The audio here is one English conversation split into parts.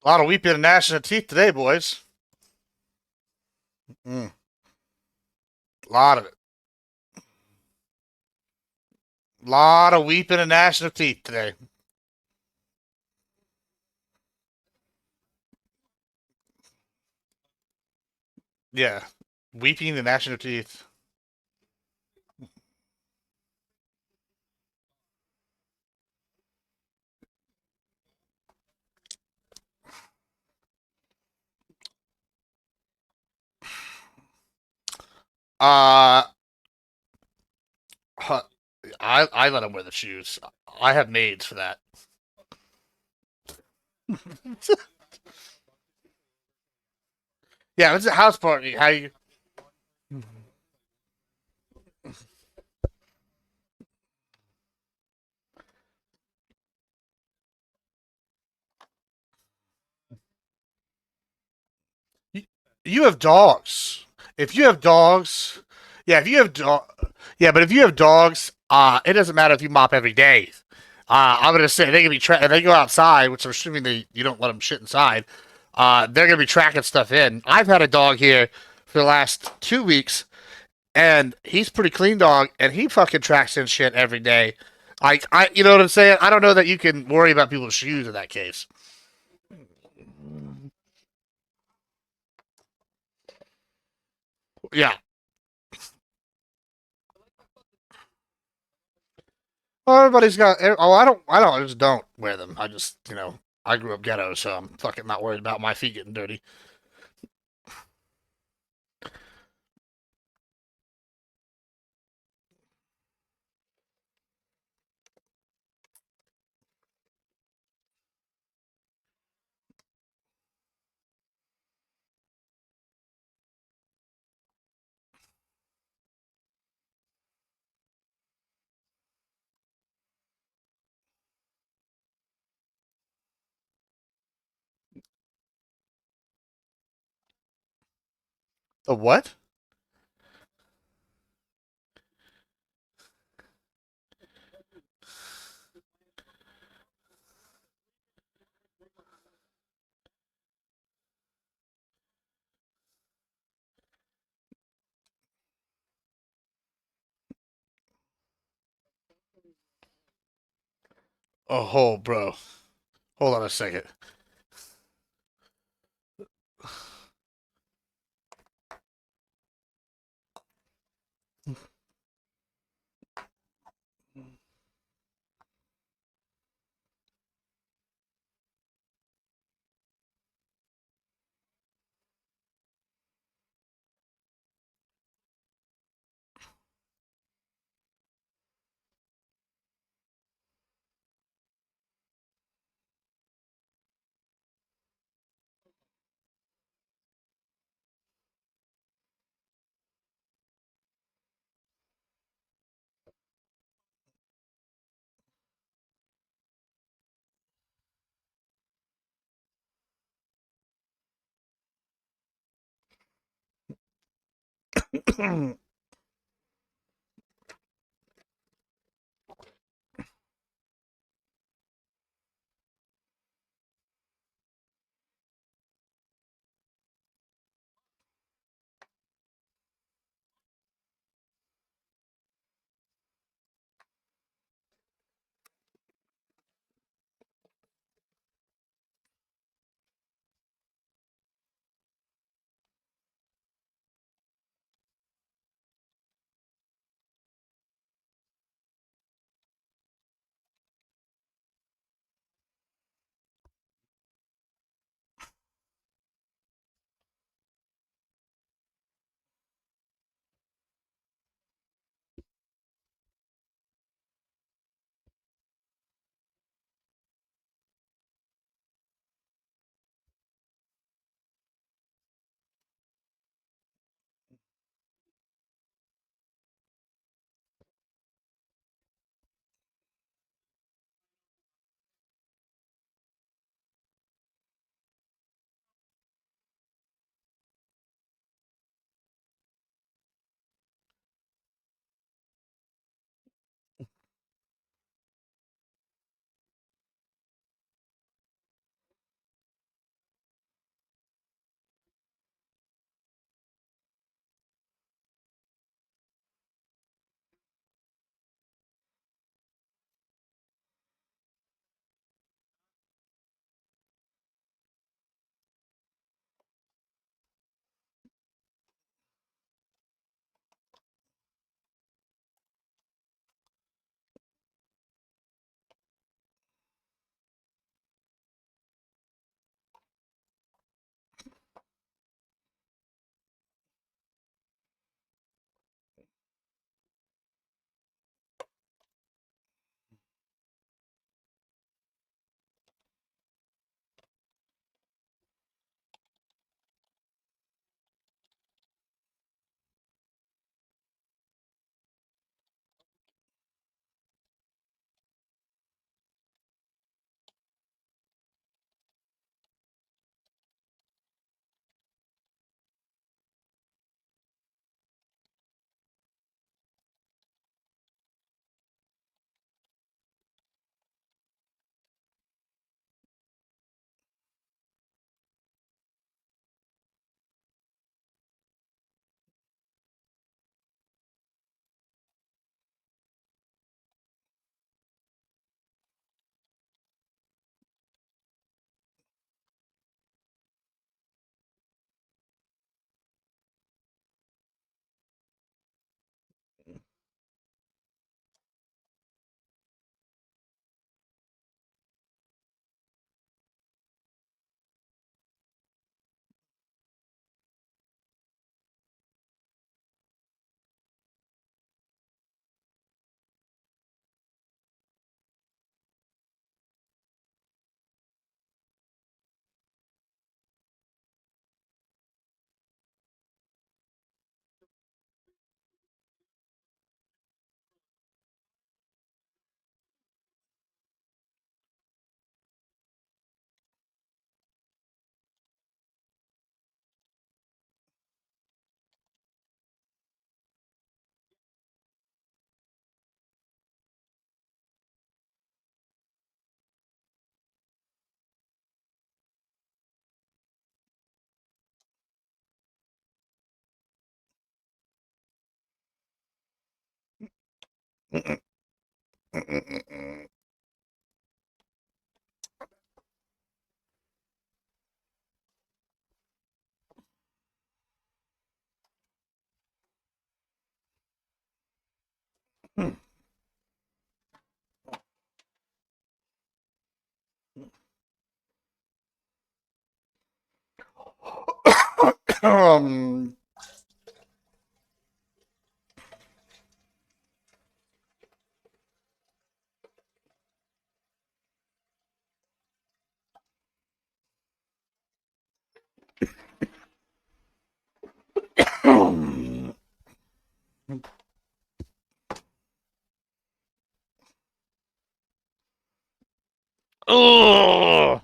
A lot of weeping and gnashing of teeth today, boys. A lot of it. A lot of weeping and gnashing of teeth today. Yeah. Weeping and gnashing of teeth. Uh, huh, I let him wear the shoes. I have maids for that. Yeah, it's a house party. How you have dogs. If you have dogs, yeah, if you have yeah, but if you have dogs, it doesn't matter if you mop every day. I'm gonna say they can be if they go outside, which I'm assuming you don't let them shit inside. They're gonna be tracking stuff in. I've had a dog here for the last 2 weeks, and he's a pretty clean dog, and he fucking tracks in shit every day. You know what I'm saying? I don't know that you can worry about people's shoes in that case. Yeah. Well, everybody's got. Oh, I don't. I don't. I just don't wear them. I just, I grew up ghetto, so I'm fucking not worried about my feet getting dirty. The what? Oh, bro. Hold on a second. um, oh.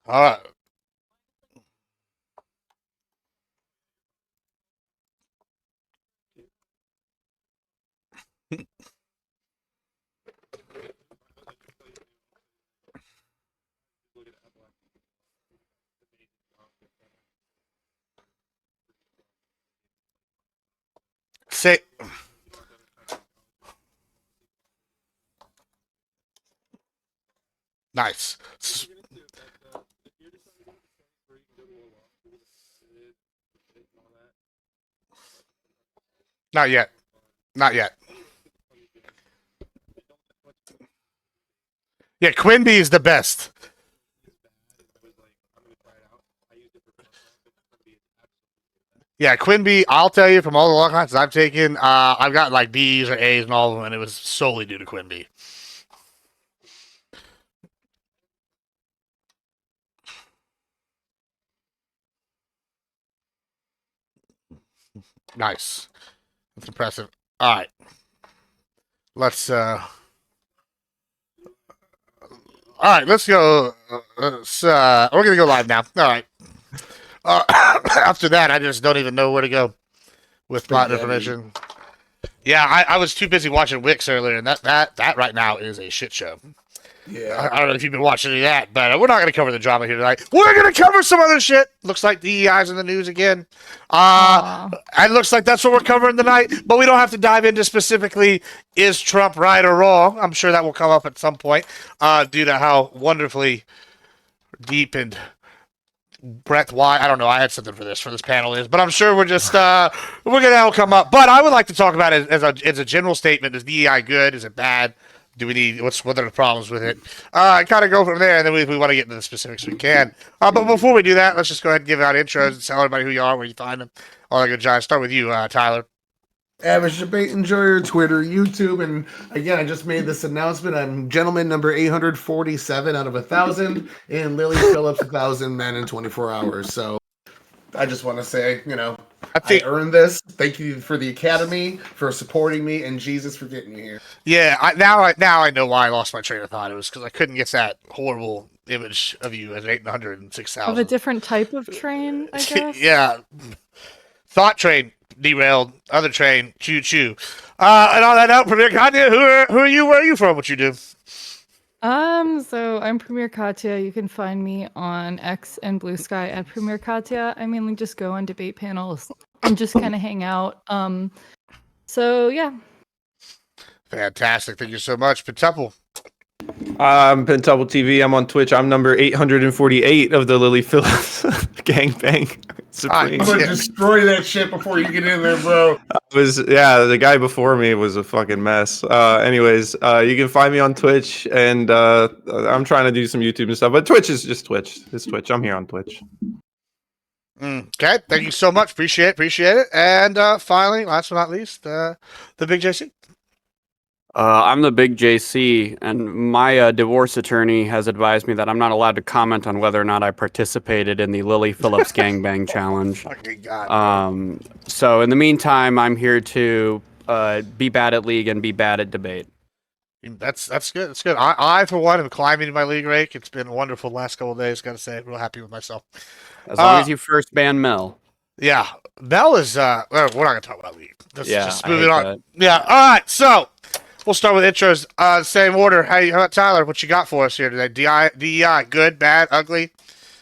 All right. Say, nice. Not yet. Not yet. Yeah, Quimby is the best. Yeah, Quimby, I'll tell you from all the law classes I've taken, I've got like B's or A's and all of them, and it was solely due to Quimby. Nice. That's impressive. All right. Let's all right, let's go. We're gonna go live now. All right. After that, I just don't even know where to go with my information. Yeah, I was too busy watching Wix earlier, and that right now is a shit show. Yeah. I don't know if you've been watching any of that, but we're not going to cover the drama here tonight. We're going to cover some other shit. Looks like DEI's in the news again. It looks like that's what we're covering tonight, but we don't have to dive into specifically is Trump right or wrong. I'm sure that will come up at some point due to how wonderfully deep and breadth wide. I don't know. I had something for this panel is, but I'm sure we're just we're gonna all come up. But I would like to talk about it as a general statement. Is DEI good? Is it bad? Do we need what are the problems with it? Kind of go from there, and then we want to get into the specifics we can. But before we do that, let's just go ahead and give out intros and tell everybody who you are, where you find them, all that good jazz. Start with you, Tyler. Average debate enjoyer, Twitter, YouTube, and again, I just made this announcement. I'm gentleman number 847 out of 1,000, and Lily Phillips 1,000 men in 24 hours. So I just want to say, I earned this. Thank you for the Academy for supporting me, and Jesus for getting me here. Yeah, now I know why I lost my train of thought. It was because I couldn't get that horrible image of you as 806,000 of a different type of train, I guess. Yeah, thought train derailed, other train choo choo. And on that note, Premier Kanye, who are you? Where are you from? What you do? So I'm Premier Katya. You can find me on X and Blue Sky at Premier Katya. I mainly just go on debate panels and just kind of hang out. So yeah. Fantastic. Thank you so much, Pentuple. I'm Pentuple TV. I'm on Twitch. I'm number 848 of the Lily Phillips gangbang. I'm gonna destroy that shit before you get in there, bro. The guy before me was a fucking mess. Anyways, you can find me on Twitch, and I'm trying to do some YouTube and stuff, but Twitch is just Twitch. It's Twitch. I'm here on Twitch. Okay, thank you so much. Appreciate it. And finally, last but not least, the Big JC. I'm the Big JC, and my divorce attorney has advised me that I'm not allowed to comment on whether or not I participated in the Lily Phillips gangbang challenge. Fucking God. So in the meantime, I'm here to be bad at league and be bad at debate. That's good. That's good. I for one am climbing my league rank. It's been wonderful the last couple of days. Got to say, real happy with myself. As long as you first ban Mel. Yeah, Mel is. We're not gonna talk about league. Just moving on. That. Yeah. All right. So. We'll start with intros. Same order. How about Tyler? What you got for us here today? DEI, good, bad, ugly?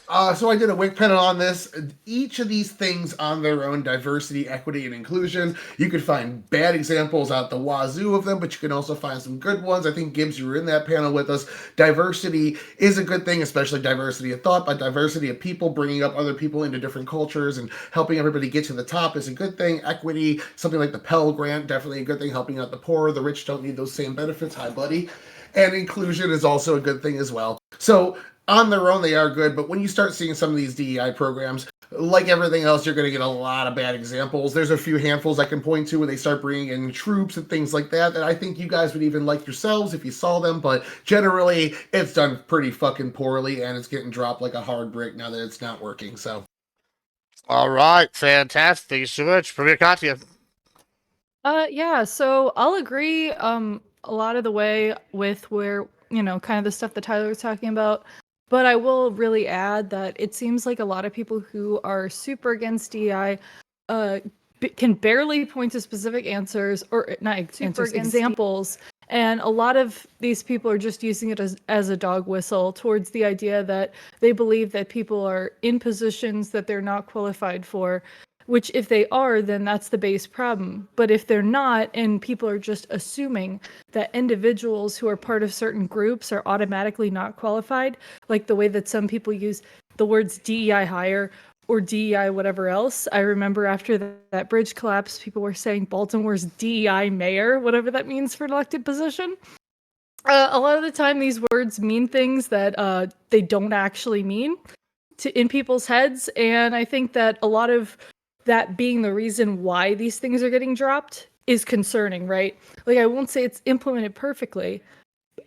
So I did a wiki panel on this. Each of these things on their own, diversity, equity, and inclusion. You could find bad examples out the wazoo of them, but you can also find some good ones. I think, Gibbs, you were in that panel with us. Diversity is a good thing, especially diversity of thought, but diversity of people, bringing up other people into different cultures and helping everybody get to the top is a good thing. Equity, something like the Pell Grant, definitely a good thing, helping out the poor. The rich don't need those same benefits. Hi, buddy. And inclusion is also a good thing as well. So on their own, they are good, but when you start seeing some of these DEI programs, like everything else, you're going to get a lot of bad examples. There's a few handfuls I can point to where they start bringing in troops and things like that I think you guys would even like yourselves if you saw them, but generally, it's done pretty fucking poorly, and it's getting dropped like a hard brick now that it's not working, so. All right, fantastic. Thank you so much. Premier Katya. Yeah, so I'll agree a lot of the way with where, kind of the stuff that Tyler was talking about. But I will really add that it seems like a lot of people who are super against DEI can barely point to specific answers or not answers, examples. And a lot of these people are just using it as a dog whistle towards the idea that they believe that people are in positions that they're not qualified for, which if they are, then that's the base problem. But if they're not, and people are just assuming that individuals who are part of certain groups are automatically not qualified, like the way that some people use the words DEI hire or DEI whatever else. I remember after that bridge collapse, people were saying Baltimore's DEI mayor, whatever that means for an elected position. A lot of the time, these words mean things that they don't actually mean in people's heads. And I think that a lot of that being the reason why these things are getting dropped is concerning, right? Like, I won't say it's implemented perfectly,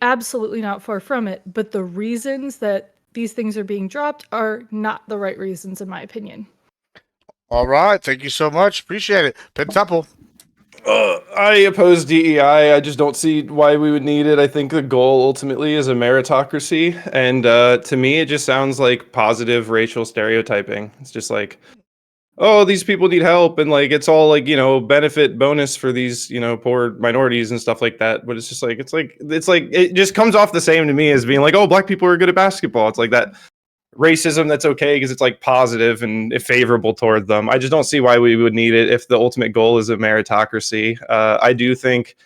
absolutely not, far from it, but the reasons that these things are being dropped are not the right reasons, in my opinion. All right, thank you so much. Appreciate it. Pin Temple. I oppose DEI. I just don't see why we would need it. I think the goal ultimately is a meritocracy. And to me, it just sounds like positive racial stereotyping. It's just like, oh, these people need help. And like, it's all like, benefit bonus for these, poor minorities and stuff like that. But it's just like, it just comes off the same to me as being like, oh, black people are good at basketball. It's like that racism that's okay because it's like positive and favorable toward them. I just don't see why we would need it if the ultimate goal is a meritocracy. I do think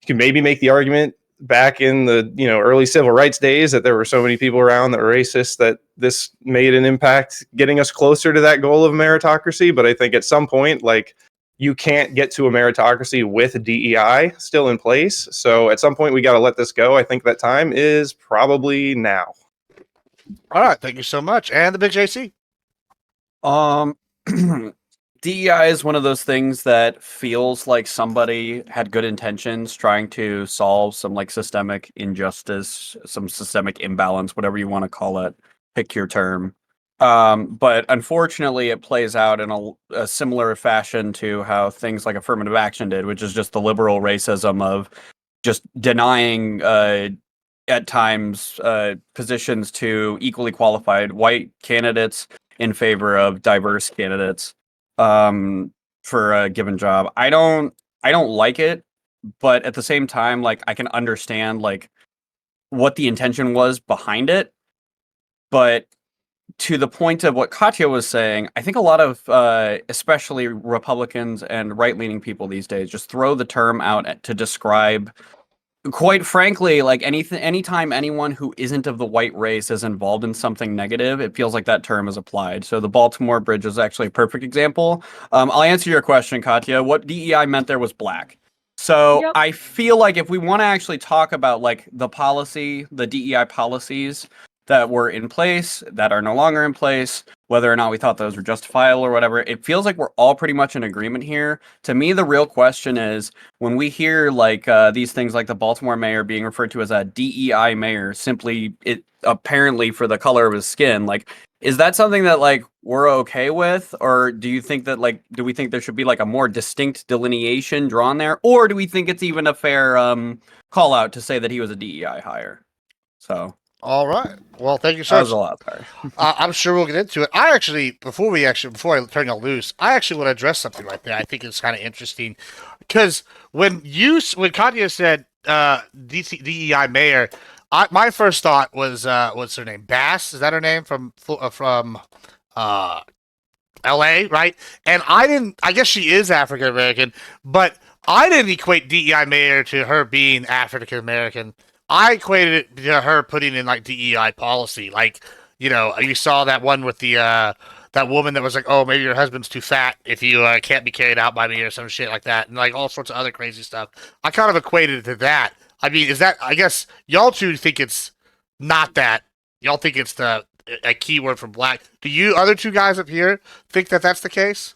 you can maybe make the argument back in the early civil rights days that there were so many people around that were racist that this made an impact getting us closer to that goal of meritocracy. But I think at some point, like, you can't get to a meritocracy with DEI still in place. So at some point we got to let this go. I think that time is probably now. All right, thank you so much. And the big JC. DEI is one of those things that feels like somebody had good intentions trying to solve some like systemic injustice, some systemic imbalance, whatever you want to call it. Pick your term. But unfortunately, it plays out in a similar fashion to how things like affirmative action did, which is just the liberal racism of just denying at times positions to equally qualified white candidates in favor of diverse candidates for a given job. I don't like it, but at the same time, like, I can understand like what the intention was behind it. But to the point of what Katya was saying, I think a lot of especially Republicans and right-leaning people these days just throw the term out to describe, quite frankly, like anytime anyone who isn't of the white race is involved in something negative, it feels like that term is applied. So the Baltimore Bridge is actually a perfect example. I'll answer your question, Katya. What DEI meant there was black. So Yep. I feel like if we want to actually talk about like the DEI policies that were in place, that are no longer in place, whether or not we thought those were justifiable or whatever, it feels like we're all pretty much in agreement here. To me, the real question is, when we hear like these things like the Baltimore mayor being referred to as a DEI mayor, simply it apparently for the color of his skin, like, is that something that like we're okay with? Or do you think that like, do we think there should be like a more distinct delineation drawn there? Or do we think it's even a fair call out to say that he was a DEI hire? So All right. Well, thank you that so was a much. lot, sorry. I'm sure we'll get into it. Before I turn you loose, I actually want to address something right there. I think it's kind of interesting because when Katya said DEI mayor, my first thought was what's her name? Bass, is that her name from uh L.A., right? And I guess she is African American, but I didn't equate DEI mayor to her being African American. I equated it to her putting in like DEI policy. Like, you saw that one with the that woman that was like, oh, maybe your husband's too fat if you can't be carried out by me or some shit like that, and like all sorts of other crazy stuff. I kind of equated it to that. I mean, is that? I guess y'all two think it's not that. Y'all think it's a keyword from black. Do you other two guys up here think that that's the case?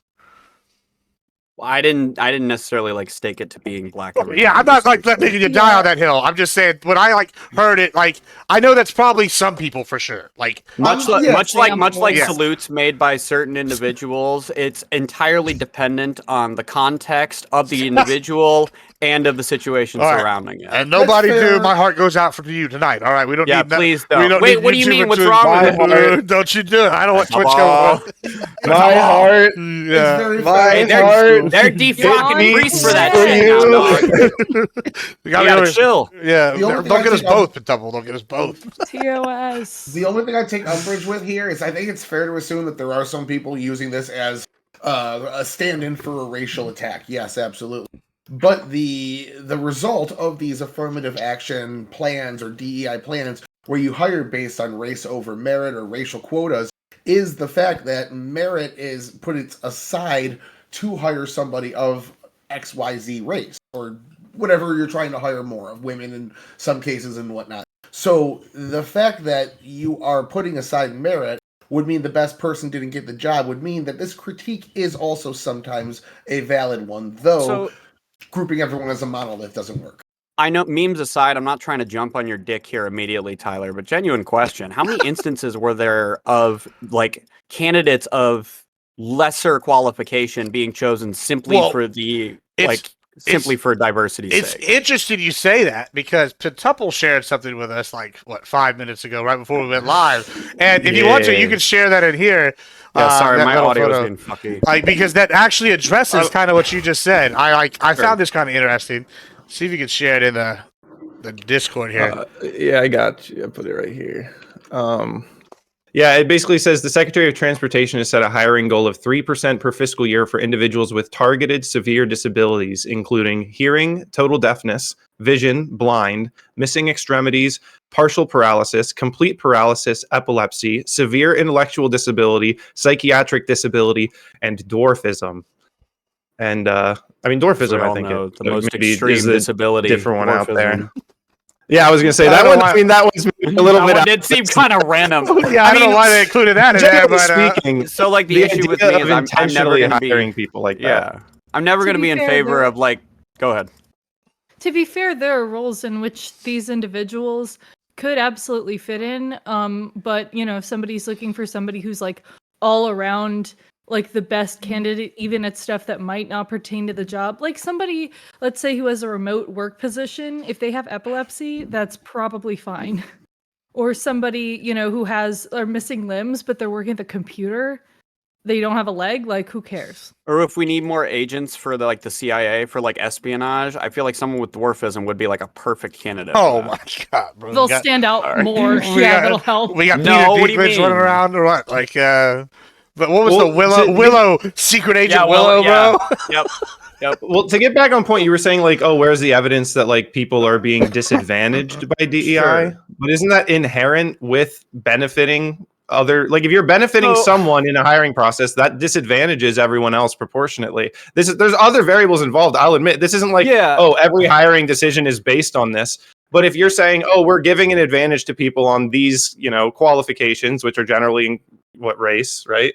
Well, I didn't necessarily like stake it to being black. Yeah, I'm not like letting you die on that hill. I'm just saying when I like heard it, like I know that's probably some people for sure. Like much like Yeah. salutes made by certain individuals, it's entirely dependent on the context of the individual and of the situation All right. surrounding it. And nobody That's do. fair. My heart goes out for you tonight. All right, we don't Yeah, need. please We don't. don't Wait, need what do you YouTube mean? What's to- wrong with it? Don't you do it? I don't want Twitch Come going. on. My heart, It's Yeah. very my fair. heart. They're You're defrocking on priests for that for shit now, you. dog. We You gotta chill. Yeah, The only thing don't I get us think I'm- both, double. Don't get us both. TOS. The only thing I take umbrage with here is I think it's fair to assume that there are some people using this as a stand-in for a racial attack. Yes, absolutely. But the result of these affirmative action plans or DEI plans, where you hire based on race over merit or racial quotas, is the fact that merit is put aside to hire somebody of XYZ race or whatever you're trying to hire more of, women in some cases and whatnot. So the fact that you are putting aside merit would mean the best person didn't get the job, would mean that this critique is also sometimes a valid one, though So grouping everyone as a monolith doesn't work. I know, memes aside, I'm not trying to jump on your dick here immediately, Tyler, but genuine question. How many instances were there of like candidates of lesser qualification being chosen simply Well, for the it's- for diversity's It's sake? interesting you say that because Pentuple shared something with us like 5 minutes ago, right before we went live. And if you want to, you Yeah. can share that in here. Yeah, sorry, that my little audio is photo. being fucky. Like because that actually addresses kind of what you just said. I Sure. found this kind of interesting. See if you can share it in the Discord here. Yeah, I got you. I put it right here. Yeah, it basically says the Secretary of Transportation has set a hiring goal of 3% per fiscal year for individuals with targeted severe disabilities, including hearing, total deafness, vision, blind, missing extremities, partial paralysis, complete paralysis, epilepsy, severe intellectual disability, psychiatric disability, and dwarfism. And I mean, dwarfism, We I all think know it the most maybe extreme is the disability, different one out there. dwarfism. Yeah, I was gonna say I that don't one. know I why- mean, that one's a little That bit. one out did seem there. kind of random. Yeah, I don't know why they included that in there, Generally but speaking, So like the issue with me idea is of I'm never intentionally going to be hiring people like that. yeah. I'm never To going to be be in fair, favor though- of like go ahead. To be fair, there are roles in which these individuals could absolutely fit in. But if somebody's looking for somebody who's like all around like the best candidate, even at stuff that might not pertain to the job, like somebody, let's say, who has a remote work position, if they have epilepsy, that's probably fine. Or somebody, who are missing limbs, but they're working at the computer, they don't have a leg, like who cares? Or if we need more agents for the CIA for like espionage, I feel like someone with dwarfism would be like a perfect candidate. oh for my that. god, bro. They'll We got- stand out Sorry. more. we Yeah, got- that'll help. We got No, what do Peter you Dinklage running mean? around or what? Like but what was Well, the Willow secret agent Yeah, Willow, yeah. bro? Yep. Well, to get back on point, you were saying like, oh, where's the evidence that like people are being disadvantaged by DEI? Sure. But isn't that inherent with benefiting other? Like, if you're benefiting So- someone in a hiring process, that disadvantages everyone else proportionately. There's other variables involved. I'll admit this isn't like, Yeah. oh, every hiring decision is based on this. But if you're saying, oh, we're giving an advantage to people on these, qualifications, which are generally in race, right?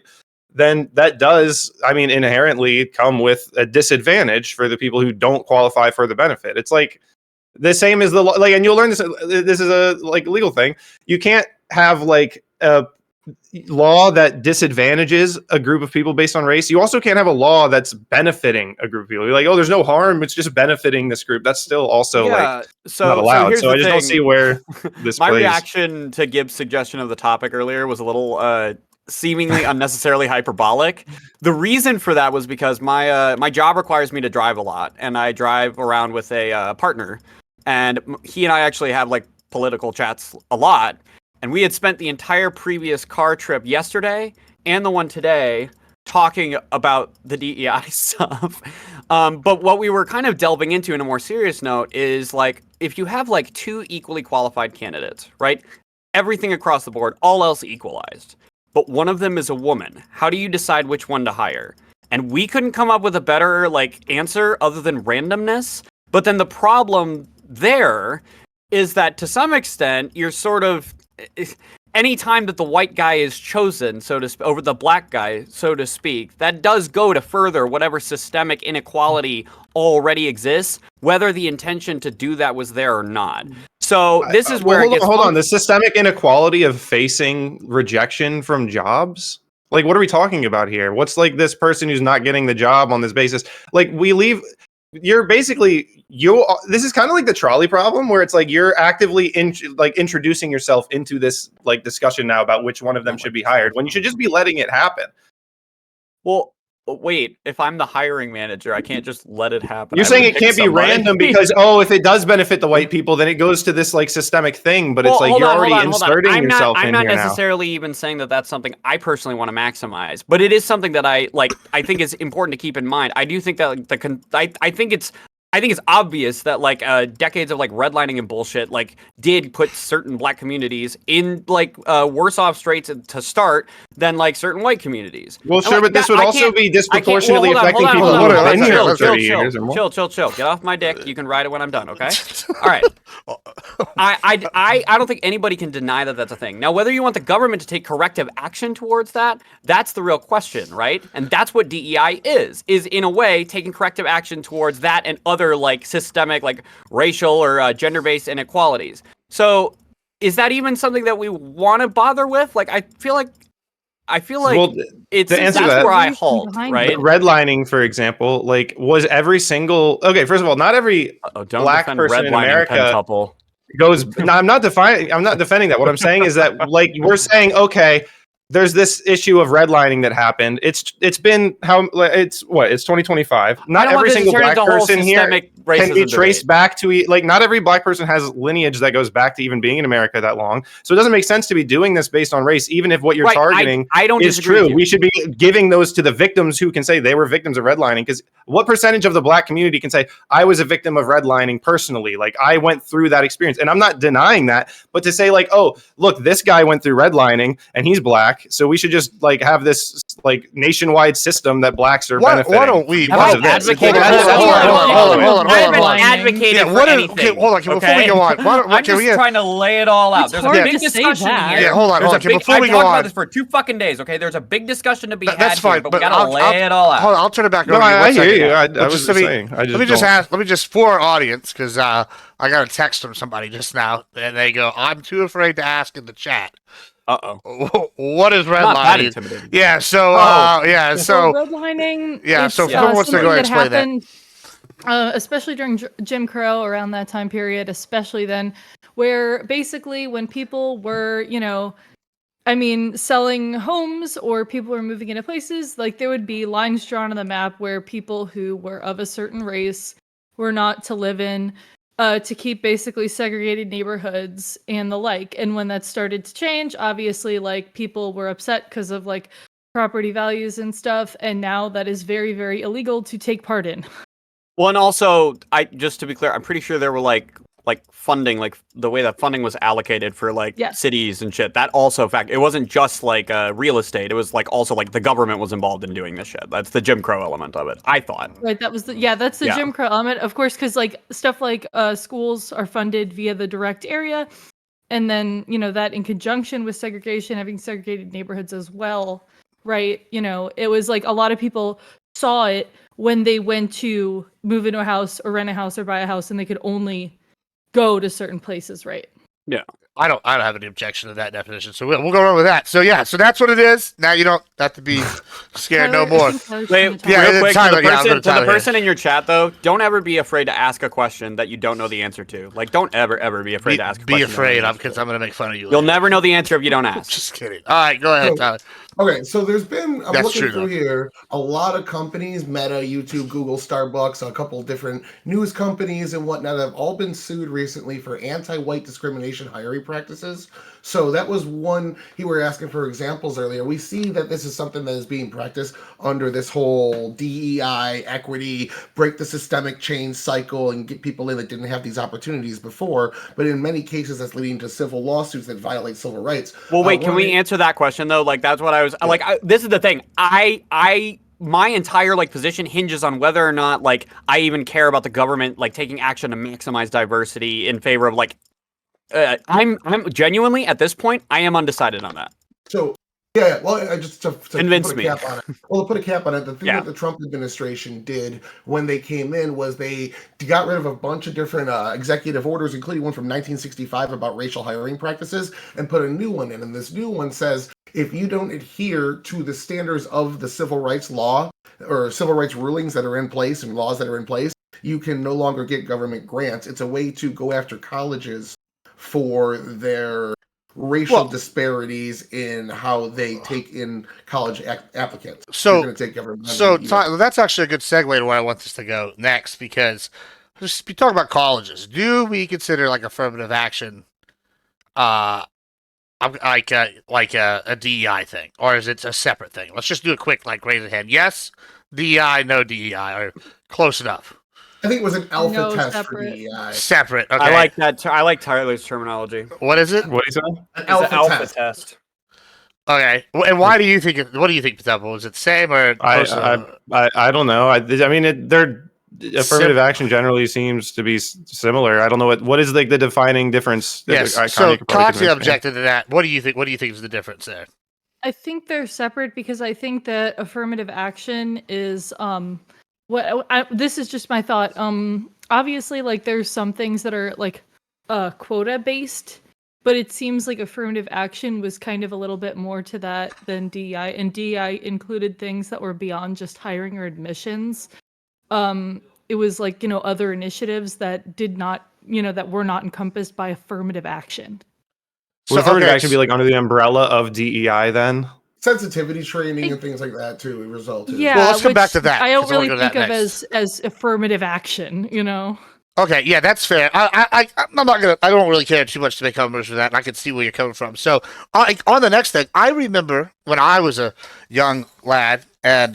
Then that does, I mean, inherently come with a disadvantage for the people who don't qualify for the benefit. It's like the same as the like, and you'll learn this. This is a like legal thing. You can't have like a law that disadvantages a group of people based on race. You also can't have a law that's benefiting a group of people. You're like, oh, there's no harm. It's just benefiting this group. That's still also like so not allowed. here's So the I just don't thing. see where this My plays. reaction to Gibb's suggestion of the topic earlier was a little seemingly unnecessarily hyperbolic. The reason for that was because my job requires me to drive a lot, and I drive around with a partner, and he and I actually have like political chats a lot, and we had spent the entire previous car trip yesterday and the one today talking about the DEI stuff. But what we were kind of delving into in a more serious note is like, if you have like two equally qualified candidates, right? Everything across the board, all else equalized. But one of them is a woman. How do you decide which one to hire? And we couldn't come up with a better like answer other than randomness. But then the problem there is that to some extent, you're sort of any time that the white guy is chosen, so to over the black guy, so to speak, that does go to further whatever systemic inequality already exists, whether the intention to do that was there or not. So this is where hold on. The systemic inequality of facing rejection from jobs. Like, what are we talking about here? What's like this person who's not getting the job on this basis? Like, you're basically this is kind of like the trolley problem, where it's like you're actively introducing yourself into this like discussion now about which one of them should be hired, when you should just be letting it happen. Well, wait, if I'm the hiring manager, I can't just let it happen. You're saying it can't be random because, if it does benefit the white people, then it goes to this like systemic thing, but it's like you're already inserting yourself in here now. I'm not necessarily even saying that that's something I personally want to maximize, but it is something that I think is important to keep in mind. I do think that I think it's obvious that like decades of like redlining and bullshit like did put certain black communities in like worse off straits to start than like certain white communities. Well, and, sure, but this would also be disproportionately affecting people who have been here for 30 years or more. Chill. Get off my dick. You can ride it when I'm done, okay? All right. I don't think anybody can deny that that's a thing. Now, whether you want the government to take corrective action towards that, that's the real question, right? And that's what DEI is in a way taking corrective action towards that and other like systemic like racial or gender-based inequalities. So is that even something that we want to bother with? Like I feel like it's the answer that's where I halt, right? Redlining, for example, like was every single first of all, not every black person in America goes no, I'm not defending that. What I'm saying is that like we're saying, okay, there's this issue of redlining that happened. It's 2025. Not every single black person here can be traced back to like not every black person has lineage that goes back to even being in America that long. So it doesn't make sense to be doing this based on race, even if what you're targeting is true. We should be giving those to the victims who can say they were victims of redlining. Because what percentage of the black community can say I was a victim of redlining personally? Like I went through that experience, and I'm not denying that. But to say like, oh, look, this guy went through redlining and he's black, so we should just like have this like nationwide system that blacks are benefiting. Why don't we? Hold on. Advocating for anything. Hold on. Before we go on, I'm just trying to lay it all out. There's a big discussion here. Yeah, hold on. Before we go on, I've talked about this for 2 fucking days. Okay, there's a big discussion to be had. That's fine, but we gotta lay it all out. Hold on, I'll turn it back over. No, I hear you. Let me just for our audience, because I got a text from somebody just now, and they go, "I'm too afraid to ask in the chat." What is redlining? Yeah, so redlining. Yeah, so who wants to go ahead and explain that? Especially during Jim Crow, around that time period, especially then, where basically when people were, selling homes or people were moving into places, like there would be lines drawn on the map where people who were of a certain race were not to live in. To keep basically segregated neighborhoods and the like. And when that started to change, obviously, like people were upset because of like property values and stuff. And now that is very, very illegal to take part in. Well, and also, just to be clear, I'm pretty sure there were like funding, like the way that funding was allocated for like cities and shit. That also it wasn't just like real estate. It was like also like the government was involved in doing this shit. That's the Jim Crow element of it, I thought. Right. That's the Jim Crow element, of course, because like stuff like schools are funded via the direct area, and then that in conjunction with segregation, having segregated neighborhoods as well. Right. It was like a lot of people saw it when they went to move into a house or rent a house or buy a house, and they could only go to certain places, right? Yeah. I don't have any objection to that definition, so we'll go on with that. So yeah, so that's what it is. Now you don't have to be scared no Tyler, I more. think Tyler's Wait, trying to yeah, talk. real quick, Tyler, to the yeah, I'll go person, to Tyler here. in your chat though, don't ever be afraid to ask a question that you don't know the answer to. Like, don't ever be afraid to ask a Be question. afraid, because I'm going to make fun of you. You'll later. never know the answer if you don't ask. Just kidding. All right, go ahead, So- Tyler. Okay, so there's been, I'm That's looking true, through though. here, a lot of companies, Meta, YouTube, Google, Starbucks, a couple of different news companies and whatnot have all been sued recently for anti-white discrimination hiring practices. So that was one, you were asking for examples earlier. We see that this is something that is being practiced under this whole DEI, equity, break the systemic change cycle and get people in that didn't have these opportunities before. But in many cases, that's leading to civil lawsuits that violate civil rights. Well, wait, can we answer that question though? Like, that's what I was like. This is the thing. My entire like position hinges on whether or not like I even care about the government like taking action to maximize diversity in favor of like. I'm genuinely at this point I am undecided on that. So yeah, well, I just to Convince put a me. cap on it. Well, to put a cap on it, the thing Yeah. that the Trump administration did when they came in was they got rid of a bunch of different executive orders, including one from 1965 about racial hiring practices, and put a new one in. And this new one says if you don't adhere to the standards of the civil rights law or civil rights rulings that are in place and laws that are in place, you can no longer get government grants. It's a way to go after colleges for their racial disparities in how they take in college applicants. So- You're going to take government money, So you know. Tyler, that's actually a good segue to where I want this to go next, because just be talking about colleges. Do we consider like affirmative action, like a DEI thing, or is it a separate thing? Let's just do a quick like raise of hand. Yes, DEI, no DEI, or close enough. I think it was an alpha No, test separate. for DEI. Separate. Okay. I like that. I like Tyler's terminology. What is it? What is that? An It's alpha, an alpha test. test. Okay. And why do you think? What do you think, Pitapple? Is it the same or close enough? I don't know. I mean, they're affirmative action generally seems to be similar. I don't know what is like the defining difference. Yes. Connie So could probably Katya convince me. objected to that. What do you think? What do you think is the difference there? I think they're separate because I think that affirmative action is this is just my thought. Obviously like there's some things that are like quota based, but it seems like affirmative action was kind of a little bit more to that than DEI, and DEI included things that were beyond just hiring or admissions. It was like, other initiatives that did not, that were not encompassed by affirmative action. Would affirmative okay, action be like under the umbrella of DEI then? Sensitivity training and things like that too resulted. Yeah, Well, let's come back which to that, I don't 'cause I wanna really go to think that of as affirmative action, Okay, yeah, that's fair. I'm not gonna. I don't really care too much to make comments for that, and I can see where you're coming from. So, on the next thing, I remember when I was a young lad, and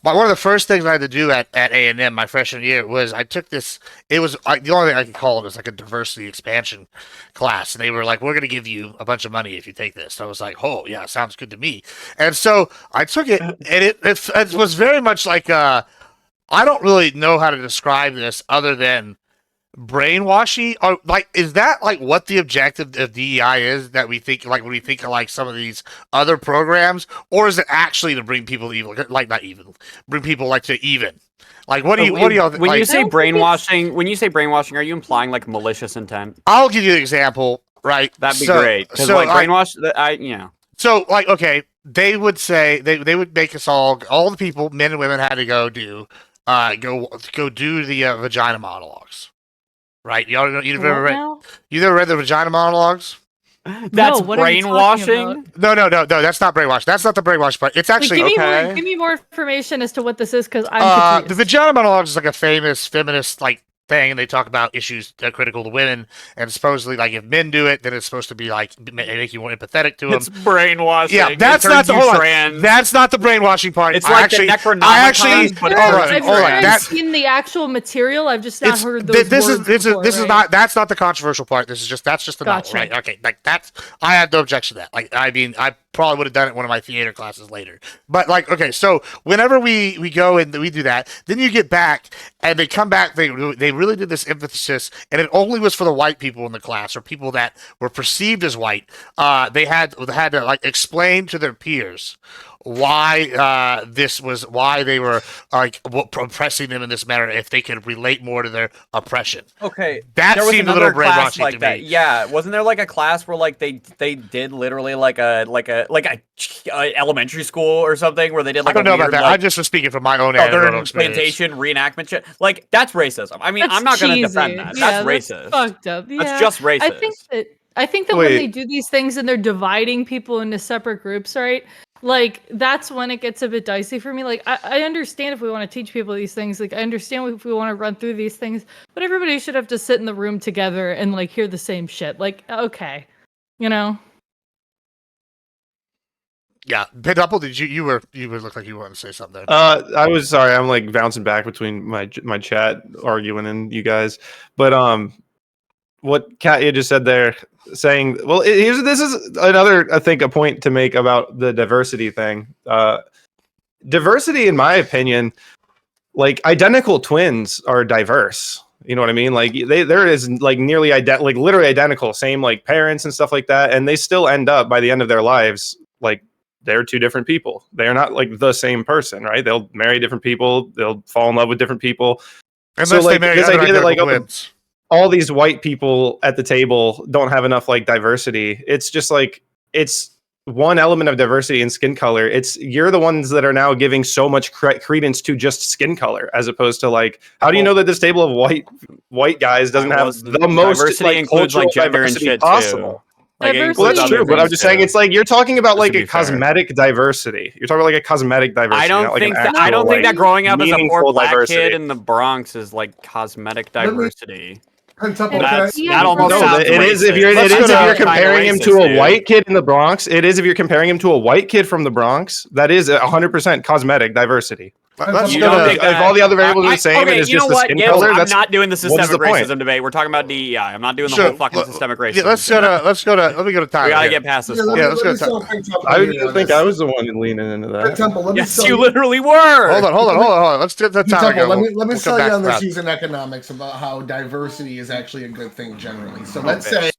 one of the first things I had to do at A&M my freshman year was I took this. It was the only thing I could call it was like a diversity expansion class, and they were like, "We're gonna give you a bunch of money if you take this." So I was like, "Oh yeah, sounds good to me." And so I took it, and it was very much like I don't really know how to describe this other than brainwashing, or like, is that like what the objective of DEI is, that we think like when we think of like some of these other programs, or is it actually to bring people to evil, like not even bring people like to even, like what do y'all when like, you say I don't think it's- brainwashing, are you implying like malicious intent? I'll give you an example, right? That'd be So- great because so, like like, brainwash. So, like, okay, they would say they would make us all the people, men and women, had to go do the vagina monologues, right? You've What ever read now? the vagina monologues? That's what are you talking brainwashing. about? No, that's not brainwash. That's not the brainwash part. It's Like, actually Okay. give me more information as to what this is, because I'm the confused. vagina monologues is like a famous feminist like thing, and they talk about issues that are critical to women, and supposedly like if men do it, then it's supposed to be like make you more empathetic to them. It's brainwashing. Yeah, It that's turns not the you hold on. trans. That's not the brainwashing part. It's I like actually, the I actually, Necronomicon, but hold it's on, I've hold on. read That in the actual material. I've just not it's heard those this words is before, this is right? not that's not the controversial part. That's just the Gotcha. novel, right? Okay, like that's I have no objection to that. Like I mean, I probably would have done it in one of my theater classes later. But like, okay, so whenever we go and we do that, then you get back and they come back. They really did this emphasis, and it only was for the white people in the class or people that were perceived as white. They had to like explain to their peers why why they were like oppressing them in this manner if they could relate more to their oppression. Okay, That there was seemed a another little class brainwashing like to that. me. Yeah, wasn't there like a class where like they did literally like a elementary school or something where they did like I don't a know weird, about that. like, I just was speaking from my own anecdotal southern experience. plantation reenactment shit. Like that's racism. I mean, That's I'm not going to cheesy. defend that. Yeah, That's racist. fucked up. Yeah, That's just racist. I think that when Wait. they do these things and they're dividing people into separate groups, right? Like that's when it gets a bit dicey for me. Like I understand if we want to teach people these things. Like I understand if we want to run through these things, but everybody should have to sit in the room together and like hear the same shit. Like okay, you know. Yeah, Pentuple, did you would look like you wanted to say something there. I was sorry. I'm like bouncing back between my chat arguing and you guys, but what Katya just said there, saying, well, this is another, I think, a point to make about the diversity thing. Diversity, in my opinion, like identical twins are diverse. You know what I mean? Like there is like nearly like literally identical, same like parents and stuff like that, and they still end up by the end of their lives like they're two different people. They're not like the same person, right? They'll marry different people. They'll fall in love with different people. Unless so, they like, marry this other idea that like identical twins. all these white people at the table don't have enough like diversity. It's just like it's one element of diversity in skin color. It's you're the ones that are now giving so much credence to just skin color as opposed to like how do you know that this table of white guys doesn't have the most diversity like, includes like cultural gender and diversity shit possible? too. Like, it Diversity Well, includes that's other true, but I'm things, just saying too. it's like you're talking about Just like to a be fair. cosmetic diversity. You're talking about like a cosmetic diversity. I don't not, like, think an that I don't actual, think that like, growing up as a poor meaningful black diversity. kid in the Bronx is like cosmetic Let me- diversity. Pentuple, That almost No, sounds it is if racist. you're Let's if go to- you're comparing him to Kinda a racist, white kid in the Bronx. It is if you're comparing him to a white kid from the Bronx. That is 100% cosmetic diversity. Let's You go don't to think if all the other variables are the same and okay, it's you know just the what, skin Gibbs, color, I'm that's not doing the what is systemic the point? racism debate. We're talking about DEI. I'm not doing the Sure. whole fucking systemic racism. let's go to let me go to Tyler. We gotta here. get past this. Yeah, point. Yeah, let's go let me to sell Pentuple I here on think this. I was the one leaning into that. Pentuple, let me Yes, sell you literally were. Hold on. Let's get to Tyler. Pentuple, let me We'll sell come you back on this around. using economics about how diversity is actually a good thing generally. So Okay.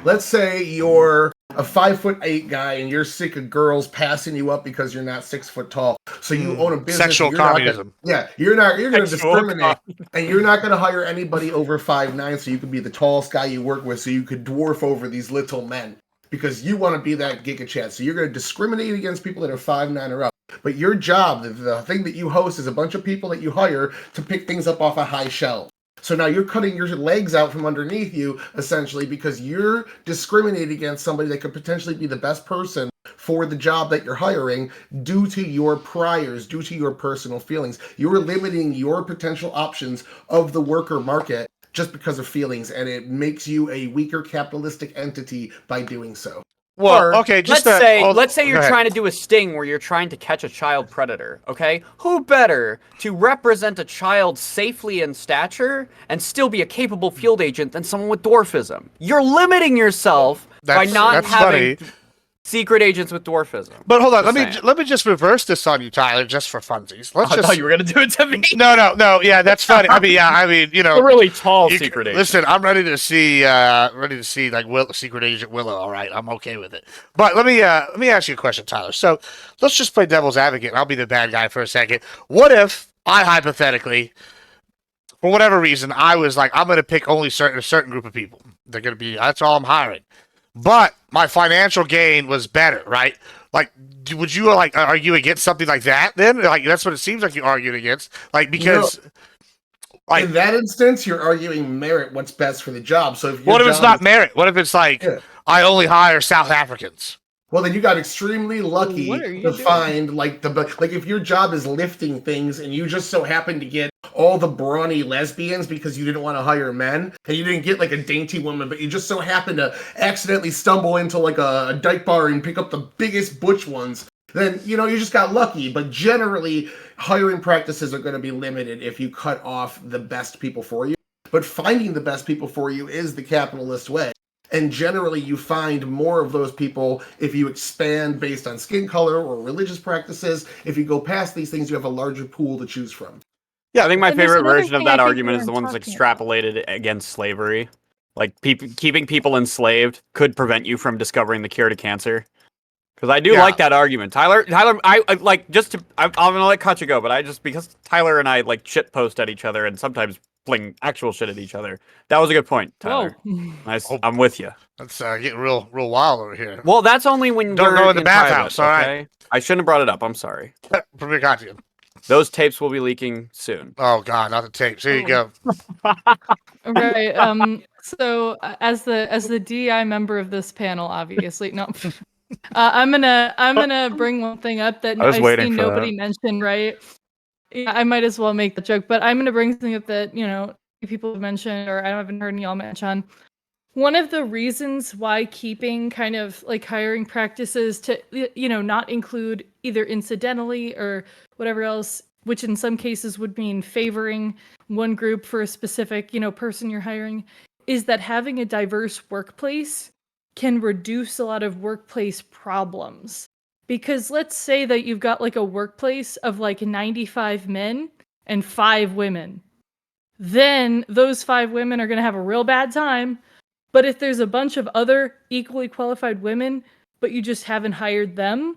let's say you're a 5'8" guy and you're sick of girls passing you up because you're not 6 foot tall. So you own a business. Sexual and you're not communism. you're going to Sexual discriminate and you're not going to hire anybody over 5'9" so you can be the tallest guy you work with so you could dwarf over these little men because you want to be that giga chat. So you're going to discriminate against people that are 5'9" or up. But your job, the thing that you host is a bunch of people that you hire to pick things up off a high shelf. So now you're cutting your legs out from underneath you, essentially, because you're discriminating against somebody that could potentially be the best person for the job that you're hiring due to your priors, due to your personal feelings. You're limiting your potential options of the worker market just because of feelings, and it makes you a weaker capitalistic entity by doing so. Well, Or, okay, just let's say you're go ahead. trying to do a sting where you're trying to catch a child predator, okay? Who better to represent a child safely in stature and still be a capable field agent than someone with dwarfism? You're limiting yourself by not that's having funny. secret agents with dwarfism. But hold on, Just let me just reverse this on you, Tyler, just for funsies. Let's I just thought you were gonna do it to me. no, yeah, that's funny. I mean, you know, A really tall you secret agent. Listen, I'm ready to see like Secret Agent Willow. All right, I'm okay with it. But let me ask you a question, Tyler. So let's just play devil's advocate. And I'll be the bad guy for a second. What if I hypothetically, for whatever reason, I was like, I'm going to pick only a certain group of people. They're going to be that's all I'm hiring. But my financial gain was better, right? Like, would you like argue against something like that? Then, like, that's what it seems like you argued against, like because. Like, in that instance, you're arguing merit, what's best for the job. So if what if it's not merit? What if it's like I only hire South Africans? Well, then you got extremely lucky What are you to doing? find like if your job is lifting things and you just so happen to get all the brawny lesbians because you didn't want to hire men and you didn't get like a dainty woman, but you just so happen to accidentally stumble into like a dyke bar and pick up the biggest butch ones. Then, you just got lucky. But generally, hiring practices are going to be limited if you cut off the best people for you. But finding the best people for you is the capitalist way. And generally, you find more of those people if you expand based on skin color or religious practices. If you go past these things, you have a larger pool to choose from. Yeah, I think my And there's favorite another version of thing that I think argument we is the weren't one that's talking about. extrapolated against slavery. Like keeping people enslaved could prevent you from discovering the cure to cancer. Because I do Yeah. like that argument, Tyler. I like just to. I'm gonna let Katya go, but I just because Tyler and I like shit post at each other and sometimes fling actual shit at each other. That was a good point, Tyler. Whoa. Nice. Oh. I'm with you. That's getting real wild over here. Well, that's only when Don't we're go in the private, bathhouse, all right? okay? I shouldn't have brought it up. I'm sorry. Premier Conti. Those tapes will be leaking soon. Oh God, not the tapes. Here you go. Right. So as the DI member of this panel, obviously, no. I'm gonna bring one thing up that I was I waiting see for nobody that. mentioned. Right. Yeah, I might as well make the joke, but I'm gonna bring something up that people have mentioned, or I haven't heard y'all mention. One of the reasons why keeping kind of like hiring practices to not include either incidentally or whatever else, which in some cases would mean favoring one group for a specific person you're hiring, is that having a diverse workplace can reduce a lot of workplace problems. Because let's say that you've got like a workplace of like 95 men and 5 women. Then those 5 women are going to have a real bad time. But if there's a bunch of other equally qualified women, but you just haven't hired them,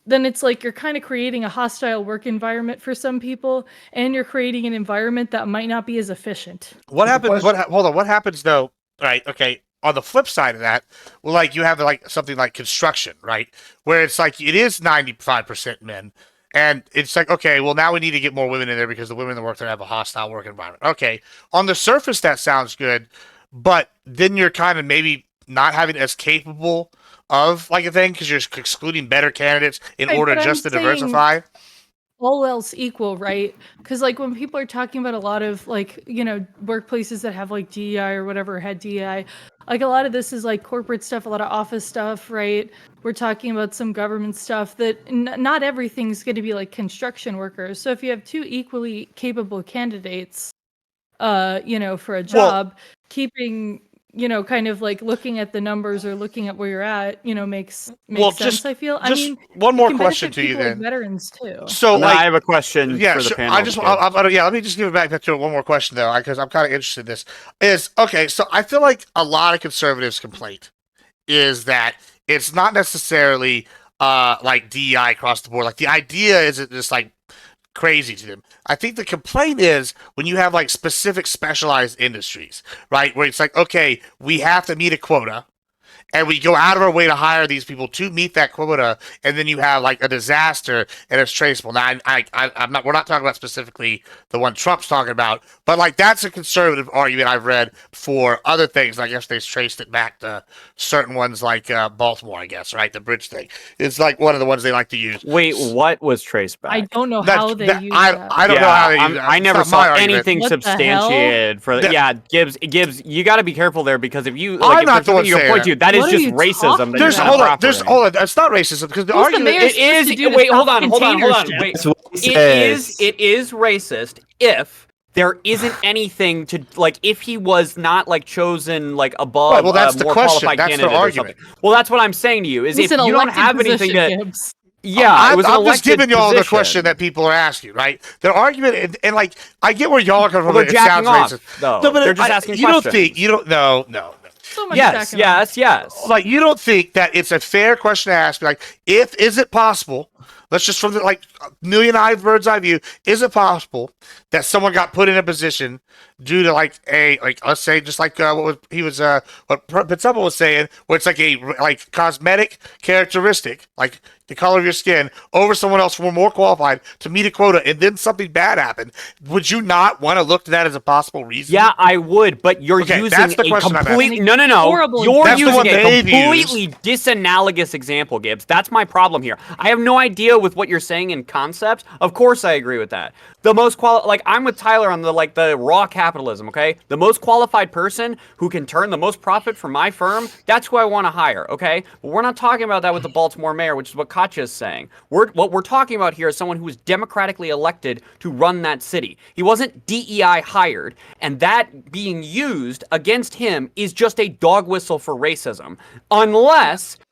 then it's like you're kind of creating a hostile work environment for some people, and you're creating an environment that might not be as efficient. What The happens? question- Hold on. What happens though? Right. Okay. On the flip side of that, well, like you have like something like construction, right, where it's like it is 95% men, and it's like okay, well now we need to get more women in there because the women that work there have a hostile work environment. Okay, on the surface that sounds good, but then you're kind of maybe not having as capable of like a thing because you're excluding better candidates in Right, order but I'm just to saying diversify. all else equal, right? Because like when people are talking about a lot of like workplaces that have like DEI or whatever had DEI, like a lot of this is like corporate stuff, a lot of office stuff, right? We're talking about some government stuff that not everything's going to be like construction workers. So if you have 2 equally capable candidates, for a job, keeping kind of like looking at the numbers or looking at where you're at, makes Well, sense. just I feel. I just mean, one it more can question benefit to you people like then. veterans too. So And then like I have a question yeah, for the sure. panel. I just, yeah. Let me just give it back to one more question though, because I'm kind of interested in this. Is okay. So I feel like a lot of conservatives' complaint is that it's not necessarily like DEI across the board. Like the idea isn't just like crazy to them. I think the complaint is when you have like specific specialized industries, right? Where it's like, okay, we have to meet a quota, and we go out of our way to hire these people to meet that quota, and then you have like a disaster and it's traceable. Now, I'm not. We're not talking about specifically the one Trump's talking about, but like that's a conservative argument I've read for other things. I guess they've traced it back to certain ones like Baltimore. I guess right, the bridge thing. It's like one of the ones they like to use. Wait, what was traced back? I don't know That's, how they use I that. I don't know how they use that. I It's never not saw my argument. anything What the hell? substantiated for That- yeah, Gibbs, you got to be careful there because if you I'm like, if not there's the one something you can saying point to, that is What are just you racism. talking That you're There's about? not hold on. There's profiting. hold on. That's not racism because the Who's the argument mayor It supposed is. to do to Wait, stop hold on. container ships? Wait, That's what he it says. is racist if there isn't anything to like if he was not like chosen like above Right, well, that's the more question. qualified That's their candidate or argument. something. Well, that's what I'm saying to you is It's if an you don't elected have anything position, to Gibbs. yeah, it was an I'm just elected giving y'all the position. question that people are asking, right? Their argument, and like, I get where y'all are coming Well, from. they're It jacking sounds off, racist. though. No, but They're just asking you don't questions. think, you don't, no. So much Yes, stacking on. yes. Like, you don't think that it's a fair question to ask, like, is it possible, let's just from the, like, million-eyed bird's eye view, is it possible that someone got put in a position due to, like, let's say, just like what Pizzappa was saying, where it's like a, like, cosmetic characteristic, like, the color of your skin, over someone else who were more qualified to meet a quota, and then something bad happened. Would you not want to look to that as a possible reason? Yeah, I would, but you're Okay, using that's the a question I'm complete asking. no. Horrible You're That's the using one a they've completely disanalogous example, Gibbs. That's my problem here. I have no idea with what you're saying in concept. Of course, I agree with that. The most like I'm with Tyler on the raw capitalism. Okay, the most qualified person who can turn the most profit for my firm. That's who I want to hire. Okay, but we're not talking about that with the Baltimore mayor, which is what Katya is saying. What we're talking about here is someone who was democratically elected to run that city. He wasn't DEI hired, and that being used against him is just a dog whistle for racism. Unless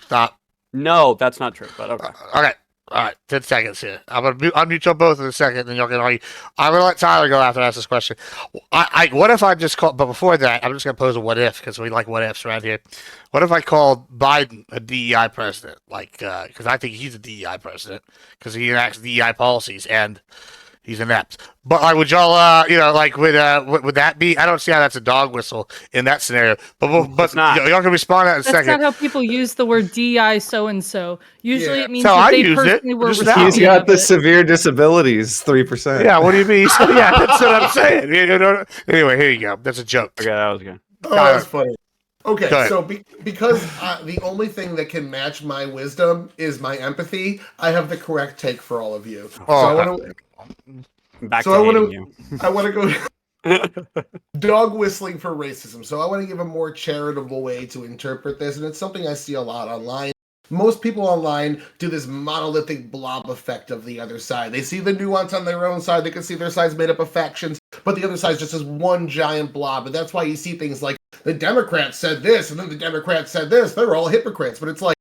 Stop. No, that's not true. But okay. Okay. All right, 10 seconds here. I'm gonna unmute you both in a second, and y'all can argue. I'm gonna let Tyler go after I ask this question. What if I just call? But before that, I'm just gonna pose a what if because we like what ifs around here. What if I called Biden a DEI president? Like, because I think he's a DEI president because he enacts DEI policies and he's inept. But would y'all, would that be? I don't see how that's a dog whistle in that scenario. But It's not. y'all can respond to that in a That's second. not how people use the word DI so and so. Usually Yeah. it means So that I they used it personally were just now. He's recipient got of the it. severe disabilities, 3%. Yeah, what do you mean? So, yeah, that's what I'm saying. Anyway, here you go. That's a joke. Okay, that was good. Oh, that's funny. Go Okay, ahead. so because the only thing that can match my wisdom is my empathy, I have the correct take for all of you. Oh, so I want to. Back So to I wanna- hating you. I want to go dog whistling for racism. So I want to give a more charitable way to interpret this, and it's something I see a lot online. Most people online do this monolithic blob effect of the other side. They see the nuance on their own side. They can see their side's made up of factions, but the other side's just this one giant blob. And that's why you see things like the Democrats said this, and then the Democrats said this. They're all hypocrites. But it's like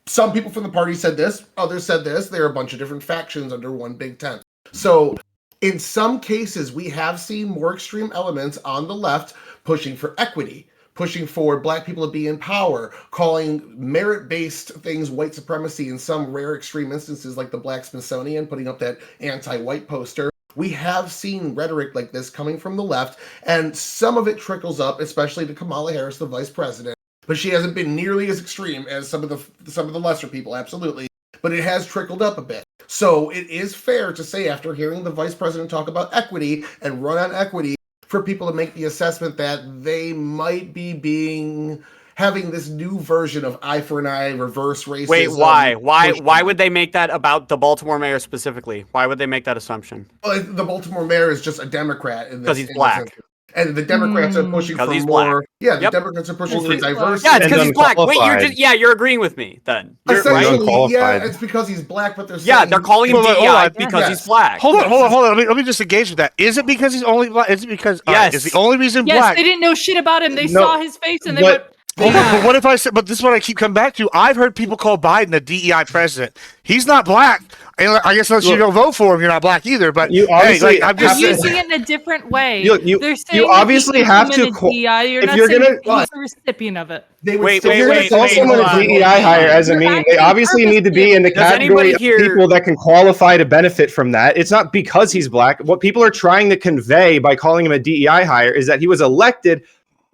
some people from the party said this, others said this. They're a bunch of different factions under one big tent. So in some cases, we have seen more extreme elements on the left pushing for equity, pushing for black people to be in power, calling merit-based things white supremacy in some rare extreme instances like the Black Smithsonian, putting up that anti-white poster. We have seen rhetoric like this coming from the left, and some of it trickles up, especially to Kamala Harris, the vice president. But she hasn't been nearly as extreme as some of the lesser people, absolutely. But it has trickled up a bit. So it is fair to say, after hearing the vice president talk about equity and run on equity, for people to make the assessment that they might be having this new version of eye for an eye, reverse racism. Wait, why? Why would they make that about the Baltimore mayor specifically? Why would they make that assumption? The Baltimore mayor is just a Democrat in this, 'Cause he's black. instance. And the Democrats are pushing for 'Cause he's more. black. Yeah, the Yep. Democrats are pushing Well, for he's diversity. Yeah, it's And because he's black. Wait, unqualified. you're agreeing with me then. You're, Essentially, right? unqualified. yeah, it's because he's black, but they're Yeah, saying, they're calling him Hold on, hold DEI on. because Yes. he's black. Hold on. Let me just engage with that. Is it because he's only black? Is it because Yes. is the only reason Yes, black? they didn't know shit about him. They No, saw his face and they what- went. Hold on, "Yeah." but what if I said? But this is what I keep coming back to. I've heard people call Biden a DEI president. He's not black, and I guess unless you don't vote for him, you're not black either. But You hey, obviously I'm They're just have to- using it in a different way. You They're saying that obviously he have to implemented DEI. You're if not you're saying gonna- that he's the recipient of it. they would Wait, still wait, If you're wait, gonna call someone hold a on. DEI hire as a You're meme, they acting obviously need to be in the Does category anybody of here- people that can qualify to benefit from that. It's not because he's black. What people are trying to convey by calling him a DEI hire is that he was elected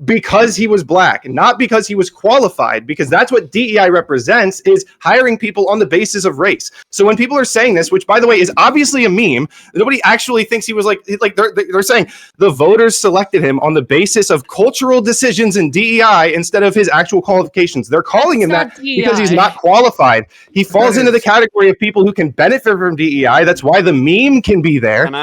because he was black, not because he was qualified, because that's what DEI represents, is hiring people on the basis of race. So when people are saying this, which by the way is obviously a meme, nobody actually thinks he was like they're saying the voters selected him on the basis of cultural decisions in DEI instead of his actual qualifications. They're calling him that That's not because he's DEI. not qualified. He falls That into the is- category of people who can benefit from DEI. That's why the meme can be there. Can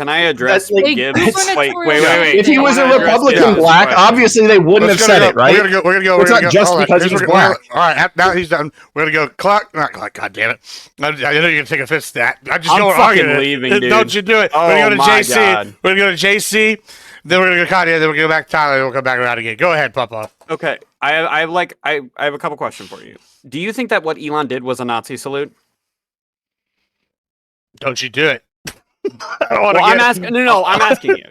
I address that's like- They Gibbs? gubernatorial Wait. If he was a I wanna address Republican Gibbs' black, question. obviously they wouldn't have Let's said go. it, right? We're gonna go. It's not just Hold on. because he's Here's what- black. All right, now he's done. We're gonna go. Clock. Not clock. God damn it! I know you're gonna take offense to that. I'm just I'm going fucking arguing it. leaving, dude. Don't you do it? Oh we're gonna go to my JC. God. We're gonna go to JC. Then we're gonna go Kanye. Then we're gonna go back to Tyler. Then we'll come back around again. Go ahead, Papa. Okay, I have a couple questions for you. Do you think that what Elon did was a Nazi salute? Don't you do it? Well, I'm asking. No, I'm asking you.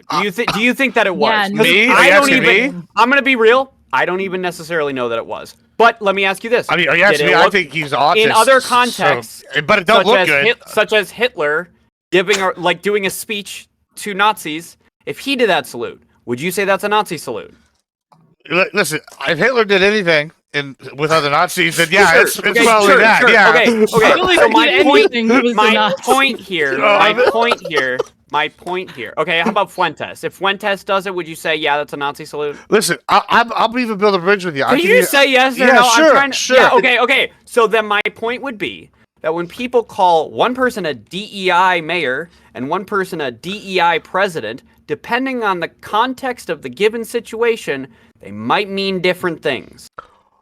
Do you think that it was? Yeah, 'Cause Me? Are I you don't asking even. me? I'm gonna be real. I don't even necessarily know that it was. But let me ask you this: I mean, are you Did asking it me? I look- think he's autistic. in other contexts, but it don't look good. such as Hitler doing a speech to Nazis. If he did that salute, would you say that's a Nazi salute? Listen, if Hitler did anything with other Nazis, then yeah, Sure, it's okay, probably sure, that. sure, Yeah. Okay. Really, So if he did anything, he was a my Nazi. point here. My point here. Okay, how about Fuentes? If Fuentes does it, would you say, yeah, that's a Nazi salute? Listen, I'll even build a bridge with you. Can you just say yes or yeah, no? sure, I'm trying to, sure. Yeah, okay. So then my point would be that when people call one person a DEI mayor and one person a DEI president, depending on the context of the given situation, they might mean different things.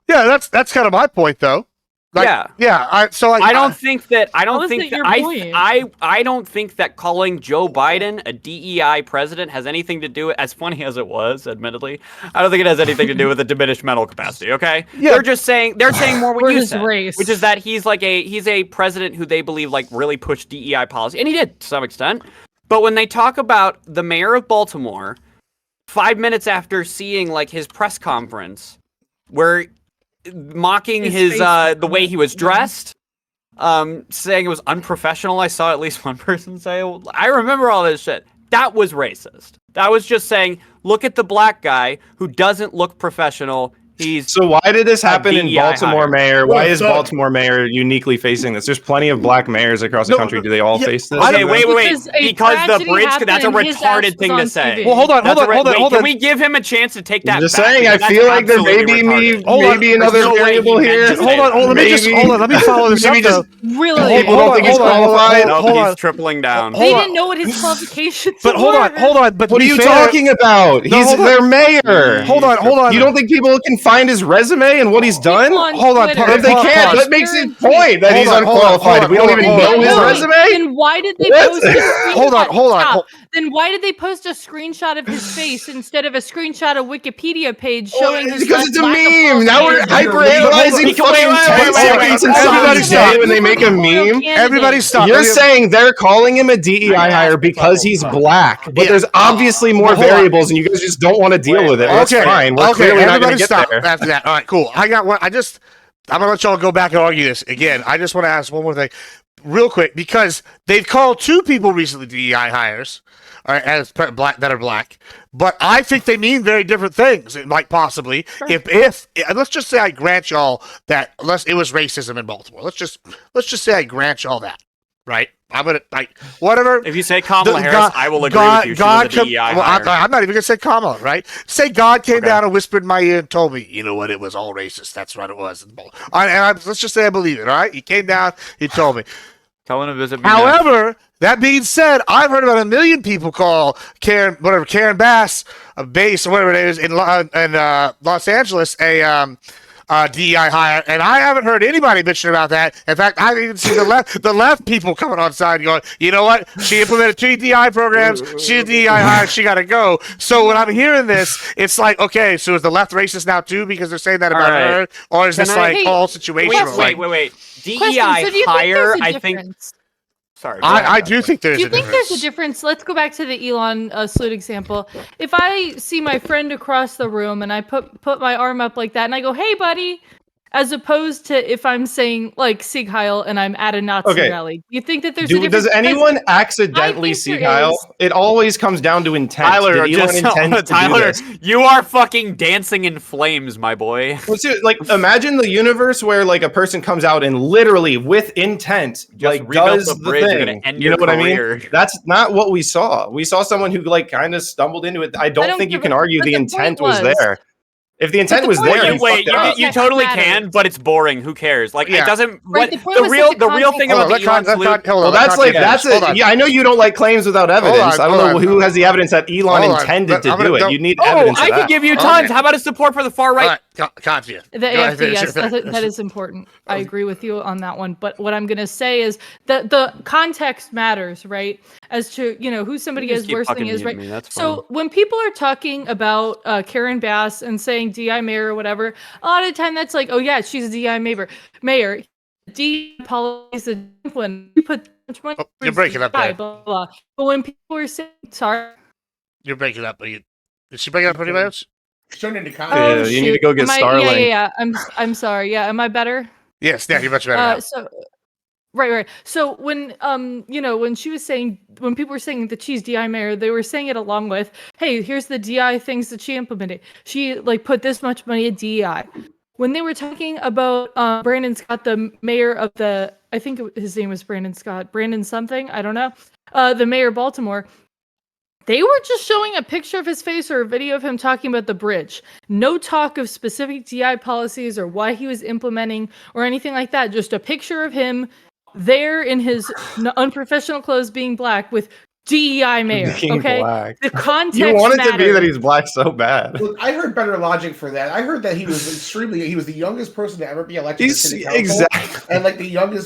Yeah, that's kind of my point, though. Yeah. I don't think that. I don't wasn't think that. your point. I don't think that calling Joe Biden a DEI president has anything to do with. As funny as it was, admittedly, I don't think it has anything to do with a diminished mental capacity. Okay, Yeah. they're saying more what Or you his said, race. which is that he's a president who they believe like really pushed DEI policy, and he did to some extent. But when they talk about the mayor of Baltimore, 5 minutes after seeing like his press conference, where mocking his the way he was dressed, saying it was unprofessional. I saw at least one person say, I remember all this shit. That was racist. That was just saying, look at the black guy who doesn't look professional. He's So why did this happen in DEI Baltimore, hire. Mayor? Why is So- Baltimore Mayor uniquely facing this? There's plenty of black mayors across the No, country. Do they all yeah, face this? Okay, wait. Because a Because the tragedy bridge, that's a happened and his ass retarded was thing on to say. TV. Well, hold on. Can we give him a chance to take that I'm just back? saying, I Because feel that's like there may absolutely be retarded. Hold on, maybe another there's no way variable he meant here. to say Hold on, that. let me follow this up. Maybe just though. Really? People don't think he's qualified. No, Hold he's on. tripling down. They Hold on. didn't know what his qualifications But were. hold on. But to What are be you fair- talking about? No, He's hold on. their mayor. Hold on. You don't think people can find his resume and what he's done? People on Hold on, Twitter. If they can't, Pause. that makes his point that he's Hold on, unqualified. We don't even hold on, know his hold on. resume. Then why did they What? post a screenshot? Hold on. Stop. Then why did they post a screenshot of his face instead of a screenshot of Wikipedia page showing his Because it's a lack of meme. Now we're qualifications? hyper-analyzing fucking 10 seconds in Everybody someone's stop. day when they make a meme. Everybody stop. You're Let me- saying they're calling him a DEI hire because he's black, but Yeah. there's obviously more Hold on. variables, and you guys just don't want to deal with it. That's fine. We're clearly not going everybody to get stop there. after that. All right, cool. I'm gonna let y'all go back and argue this again. I just want to ask one more thing, real quick, because they've called two people recently DEI hires, all right, as black that are black, but I think they mean very different things. It might possibly, if let's just say I grant y'all that, unless it was racism in Baltimore, let's just say I grant y'all that, right? I'm gonna whatever. If you say Kamala Harris, I will agree with you. She was a DEI hire. I'm not even gonna say Kamala, right? Say God came down and whispered in my ear and told me, you know what, it was all racist. That's what it was. Let's just say I believe it, all right? He came down, he told me. Tell him to visit me. However, that being said, I've heard about 1 million people call Karen Bass, a base or whatever it is in Los Angeles, a DEI hire, and I haven't heard anybody bitching about that. In fact, I haven't even seen the left people coming on side going, you know what? She implemented 3 DEI programs. She's a DEI hire. She got to go. So when I'm hearing this, it's like, okay, so is the left racist now too because they're saying that about her, or is this Hey, all situational? Wait. DEI Question, so do you think hire, there's a I think. difference? Sorry. I do think there's Do you a think difference. there's a difference? Let's go back to the Elon Sloot example. If I see my friend across the room and I put my arm up like that and I go, "Hey, buddy," as opposed to if I'm saying like Sieg Heil and I'm at a Nazi rally. You think that there's a difference? Does anyone accidentally I see think there Kyle? is. It always comes down to intent. Tyler, Did Elon intend to do Tyler, this? you are fucking dancing in flames, my boy. Well, see, like, imagine the universe where like a person comes out and literally with intent like rebuilt does the the bridge, you're gonna thing. end You know your what I career. mean? That's not what we saw. We saw someone who like kind of stumbled into it. I don't think you can argue the intent was there. If the intent was there, he Wait, fucked it up. you totally can, but it's boring. Who cares? Like Yeah. it doesn't. Right, What the point the was real that the the real thing Hold about on, the Elon Sloot. Well, that's like that's Hold it. on. Yeah, I know you don't like claims without evidence. I don't know who has the evidence that Elon Hold on. intended to I'm gonna- do it. don't- You need Oh, evidence. I of could that. give you Okay. tons. How about a support for the far right? All right, Katya. The Go ahead, AFD, finish yes, it. that is important. I agree with you on that one. But what I'm going to say is that the context matters, right? As to, who somebody You just is, keep where something fucking is, right? muting me, that's So when people are talking about Karen Bass and saying DI mayor or whatever, a lot of the time that's like, oh yeah, she's a DI mayor. DI policy is when you put much money You're towards breaking up DEI, there. blah, blah, blah. But when people are saying, sorry. You're breaking up. Is she breaking up pretty much? Turn into Yeah, comedy. you need to go get Am I- Starlink. Yeah. I'm sorry. Yeah, am I better? Yes, yeah, you're much better now. So right. So when when she was saying, when people were saying that she's DI mayor, they were saying it along with, hey, here's the DI things that she implemented. She like put this much money at DEI. When they were talking about Brandon Scott, the mayor of I think his name was Brandon Scott, Brandon something, I don't know, the mayor of Baltimore, they were just showing a picture of his face or a video of him talking about the bridge. No talk of specific DI policies or why he was implementing or anything like that. Just a picture of him there in his unprofessional clothes being black with DEI mayor. Being Okay, black. the context You want it to be matters. that he's black so bad. Look, I heard better logic for that. I heard that he was the youngest person to ever be elected to He's city council, exactly. and like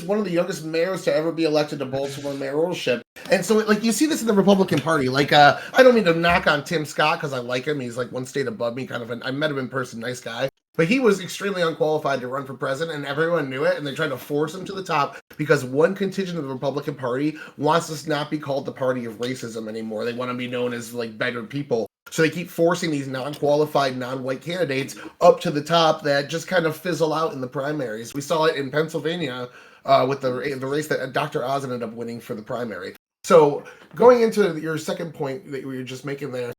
one of the youngest mayors to ever be elected to Baltimore mayoralship. And so, like, you see this in the Republican Party. Like, I don't mean to knock on Tim Scott because I like him. He's like one state above me, kind of. I met him in person, nice guy. But he was extremely unqualified to run for president, and everyone knew it, and they tried to force him to the top because one contingent of the Republican Party wants us not be called the party of racism anymore. They want to be known as, like, better people. So they keep forcing these non-qualified, non-white candidates up to the top that just kind of fizzle out in the primaries. We saw it in Pennsylvania with the race that Dr. Oz ended up winning for the primary. So going into your second point that we were just making there,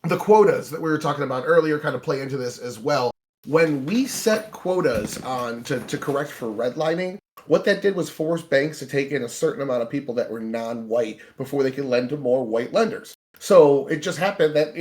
the quotas that we were talking about earlier kind of play into this as well. When we set quotas on to correct for redlining, what that did was force banks to take in a certain amount of people that were non-white before they could lend to more white lenders. So it just happened that,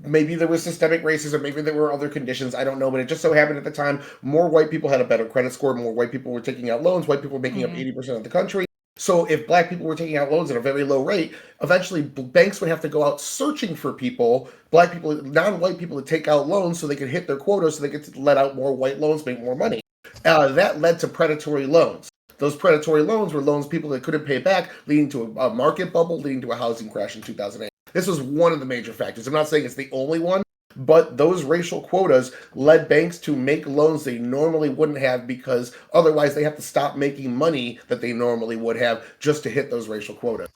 maybe there was systemic racism, maybe there were other conditions, I don't know, but it just so happened at the time, more white people had a better credit score, more white people were taking out loans, white people were making up 80% of the country. So if black people were taking out loans at a very low rate, eventually banks would have to go out searching for people, black people, non-white people to take out loans so they could hit their quota so they could let out more white loans, make more money. That led to predatory loans. Those predatory loans were loans people that couldn't pay back, leading to a market bubble, leading to a housing crash in 2008. This was one of the major factors. I'm not saying it's the only one, but those racial quotas led banks to make loans they normally wouldn't have because otherwise they have to stop making money that they normally would have just to hit those racial quotas.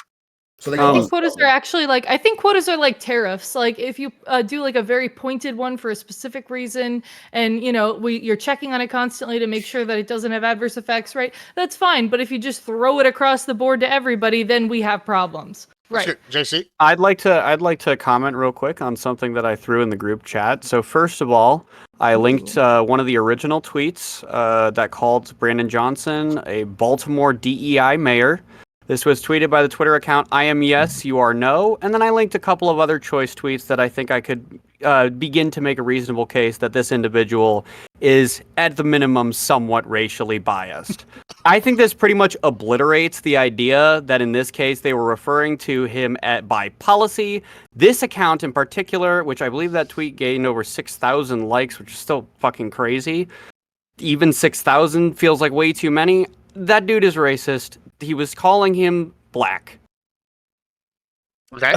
So they I think quotas are actually I think quotas are like tariffs. Like if you do like a very pointed one for a specific reason, and you're checking on it constantly to make sure that it doesn't have adverse effects, right? That's fine. But if you just throw it across the board to everybody, then we have problems. Right. JC? I'd like to comment real quick on something that I threw in the group chat. So first of all, I linked one of the original tweets that called Brandon Johnson a Baltimore DEI mayor. This was tweeted by the Twitter account I am yes, you are no, and then I linked a couple of other choice tweets that I think I could begin to make a reasonable case that this individual is, at the minimum, somewhat racially biased. I think this pretty much obliterates the idea that in this case they were referring to him by policy. This account in particular, which I believe that tweet gained over 6,000 likes, which is still fucking crazy. Even 6,000 feels like way too many. That dude is racist. He was calling him black. Okay.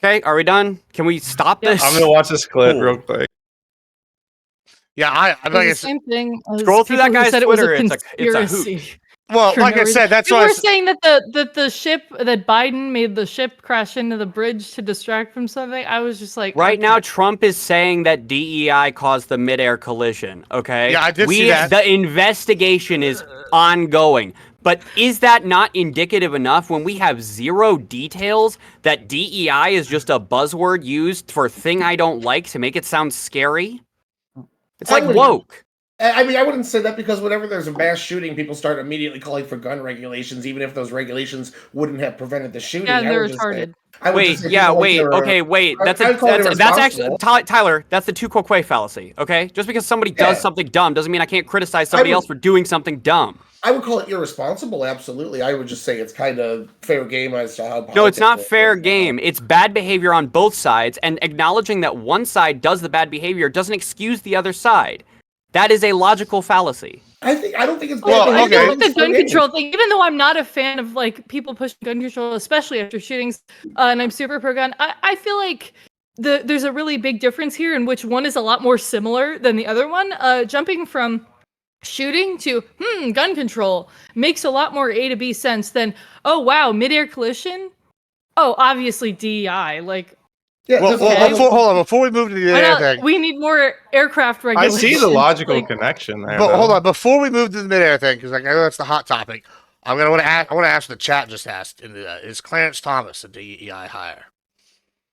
Okay, are we done? Can we stop this? I'm gonna watch this clip Cool. real quick. Yeah, I It's like the I said, same thing. As Scroll through that people who guy's said it was Twitter. a It's a conspiracy. hoot. well, for like no I reason. said, that's People why I were s- saying that the ship that Biden made the ship crash into the bridge to distract from something. I was just like, Right okay. now, Trump is saying that DEI caused the midair collision. Okay. Yeah, I did see that. The investigation is ongoing. But is that not indicative enough when we have zero details that DEI is just a buzzword used for thing I don't like to make it sound scary? It's like woke. I mean, I wouldn't say that because whenever there's a mass shooting, people start immediately calling for gun regulations, even if those regulations wouldn't have prevented the shooting. Yeah, I they're would just say- retarded. I would Wait, just say yeah, people like wait, they're, okay, wait. That's I'd call it that's actually irresponsible. Tyler. That's the tu quoque fallacy. Okay, just because somebody does Yeah. something dumb doesn't mean I can't criticize somebody would- else for doing something dumb. I would call it irresponsible, absolutely. I would just say it's kind of fair game as to how. No, it's not politics fair work. game. It's bad behavior on both sides, and acknowledging that one side does the bad behavior doesn't excuse the other side. That is a logical fallacy. I don't think it's. Well, bad I okay. behavior, feel like the it's fair gun game. control thing, even though I'm not a fan of like people pushing gun control, especially after shootings, and I'm super pro gun, I feel like there's a really big difference here in which one is a lot more similar than the other one. Jumping from shooting to gun control makes a lot more A to B sense than, oh wow, midair collision. Oh, obviously DEI. Like, Yeah, well, this is well, why- hold on, before we move to the why other not? thing. We need more aircraft I regulations. see the logical Like, connection there. But though. hold on, before we move to the midair thing, because I know that's the hot topic. I want to ask the chat just asked. Is Clarence Thomas a DEI hire?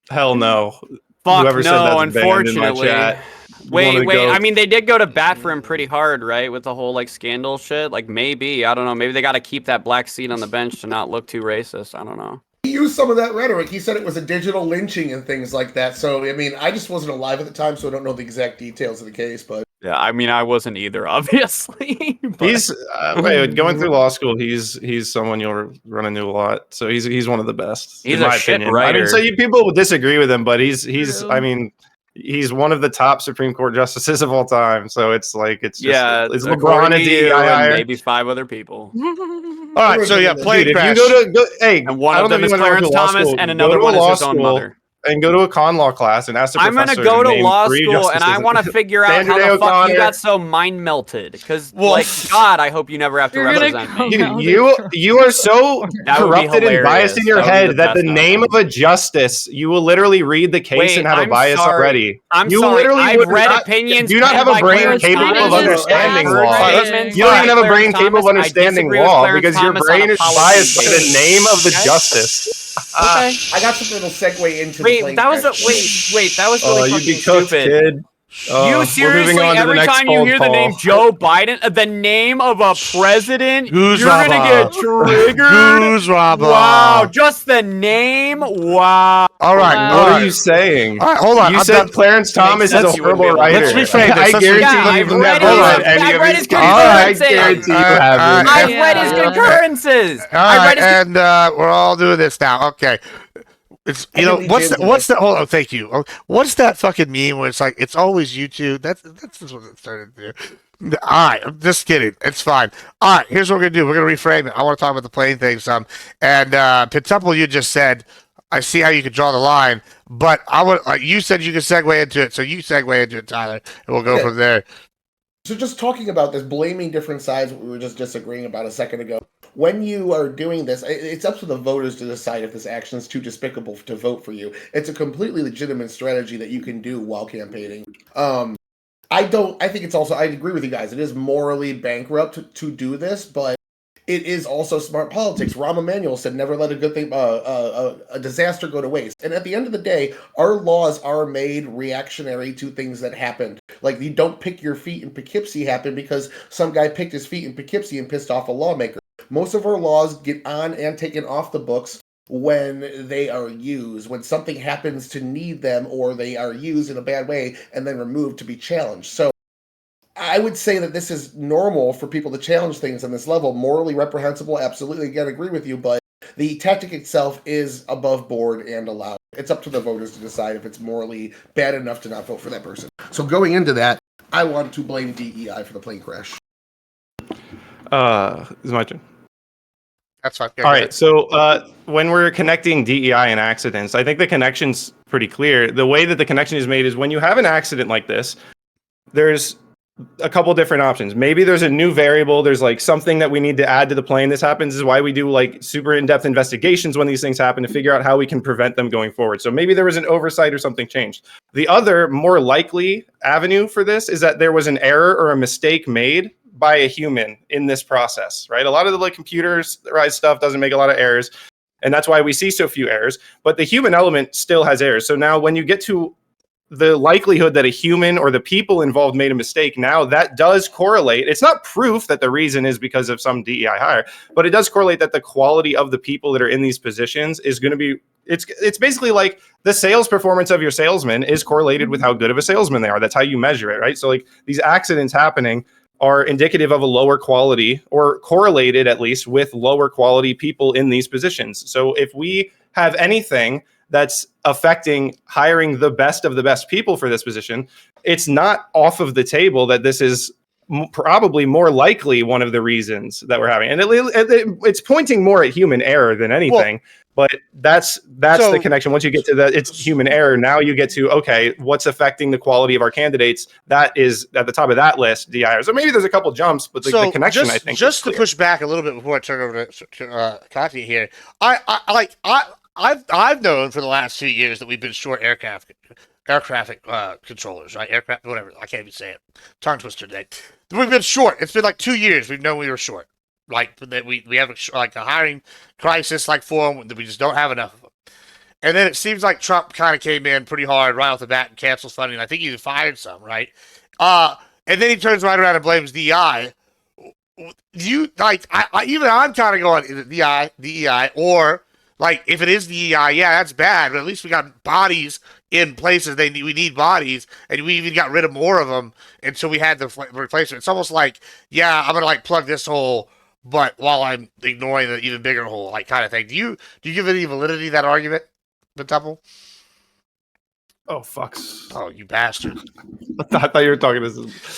Hell no. Fuck Whoever said no, that's banned in my unfortunately. chat. Wait, One of the I goats. mean, they did go to bat for him pretty hard, right? With the whole like scandal shit. Like maybe, I don't know. Maybe they got to keep that black seat on the bench to not look too racist. I don't know. He used some of that rhetoric. He said it was a digital lynching and things like that. So, I mean, I just wasn't alive at the time, so I don't know the exact details of the case. But Yeah, I mean, I wasn't either, obviously. But He's going through law school. He's someone you'll run into a lot. So he's one of the best, He's in a my shit opinion. I mean, writer. so people will disagree with him, but he's True. I mean, he's one of the top Supreme Court justices of all time. So it's like it's just is according LeBron a to DEI you and hire? maybe 5 other people. All right, so yeah, plane Dude, if crash. you go to hey, And one I of don't know them if is you went to Clarence law Thomas, school, and go another to a one is law his own school mother. and go to a con law class and ask the I'm professor. gonna go to name law 3 school, and I justices. want to figure out Sandra how Day the fuck you O'Connor. got so mind melted. Because, Well, like, God, I hope you never have to You're gonna represent come me. out. Dude, you are so That would be corrupted and biased hilarious. in your That would be head the that the best name of outcome. a justice, you will literally read the case Wait, and have a I'm bias sorry. already. I'm you sorry. literally I've would read not, opinions. do not penned have a by brain Clarence capable of Thomas. understanding I've heard law. statements You don't by even have a Clarence brain capable of Thomas. I understanding disagree with law Clarence because your Thomas on brain a is policy biased by the basis. name of the Okay. justice. Okay. I got something that'll segue into the Wait, plane that was a crash. wait. That was Oh, really you'd be fucking cooked, stupid. kid. You We're seriously, moving on to the every next time you cold hear the call. name Joe Biden, the name of a president, Goose you're gonna Rabba. get triggered. Goose Rabba. Wow, just the name. Wow. All right, Wow. What all are right. you saying? All right, hold on. You I'm said done. Clarence Thomas is sense a you wouldn't be horrible able to writer. Let's reframe this. I Let's guarantee Yeah, you've I've read never his- read any I've of read his his cases. I concurrences. guarantee you All right, haven't. I've Yeah. read his concurrences. All I right, read his. and we're all doing this now. Okay. It's I you know can lead what's you the, into what's this. the hold on, thank you. What's that fucking meme where it's like it's always YouTube? That's just what it started to do. All right, I'm just kidding. It's fine. All right, here's what we're gonna do. We're gonna reframe it. I want to talk about the plane thing some. And Pentuple, you just said, I see how you could draw the line, but I would. You said you could segue into it, so you segue into it, Tyler, and we'll go Okay. from there. So just talking about this, blaming different sides, what we were just disagreeing about a second ago. When you are doing this, it's up to the voters to decide if this action is too despicable to vote for you. It's a completely legitimate strategy that you can do while campaigning. I think it's also, I agree with you guys. It is morally bankrupt to do this, but it is also smart politics. Rahm Emanuel said, "Never let a good thing, a disaster go to waste." And at the end of the day, our laws are made reactionary to things that happened. Like you don't pick your feet in Poughkeepsie happened because some guy picked his feet in Poughkeepsie and pissed off a lawmaker. Most of our laws get on and taken off the books when they are used, when something happens to need them, or they are used in a bad way and then removed to be challenged. So I would say that this is normal for people to challenge things on this level. Morally reprehensible, absolutely, again, agree with you, but the tactic itself is above board and allowed. It's up to the voters to decide if it's morally bad enough to not vote for that person. So going into that, I want to blame DEI for the plane crash. It's my turn. That's fine. Yeah, All go right. ahead. So when we're connecting DEI and accidents, I think the connection's pretty clear. The way that the connection is made is when you have an accident like this, there's a couple different options. Maybe there's a new variable. There's like something that we need to add to the plane. This happens is why we do like super in-depth investigations when these things happen to figure out how we can prevent them going forward. So maybe there was an oversight or something changed. The other more likely avenue for this is that there was an error or a mistake made by a human in this process, right? A lot of the like computerized stuff doesn't make a lot of errors. And that's why we see so few errors, but the human element still has errors. So now when you get to the likelihood that a human or the people involved made a mistake, now that does correlate. It's not proof that the reason is because of some DEI hire, but it does correlate that the quality of the people that are in these positions is going to be, it's basically like the sales performance of your salesman is correlated with how good of a salesman they are. That's how you measure it, right? So like these accidents happening are indicative of a lower quality or correlated at least with lower quality people in these positions. So if we have anything that's affecting hiring the best of the best people for this position, it's not off of the table that this is probably more likely one of the reasons that we're having. And it's pointing more at human error than anything. But that's So- the connection. Once you get to that, it's human error. Now you get to, okay, what's affecting the quality of our candidates? That is at the top of that list, DIR. So maybe there's a couple jumps, but the connection, just, I think, just is to clear. push back a little bit before I turn over to Katya here, I've known for the last 2 years that we've been short air traffic controllers, right? Aircraft, whatever. I can't even say it. Tongue twister today. We've been short. It's been like 2 years. We've known we were short. Like that, we have a hiring crisis, like for them, that we just don't have enough of them. And then it seems like Trump kind of came in pretty hard right off the bat and cancels funding. I think he even fired some, right? And then he turns right around and blames DEI. You like, I'm kind of going, is it DEI, or Like, if it is DEI, yeah, that's bad. But at least we got bodies in places we need bodies, and we even got rid of more of them until we had the replacement. It's almost like, yeah, I'm gonna like plug this hole, but while I'm ignoring the even bigger hole, like kind of thing. Do you give any validity to that argument, the Temple? Oh fucks! Oh, you bastard! I thought you were talking to.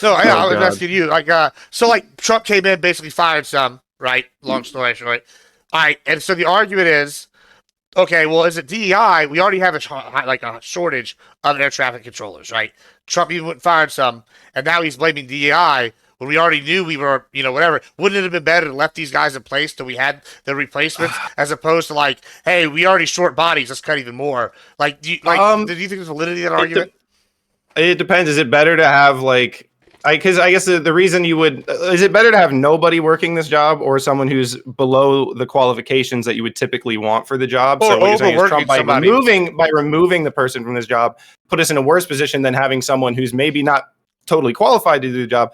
No, yeah, I was God. asking you. Like, so like Trump came in, basically fired some, right? Long story short, all right. And so the argument is, okay, well, is it DEI? We already have a shortage of air traffic controllers, right? Trump even went and fired some, and now he's blaming DEI when we already knew we were, whatever. Wouldn't it have been better to left these guys in place till we had the replacements, as opposed to like, hey, we already short bodies, let's cut even more. Like, do you think there's validity to that argument? It depends. Is it better to have like? Because I guess the reason you would is it better to have nobody working this job or someone who's below the qualifications that you would typically want for the job? Or So what you're saying is overworking Trump somebody. by removing the person from this job put us in a worse position than having someone who's maybe not totally qualified to do the job.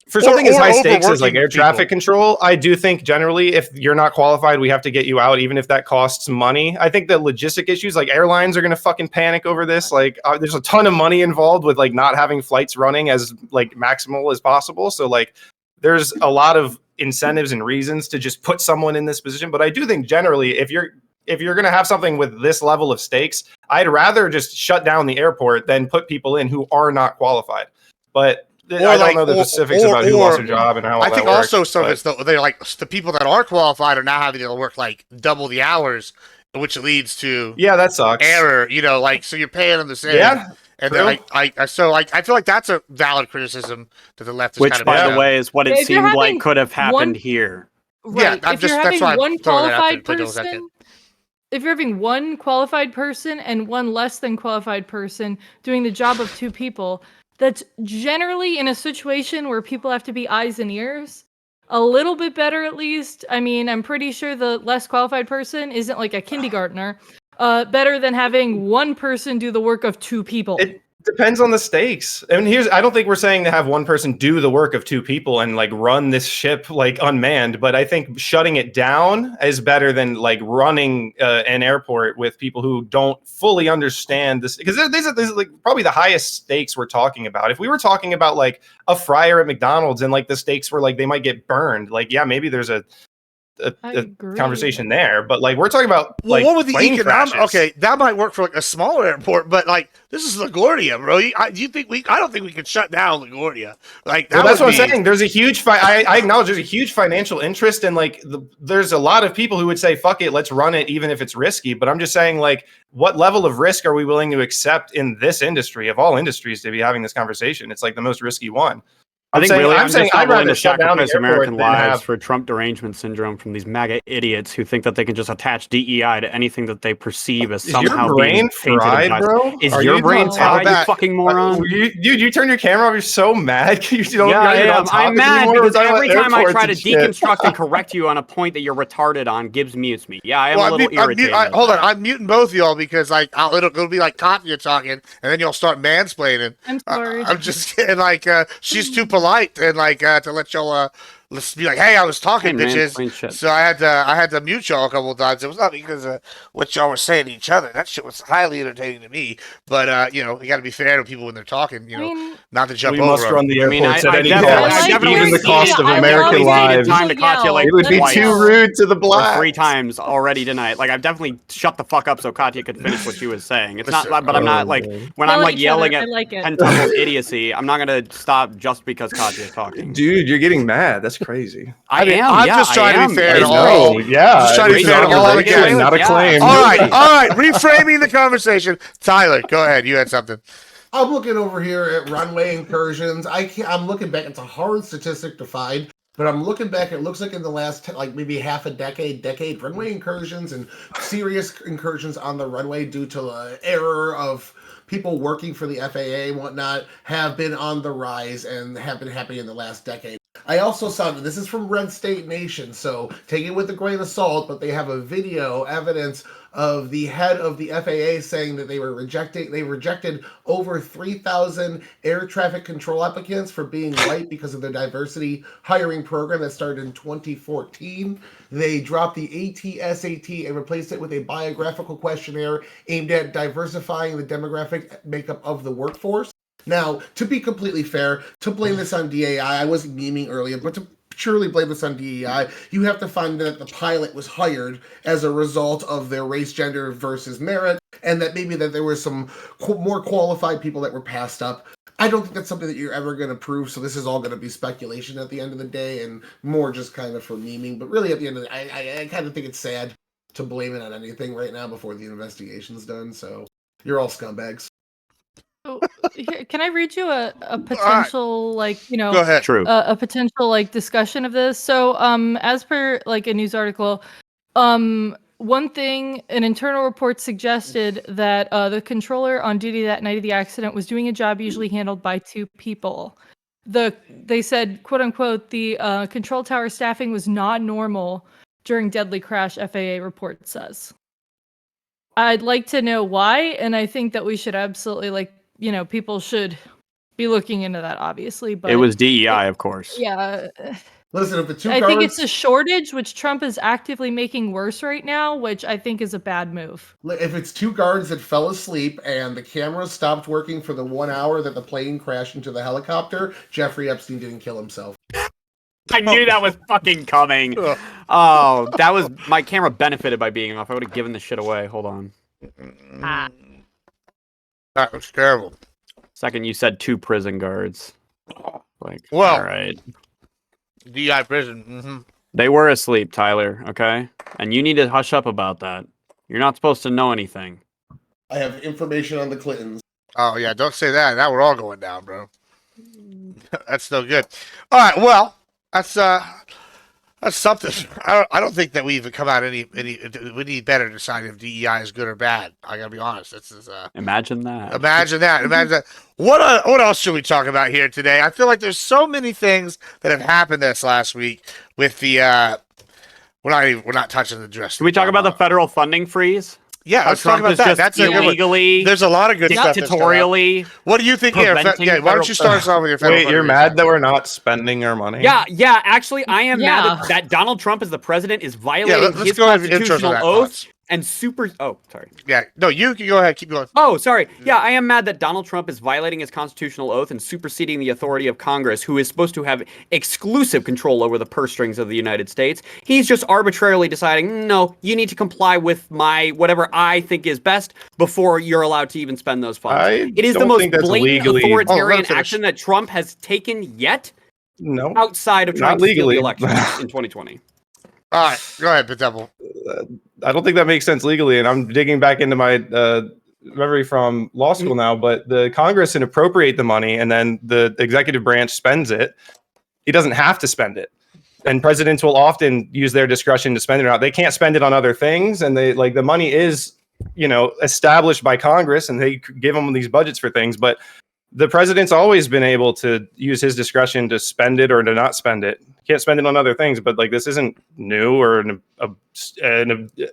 For something as high stakes as like air traffic control, I do think generally if you're not qualified, we have to get you out, even if that costs money. I think the logistic issues, like airlines are going to fucking panic over this. Like there's a ton of money involved with like not having flights running as like maximal as possible. So like there's a lot of incentives and reasons to just put someone in this position. But I do think generally if you're going to have something with this level of stakes, I'd rather just shut down the airport than put people in who are not qualified. But I don't know the specifics about who lost their job and how all I think that works, also some of it's they're like the people that are qualified are now having to work like double the hours, which leads to that sucks. Error, like so you're paying them the same. Yeah, and then I feel like that's a valid criticism that the left is Which, kind of by the way, is what it seemed like could have happened here. Right. Yeah, if you're having one qualified person, if you're having one qualified person and one less than qualified person doing the job of two people. That's generally in a situation where people have to be eyes and ears. A little bit better, at least. I mean, I'm pretty sure the less qualified person isn't like a kindergartner. Better than having one person do the work of two people. It depends on the stakes. I mean, I don't think we're saying to have one person do the work of two people and like run this ship like unmanned, but I think shutting it down is better than like running an airport with people who don't fully understand this. Because these are like probably the highest stakes we're talking about. If we were talking about like a fryer at McDonald's and like the stakes were like they might get burned, like yeah, maybe there's a conversation there, but like we're talking about like what would the plane economic? crashes. Okay, that might work for like a smaller airport, but like this is LaGuardia, bro. I don't think we can shut down LaGuardia. Like that's what I'm saying. There's a huge I acknowledge there's a huge financial interest, and like there's a lot of people who would say fuck it, let's run it even if it's risky. But I'm just saying like what level of risk are we willing to accept in this industry of all industries to be having this conversation? It's like the most risky one. I'm saying I'd rather shut down sacrifice American lives for Trump derangement syndrome from these MAGA idiots who think that they can just attach DEI to anything that they perceive as somehow your brain fried, bro? Is your brain fried, you fucking moron? You turn your camera off. You're so mad. I'm mad because every time I try to deconstruct and correct you on a point that you're retarded on, Gibbs mutes me. Yeah, I am a little irritated. Hold on, I'm muting both of y'all because like it'll be like Katya talking, and then you'll start mansplaining. I'm sorry. I'm just kidding. Like she's too polite and like to let y'all let's be like, hey, I was talking, bitches. So I had to mute y'all a couple of times. It was not because of what y'all were saying to each other. That shit was highly entertaining to me. But you got to be fair to people when they're talking. Not to jump over. We must run the airports at any cost, even the cost of American lives. It would be too rude to the black. 3 times already tonight. Like I've definitely shut the fuck up so Katya could finish what she was saying. It's not, but I'm not like when I'm like yelling at Pentemple's idiocy. I'm not gonna stop just because Katya's talking. Dude, you're getting mad. That's crazy. I'm just trying to be fair to all. Yeah, just trying to be fair to all the guys. Not a claim. All right. Reframing the conversation. Tyler, go ahead. You had something. I'm looking over here at runway incursions. I'm looking back. It's a hard statistic to find, but I'm looking back. It looks like in the last maybe half a decade, runway incursions and serious incursions on the runway due to error of people working for the FAA and whatnot have been on the rise and have been happening in the last decade. I also saw that this is from Red State Nation, so take it with a grain of salt, but they have a video evidence of the head of the FAA saying that they rejected over 3,000 air traffic control applicants for being white because of their diversity hiring program that started in 2014. They dropped the AT-SAT and replaced it with a biographical questionnaire aimed at diversifying the demographic makeup of the workforce. Now, to be completely fair, to blame this on DAI, I wasn't memeing earlier, but to purely blame this on DEI, you have to find that the pilot was hired as a result of their race, gender versus merit, and that maybe that there were some more qualified people that were passed up. I don't think that's something that you're ever going to prove, so this is all going to be speculation at the end of the day, and more just kind of for memeing. But really, at the end of the day, I kind of think it's sad to blame it on anything right now before the investigation's done, so you're all scumbags. Oh, here, can I read you a potential Go ahead. True. a potential discussion of this? So as per a news article, one thing, an internal report suggested that the controller on duty that night of the accident was doing a job usually handled by 2 people. They said, quote unquote, the control tower staffing was not normal during deadly crash, FAA report says. I'd like to know why, and I think that we should absolutely people should be looking into that, obviously. But It was DEI, of course. yeah. Listen, if the two I guards... think it's a shortage, which Trump is actively making worse right now, which I think is a bad move. If it's 2 guards that fell asleep and the camera stopped working for the 1 hour that the plane crashed into the helicopter, Jeffrey Epstein didn't kill himself. I knew that was fucking coming. Ugh. Oh, that was my camera benefited by being off. I would have given this shit away. Hold on. That was terrible. Second, you said 2 prison guards. Like, Well- all right. DI prison. Mm-hmm. They were asleep, Tyler, okay? And you need to hush up about that. You're not supposed to know anything. I have information on the Clintons. Oh yeah, don't say that. Now we're all going down, bro. That's no good. All right, well, that's something. I don't think that we even come out any. We need better to decide if DEI is good or bad. I gotta be honest. This is Imagine that. Imagine that. Imagine that. What else should we talk about here today? I feel like there's so many things that have happened this last week with the. We're not touching the dress. Can we talk about the federal funding freeze? Yeah, let's talk Trump about is that. just That's a good one. illegally, There's a lot of good stuff. that's coming up. dictatorially. What do you think here? preventing Yeah, why don't you start us off with your federal Wait, you're funding mad reason? that we're not spending our money? Yeah. Actually, I am mad Yeah. that Donald Trump, as the president, is Yeah, violating let's his go ahead and intro to constitutional that. oath Thoughts. and super. Oh, sorry. Yeah, no, you can go ahead. Keep going. Oh, sorry. Yeah, I am mad that Donald Trump is violating his constitutional oath and superseding the authority of Congress, who is supposed to have exclusive control over the purse strings of the United States. He's just arbitrarily deciding, no, you need to comply with my whatever I think is best before you're allowed to even spend those funds. It is the don't most think that's blatant legally- authoritarian finish. action that Trump has taken yet No. outside of Not trying to steal legally. the election in 2020. All right, go ahead, Pitevil. I don't think that makes sense legally, and I'm digging back into my memory from law school now. But the Congress can appropriate the money, and then the executive branch spends it. He doesn't have to spend it, and presidents will often use their discretion to spend it or not. They can't spend it on other things, and they the money is established by Congress, and they give them these budgets for things, but. The president's always been able to use his discretion to spend it or to not spend it. He can't spend it on other things, but this isn't new or an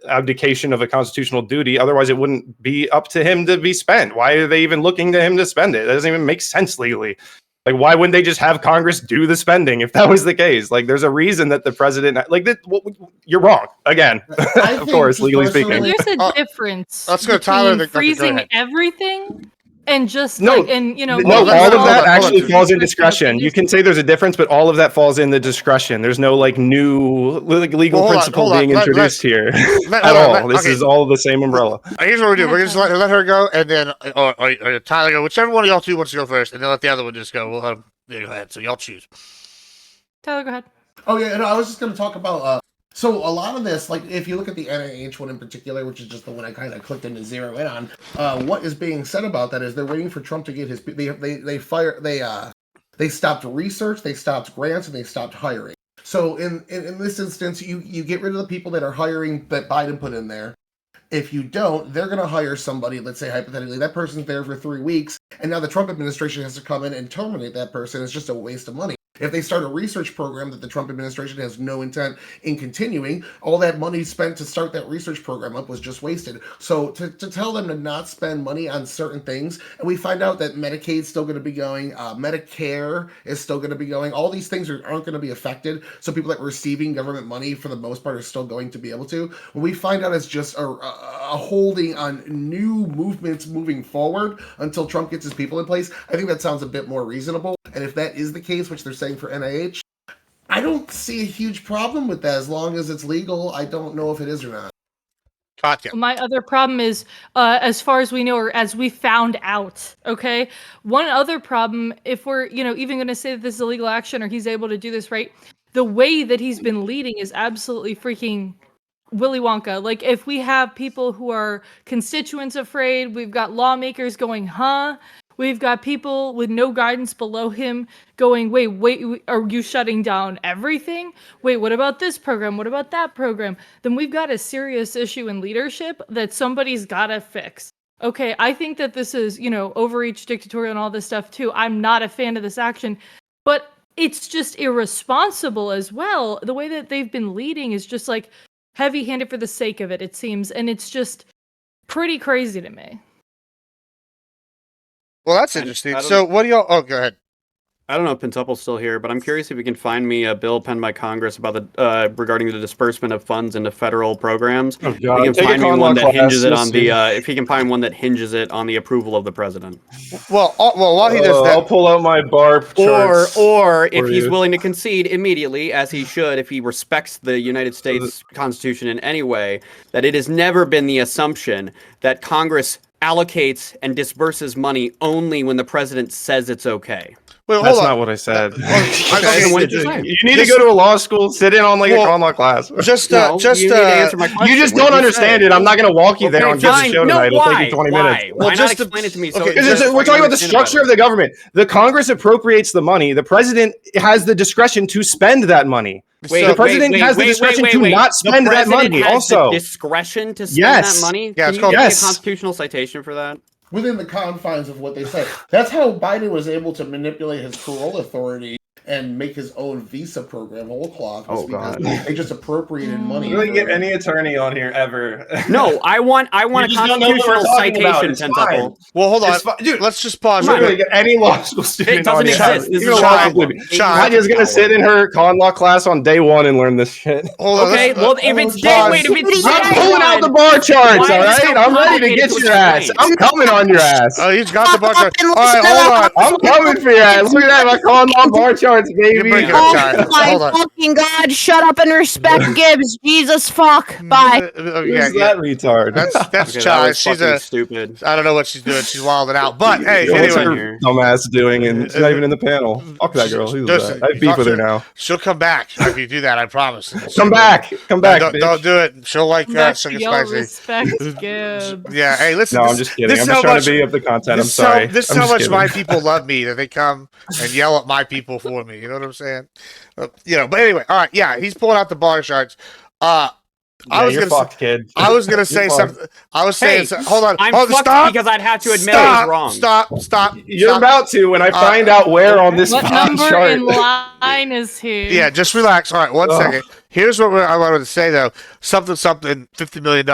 abdication of a constitutional duty. Otherwise, it wouldn't be up to him to be spent. Why are they even looking to him to spend it? That doesn't even make sense legally. Why wouldn't they just have Congress do the spending if that was the case? There's a reason that the president, you're wrong again. Of course, legally speaking. There's a difference. let's go, Tyler, between then- okay, go freezing ahead. everything and just No, no, no, all let's- of hold that on, actually hold on. falls in discretion. You can say there's a difference, but all of that falls in the discretion. There's no new legal Well, principle hold on. being introduced here Let- at hold on, all. This okay. is all the same umbrella. Here's what we do. We're just let her go, and then or Tyler go. Whichever one of y'all two wants to go first, and then let the other one just go. We'll have go ahead. So y'all choose. Tyler, go ahead. Oh yeah, no, I was just going to talk about. So a lot of this, if you look at the NIH one in particular, which is just the one I kind of clicked in to zero in on, what is being said about that is they're waiting for Trump to get his. They stopped research, they stopped grants, and they stopped hiring. So in this instance, you get rid of the people that are hiring that Biden put in there. If you don't, they're going to hire somebody, let's say hypothetically, that person's there for 3 weeks, and now the Trump administration has to come in and terminate that person. It's just a waste of money. If they start a research program that the Trump administration has no intent in continuing, all that money spent to start that research program up was just wasted. So to tell them to not spend money on certain things, and we find out that Medicaid's still going to be going, Medicare is still going to be going, all these things aren't going to be affected. So people that are receiving government money for the most part are still going to be able to. When we find out it's just a holding on new movements moving forward until Trump gets his people in place, I think that sounds a bit more reasonable. And if that is the case, which they're saying for NIH, I don't see a huge problem with that as long as it's legal. I don't know if it is or not. Katya. My other problem is, as far as we know, or as we found out, okay? One other problem, if we're, even going to say that this is illegal action or he's able to do this, right? The way that he's been leading is absolutely freaking Willy Wonka. Like, if we have people who are constituents afraid, we've got lawmakers going, huh? We've got people with no guidance below him going, wait, are you shutting down everything? Wait, what about this program? What about that program? Then we've got a serious issue in leadership that somebody's got to fix. Okay, I think that this is, overreach, dictatorial, and all this stuff too. I'm not a fan of this action, but it's just irresponsible as well. The way that they've been leading is just like heavy-handed for the sake of it, it seems, and it's just pretty crazy to me. Well, that's interesting. So, what do y'all? Oh, go ahead. I don't know if Pentuple's still here, but I'm curious if you can find me a bill penned by Congress about the regarding the disbursement of funds into federal programs. Oh If God! he can Take a find me con one law that hinges class, it you'll on see. the if he can find one that hinges it on the approval of the president, Well, while he does I'll that, pull out my bar charts. or if for he's you. willing to concede immediately, as he should, if he respects the United States Constitution in any way, that it has never been the assumption that Congress allocates and disburses money only when the president says it's okay. wait, That's hold on. not what I said. Okay, what did you say? You need to go to a law school, sit in on like a con law class. Just, No, you need to answer my question. You just What don't did you understand say? it. I'm not going to walk you there Okay, on just the fine. show No, tonight. It'll why? take you 20 Why? minutes. Why just not to- explain it to me? okay, So just- We're talking about the structure of the government. The Congress appropriates the money. The president has the discretion to spend that money. The president has the discretion to not spend the that president money. has Also, the discretion to spend Yes. that money. Yeah, Can it's you called- give me a Yes. constitutional citation for that? Within the confines of what they say. That's how Biden was able to manipulate his parole authority and make his own visa program whole cloth. Was Oh, because God. they just appropriated money. you don't get any attorney on here ever. No, I want a You just don't know what we're constitutional talking about. citation, It's Pentuple. fine. well, hold on. It's fine. Dude, Let's just pause. Come on. real literally quick. get any law school student doesn't on here. exist. This Even is a law China. school student. China. Nadia's going to sit in her con law class on day one and learn this shit. Hold on. Okay, let's- well, if it's day, pause. wait, if it's I'm day pulling out the one, bar charts, Why all is it right? so I'm ready to complicated get to your ass. explain? I'm coming on your ass. Oh, he's got the bar chart. All right, hold on. I'm coming for your ass. Look at that, my con law bar charts, You're baby. breaking up, Oh China. my Hold on. fucking god, shut up and respect Gibbs. Jesus fuck. Bye. Who's that retard? That's Okay, that China. was She's fucking stupid. I don't know what she's doing. She's wilding out. But hey, You know, what's anyway, her dumbass doing? And she's not even in the panel. Fuck that girl. Who's Listen, that? I have beef talk with to her now. she'll come back if you do that. I promise. Come back. Come back, Don't, bitch. don't do it. She'll like Back to sugar y'all spicy. respect Gibbs. Yeah. Hey, listen. No, this, I'm just kidding. This I'm is just how trying much, to be up the content. I'm this sorry. This is I'm how just much kidding. my people love me that they come and yell at my people for me. You know what I'm saying? But anyway, all right. Yeah, he's pulling out the bar charts. I Yeah, was you're gonna fucked, kid. I was gonna say You're fucked. something. I was saying. Hey, Hold on. I'm Hold on. fucked Stop. because I'd have to admit Stop. I was wrong. Stop. You're Stop. about to when I find out where on this What pie number chart. in line is he? Yeah, just relax. All right, one Ugh. second. Here's what I wanted to say though. Something, $50 million to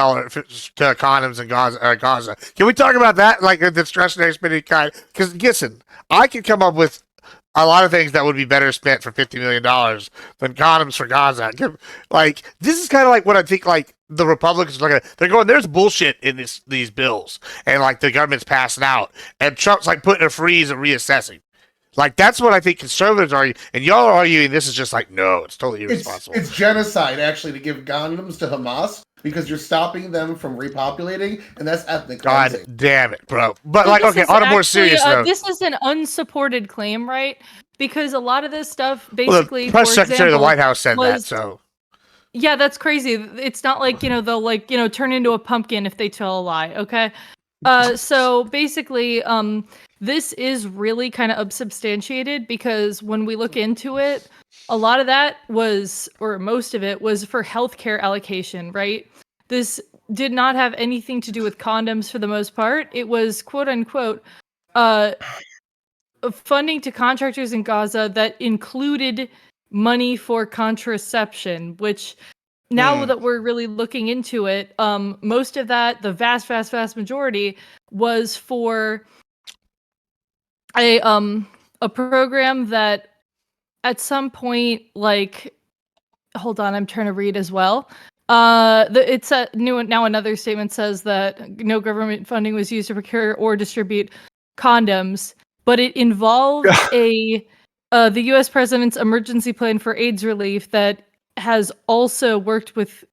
condoms in Gaza. Can we talk about that, like a discretionary spending kind? Because listen, I can come up with a lot of things that would be better spent for $50 million than condoms for Gaza. Like this is kind of like what I think. Like the Republicans are like, they're going, there's bullshit in these bills, and like the government's passing out, and Trump's like putting a freeze and reassessing. Like that's what I think conservatives are, and y'all are arguing. This is just like no, it's totally irresponsible. It's genocide actually to give condoms to Hamas because you're stopping them from repopulating, and that's ethnic God cleansing. damn it, bro. But So like, this okay, is on a more actually, serious note, this is an unsupported claim, right? Because a lot of this stuff, well, basically, the press for secretary of the example, White House said that. was- So Yeah, that's crazy. It's not like, they'll like, turn into a pumpkin if they tell a lie, okay? So basically, this is really kind of unsubstantiated because when we look into it, a lot of that was, or most of it was for healthcare allocation, right? This did not have anything to do with condoms for the most part. It was quote unquote, funding to contractors in Gaza that included money for contraception, which now that we're really looking into it, most of that, the vast majority, was for a program that at some point, like, hold on, I'm trying to read as well. It's a new now another statement says that no government funding was used to procure or distribute condoms, but it involved the U.S. president's emergency plan for AIDS relief that has also worked with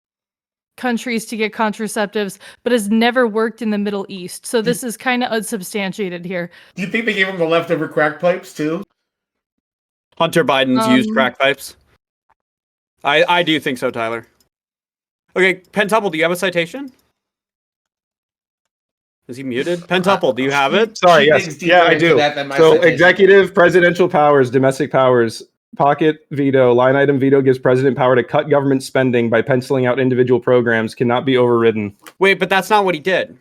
countries to get contraceptives, but has never worked in the Middle East. So this is kind of unsubstantiated here. Do you think they gave him the leftover crack pipes too? Hunter Biden's used crack pipes. I do think so, Tyler. Okay, Pentuple, do you have a citation? Is he muted? Pentuple, do you have it? Sorry, She yes. digs deeper Yeah, I into do. that than my So citation. executive, presidential powers, domestic powers, pocket veto, line item veto gives president power to cut government spending by penciling out individual programs, cannot be overridden. Wait, but that's not what he did.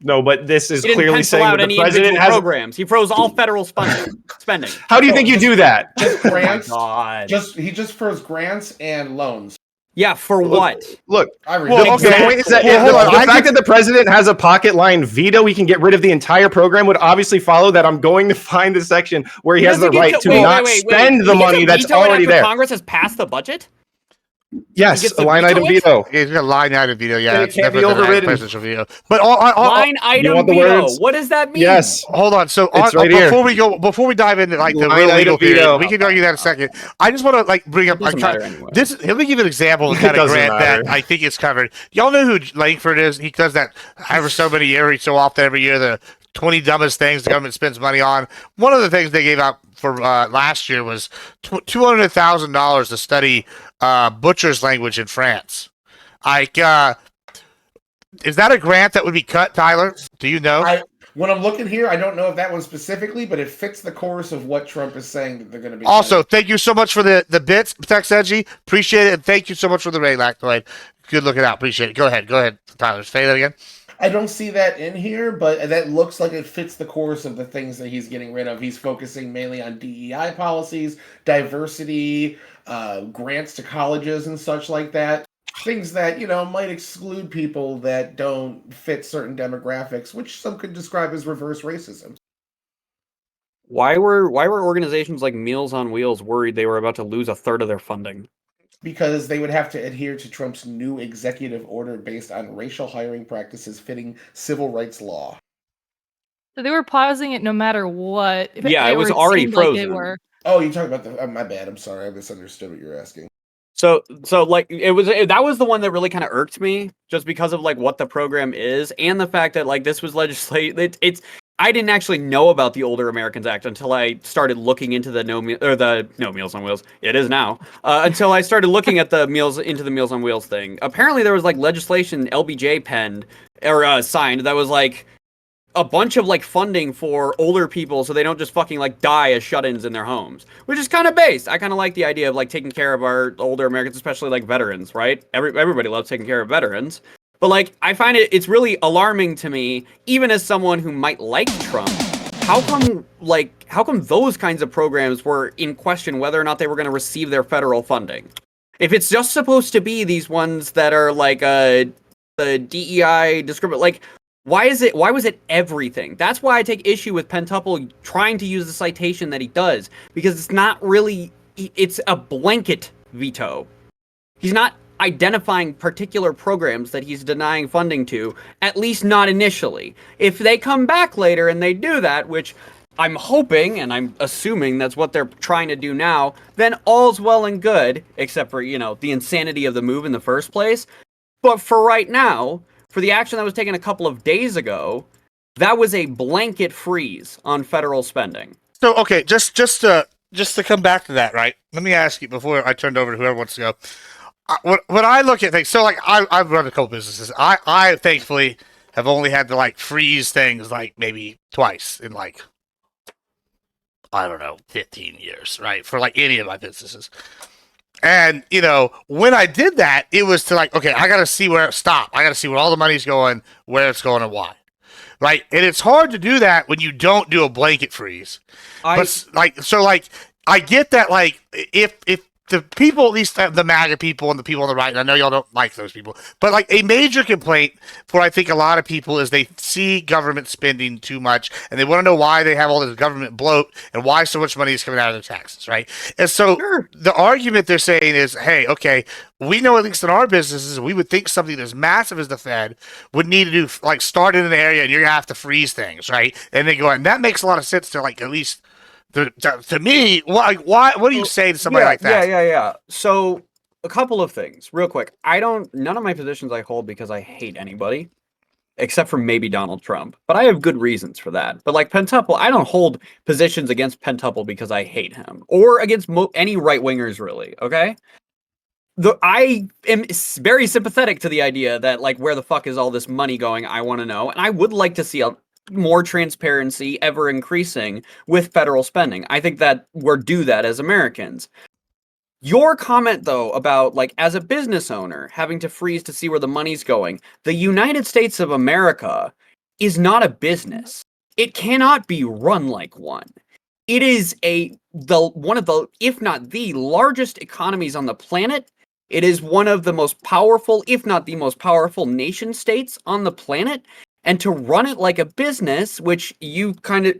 No, but this is He didn't clearly pencil saying out that the any president individual has. programs. He froze all federal spending. How do you think you do that? Just grants. God. He just froze grants and loans. Yeah, for what? Look, I the, reject the that. point is that Well, hold on, the I fact that the president has a pocket line veto, he can get rid of the entire program, would obviously follow that. I'm going to find the section where he has the right to not spend the money that's already there. Congress has passed the budget? Yes, gets a to line veto item it? veto. He's got a line item veto. Yeah, It it's can't be different than a overridden. presidential veto. But Line item want the veto. words? What does that mean? Yes. hold on. So It's right here. before we dive into like the Line real item legal theory, veto. we can argue that in a second. I just want to like bring up. Doesn't matter anyway. Let me give an example of the It kind of doesn't grant matter. that I think is covered. Y'all know who Langford is? He does that every so many years, so often every year. The 20 dumbest things the government spends money on. One of the things they gave out for last year was $200,000 to study butcher's language in France. Like, is that a grant that would be cut, Tyler? Do you know? When I'm looking here, I don't know if that one specifically, but it fits the course of what Trump is saying that they're going to be. Also, thank you so much for the bits, Tex Edgy. Appreciate it. And thank you so much for the raid, Lactoid. Good looking out. Appreciate it. Go ahead, Tyler. Say that again. I don't see that in here, but that looks like it fits the course of the things that he's getting rid of. He's focusing mainly on DEI policies, diversity, grants to colleges and such like that. Things that, might exclude people that don't fit certain demographics, which some could describe as reverse racism. Why were organizations like Meals on Wheels worried they were about to lose a third of their funding? Because they would have to adhere to Trump's new executive order based on racial hiring practices fitting civil rights law. So they were pausing it no matter what. Yeah, it was already frozen. Oh, you're talking about the... my bad. I'm sorry. I misunderstood what you're asking. So like that was the one that really kind of irked me, just because of like what the program is and the fact that like this was legislated. I didn't actually know about the Older Americans Act until I started looking into the No Meals on Wheels. It is now until I started looking at the Meals on Wheels thing. Apparently, there was like legislation LBJ penned or signed that was like a bunch of like funding for older people so they don't just fucking like die as shut-ins in their homes, which is kind of based. I kind of like the idea of like taking care of our older Americans, especially like veterans, right? Everybody loves taking care of veterans. But like, I find it's really alarming to me, even as someone who might like Trump, how come those kinds of programs were in question whether or not they were going to receive their federal funding? If it's just supposed to be these ones that are like the DEI discriminate, like, why was it everything? That's why I take issue with Pentuple trying to use the citation that he does, because it's not really, it's a blanket veto. He's not identifying particular programs that he's denying funding to, at least not initially. If they come back later and they do that, which I'm hoping and I'm assuming that's what they're trying to do now, then all's well and good, except for, the insanity of the move in the first place. But for right now, for the action that was taken a couple of days ago, that was a blanket freeze on federal spending. So, okay, just to come back to that, right? Let me ask you before I turn it over to whoever wants to go. When I look at things, so like I've run a couple businesses. I thankfully have only had to like freeze things like maybe twice in like, I don't know, 15 years, right? For like any of my businesses. And, when I did that, it was to like, okay, I got to see where it stopped. I got to see where all the money's going, where it's going, and why. right? And it's hard to do that when you don't do a blanket freeze. But I get that. Like, if the people, at least the MAGA people and the people on the right, and I know y'all don't like those people, but like a major complaint for I think a lot of people is they see government spending too much and they want to know why they have all this government bloat and why so much money is coming out of their taxes, right? And so the argument they're saying is, hey, okay, we know at least in our businesses, we would think something as massive as the Fed would need to do like start in an area and you're gonna have to freeze things, right? And they go, and that makes a lot of sense to like at least. To me, why? What do you say to somebody like that? Yeah. So a couple of things, real quick. None of my positions I hold because I hate anybody, except for maybe Donald Trump. But I have good reasons for that. But like Pentuple, I don't hold positions against Pentuple because I hate him or against any right wingers, really. Okay. I am very sympathetic to the idea that like where the fuck is all this money going? I want to know, and I would like to see more transparency ever increasing with federal spending. I think that we're due that as Americans. Your comment though about like as a business owner having to freeze to see where the money's going. The United States of America is not a business. It cannot be run like one. It is one of the, if not the largest economies on the planet. It is one of the most powerful, if not the most powerful nation states on the planet. And to run it like a business, which you kind of,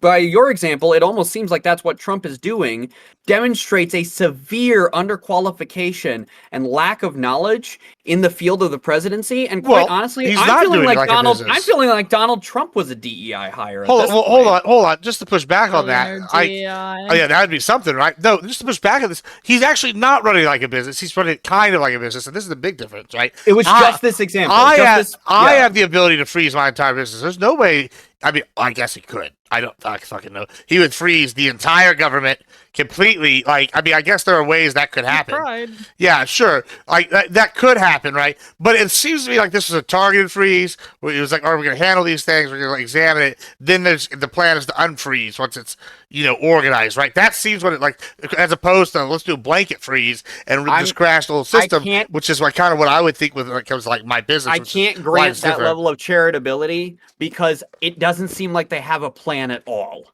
by your example, it almost seems like that's what Trump is doing, demonstrates a severe underqualification and lack of knowledge in the field of the presidency. And quite honestly, I'm feeling like Donald Trump was a DEI hire. Hold on. Just to push back on that, that would be something, right? No, just to push back on this, he's actually not running like a business. He's running kind of like a business, and this is the big difference, right? It was just this example. I have the ability to freeze my entire business. There's no way. I mean, I guess he could. I fucking know. He would freeze the entire government completely. Like, I mean, I guess there are ways that could happen. Yeah, sure. Like that could happen, right? But it seems to me like this was a targeted freeze. Where it was like, are we going to handle these things? We're going to like, examine it. Then the plan is to unfreeze once it's organized, right? That seems what it like, as opposed to let's do a blanket freeze and just crash the whole system, which is kind of what I would think when it comes to like my business. I can't grant that level of charitability because it doesn't seem like they have a plan at all.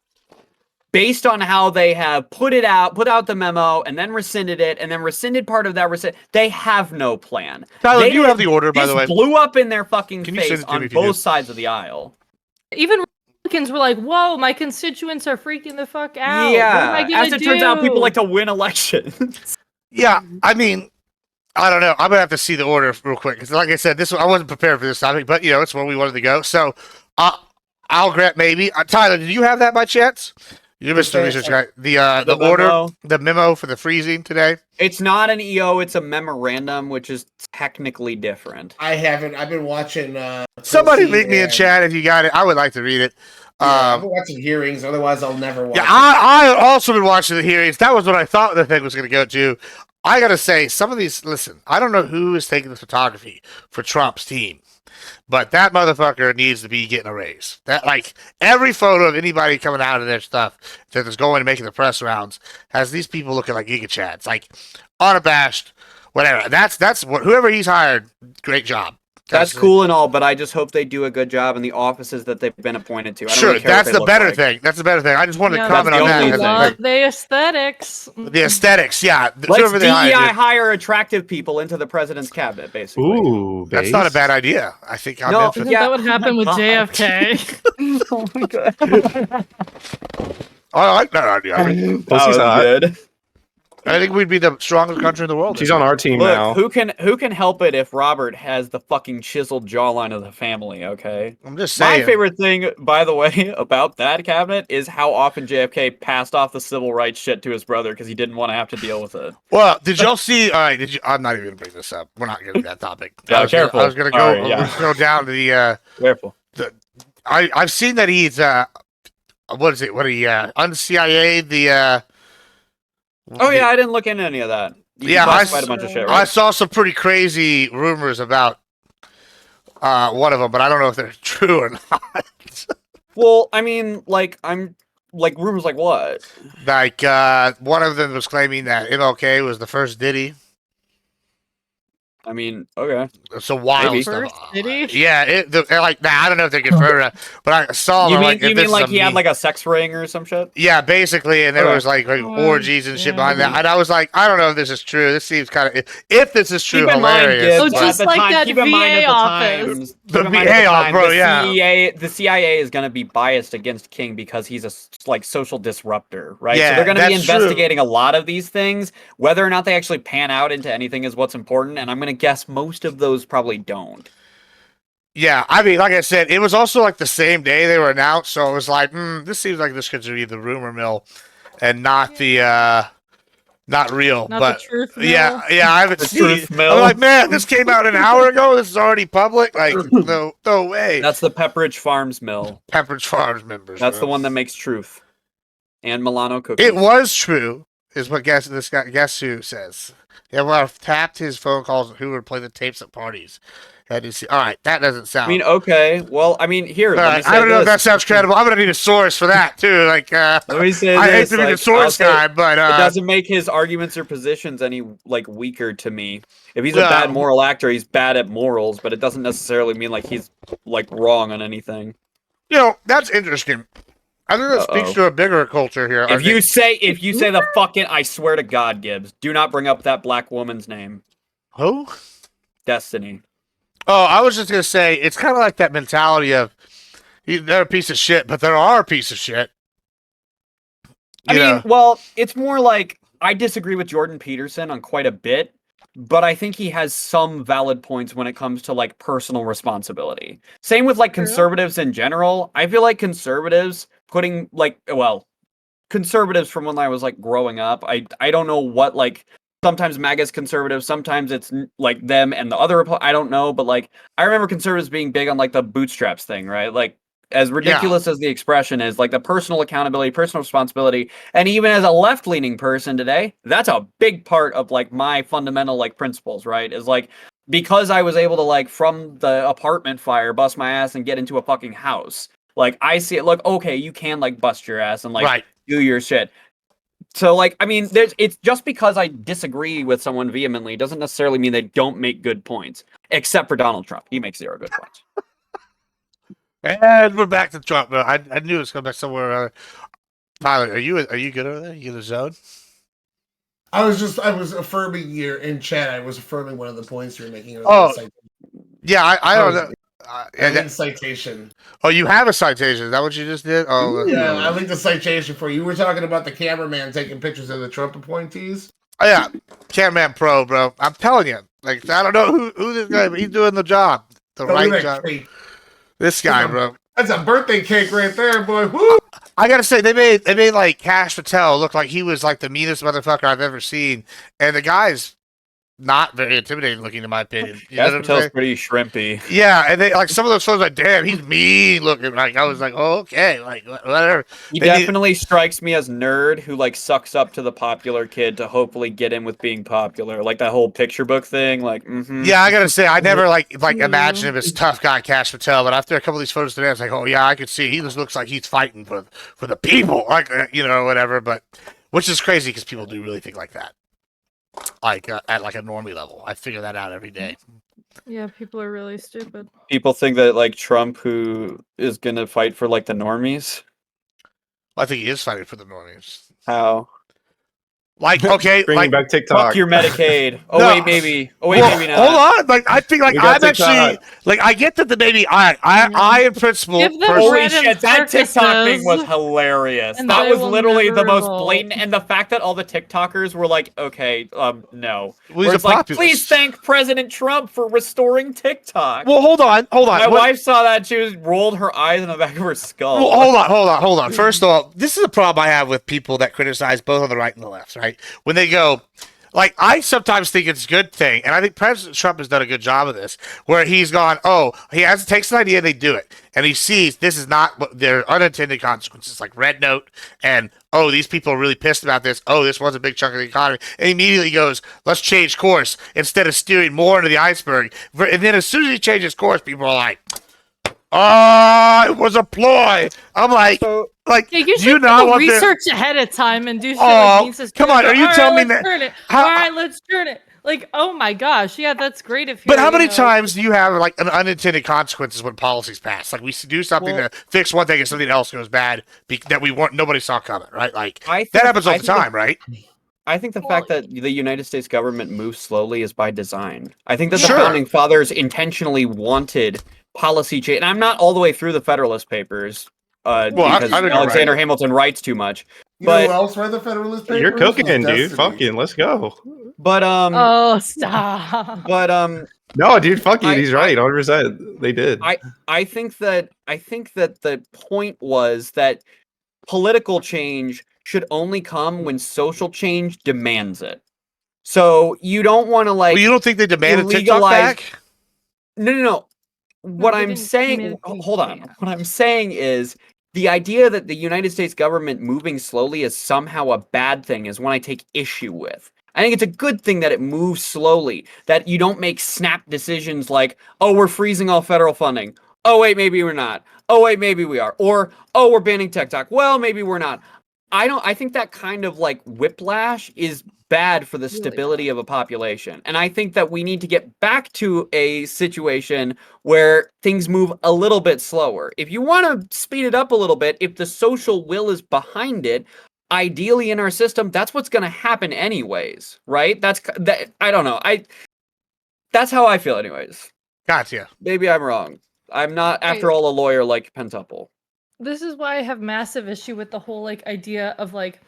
Based on how they have put out the memo and then rescinded it and then rescinded part of that they have no plan. Tyler, you have the order, by the way. Blew up in their fucking face on both sides of the aisle. Even Republicans were like, whoa, my constituents are freaking the fuck out. Yeah, as it turns out, people like to win elections. Yeah, I mean, I don't know. I'm going to have to see the order real quick. Because like I said, I wasn't prepared for this topic, but, it's where we wanted to go. So, I'll grant maybe. Tyler, did you have that by chance? You're Mr. Research guy. The order, the memo for the freezing today? It's not an EO, it's a memorandum, which is technically different. I haven't. I've been watching... Somebody link me in chat if you got it. I would like to read it. I've been watching hearings, otherwise I'll never watch it. I also been watching the hearings. That was what I thought the thing was going to go to. I got to say, some of these... Listen, I don't know who is taking the photography for Trump's team. But that motherfucker needs to be getting a raise. That like every photo of anybody coming out of their stuff that is going and making the press rounds has these people looking like Giga Chads, like unabashed, whatever. That's what whoever he's hired. Great job. That's cool and all, but I just hope they do a good job in the offices that they've been appointed to. Sure, that's the better thing. That's the better thing. I just wanted to comment on that. The aesthetics. The aesthetics, yeah. Let's DEI hire attractive people into the president's cabinet, basically. Ooh, that's not a bad idea. I think that would happen with JFK. Oh my god. I like that idea. That was good. I think we'd be the strongest country in the world. She's on our team now. Who can help it if Robert has the fucking chiseled jawline of the family, okay? I'm just saying. My favorite thing, by the way, about that cabinet is how often JFK passed off the civil rights shit to his brother because he didn't want to have to deal with it. Well, did y'all see... All right, I'm not even going to bring this up. We're not getting that topic. Careful. I was going to go, go down to the... Careful. I've seen that he's... what is it? What he... un-CIA, the... Oh yeah, I didn't look into any of that. I a bunch of shit, right? I saw some pretty crazy rumors about one of them, but I don't know if they're true or not. Well, I mean, rumors like what? Like one of them was claiming that MLK was the first Diddy. I mean, okay. some wild Maybe. stuff. First city? Yeah, they're like, nah, I don't know if they confirmed that, but I saw You them. mean Like, if this is like a he had meme- like a sex ring or some shit? Yeah, basically, and there Okay. was like orgies and shit behind that, yeah. and I was like, I don't know if this is true. This seems kind of, if this is true, Keep in mind, hilarious. Gibbs, Oh, but- just at the like time, that keep in mind at VA the office. times, The keep in mind VA at the off, time, bro, the yeah. the CIA is going to be biased against King because he's a like social disruptor, right? So Yeah, they're going to be that's true. investigating a lot of these things. Whether or not they actually pan out into anything is what's important, and I'm going to guess most of those probably don't. Yeah, I mean, like I said, it was also like the same day they were announced, so it was like, this seems like this could be the rumor mill, and not the not real. Not but the truth mill. yeah, I haven't The seen. truth mill. I'm like, man, this came out an hour ago. This is already public. Like, no way. That's the Pepperidge Farms mill. Pepperidge Farms members. That's the bro. one that makes truth. And Milano cookies. It was true, is what guess who says. Yeah, well, I've tapped his phone calls. Who would play the tapes at parties? Had to see. All right, that doesn't sound. I mean, okay. Well, I mean, here. All Let me right, say I don't know if this. that sounds credible. I'm gonna need a source for that too. Like, Let me say I hate this. to be the Like, source I'll say- guy, but it doesn't make his arguments or positions any like weaker to me. If he's a Well- bad moral actor, he's bad at morals, but it doesn't necessarily mean like he's like wrong on anything. that's interesting. I think that speaks Uh-oh. to a bigger culture here. I If you think. say the fucking, I swear to God, Gibbs, do not bring up that black woman's name, Who? Destiny. Oh, I was just gonna say it's kind of like that mentality of they're a piece of shit, but there are a piece of shit. I You mean, know? well, it's more like I disagree with Jordan Peterson on quite a bit, but I think he has some valid points when it comes to like personal responsibility. Same with like True. conservatives in general. I feel like conservatives putting like, well, conservatives from when I was like growing up, I don't know what like sometimes MAGA's conservative, sometimes it's like them and the other I don't know, but like I remember conservatives being big on like the bootstraps thing, right? Like as ridiculous as the expression is, like the personal accountability, personal responsibility, and even as a left-leaning person today, that's a big part of like my fundamental like principles, right? Is like because I was able to like from the apartment fire bust my ass and get into a fucking house. Like I see it, look, okay, you can like bust your ass and like Right. do your shit. So like I mean it's just because I disagree with someone vehemently doesn't necessarily mean they don't make good points. Except for Donald Trump. He makes 0 good points. And we're back to Trump. Bro. I knew it was coming back somewhere around. Tyler, are you good over there? You in the zone? I was affirming your in chat. I was affirming one of the points you were making. Oh, Yeah, I don't know. I linked citation. Oh, you have a citation. Is that what you just did? Oh, Yeah, I linked the citation for you. You were talking about the cameraman taking pictures of the Trump appointees. Oh, yeah. Cameraman Pro, bro. I'm telling you. Like, I don't know who this guy, but he's doing the job. The Look at right that job. cake. This guy, bro. That's a birthday cake right there, boy. Woo! I gotta say, they made like Cash Patel look like he was like the meanest motherfucker I've ever seen. And the guy's not very intimidating looking, in my opinion. You know Gas what I'm Patel's saying? pretty shrimpy. Yeah, and they like some of those photos, like, damn, he's mean looking. Like, I was like, oh, okay, like whatever. He They need- definitely strikes me as nerd who like sucks up to the popular kid to hopefully get in with being popular. Like that whole picture book thing. Like, Yeah, I gotta say, I never like Ooh. imagine him as tough guy Cash Patel, but after a couple of these photos today, I was like, oh yeah, I could see he just looks like he's fighting for the people, like whatever. But which is crazy because people do really think like that, like at like a normie level. I figure that out every day. Yeah, people are really stupid. people think that like Trump who is gonna fight for like the normies. I think he is fighting for the normies. How? Like, okay, Bringing like, back TikTok. Fuck your Medicaid. Oh No. wait, maybe. Oh wait, well, maybe not. hold on. Like, I think like We got I'm actually TikTok. like I get that the baby. I in principle. Give them personally- Holy bread and shit, that TikTok thing was circuses, hilarious. and That they was will literally the never most evolve. blatant, and the fact that all the TikTokers were like, okay, no. Well, Where he's a it's like, populist. please thank President Trump for restoring TikTok. Well, hold on. My What- wife saw that, she was rolled her eyes in the back of her skull. Well, hold on. First of all, this is a problem I have with people that criticize both on the right and the left, right? When they go, like, I sometimes think it's a good thing, and I think President Trump has done a good job of this, where he's gone, takes an idea and they do it, and he sees this is not what their unintended consequences, like Red Note, and, these people are really pissed about this, this was a big chunk of the economy, and he immediately goes, let's change course, instead of steering more into the iceberg, and then as soon as he changes course, people are like, it was a ploy. I'm like, So, Yeah, you do should you not do want the? research ahead of time and do shit Oh, like Mises come turn on, it. are you All telling me let's that- turn it. how- All right, let's turn it. Like, oh my gosh, yeah, that's great if But you're. how many you know, times do you have like an unintended consequences when policies pass? Like we do something Well- to fix one thing and something else goes bad that we weren't nobody saw coming, right? Like I that think happens all I the think the time, right? I think the Well, fact that the United States government moves slowly is by design. I think that the Sure. founding fathers intentionally wanted policy change. And I'm not all the way through the Federalist Papers Well, I because think you're Alexander right. Hamilton writes too much. You know who But else read the Federalist Papers? You're Was cooking, dude. Destiny. Fucking, let's go. but oh, stop. No, dude, fuck you. I- He's right, 100%. They did. I think that the point was that political change should only come when social change demands it. So you don't want to Well, you don't think they demanded TikTok illegalize- back? No. What they I'm didn't saying, commit it to hold on. yeah. What I'm saying is the idea that the United States government moving slowly is somehow a bad thing is one I take issue with. I think it's a good thing that it moves slowly, that you don't make snap decisions like, oh, we're freezing all federal funding. Oh, wait, maybe we're not. Oh, wait, maybe we are. Or, oh, we're banning TikTok. Well, maybe we're not. I think that kind of like whiplash is bad for the Really stability of a population. And I think that we need to get back to a situation where things move a little bit slower. If you want to speed it up a little bit, if the social will is behind it, ideally in our system, that's what's going to happen anyways, right? I don't know. That's how I feel anyways. Gotcha. Maybe I'm wrong. I'm not, after Right. all, a lawyer like Pentuple. This is why I have massive issue with the whole like idea of like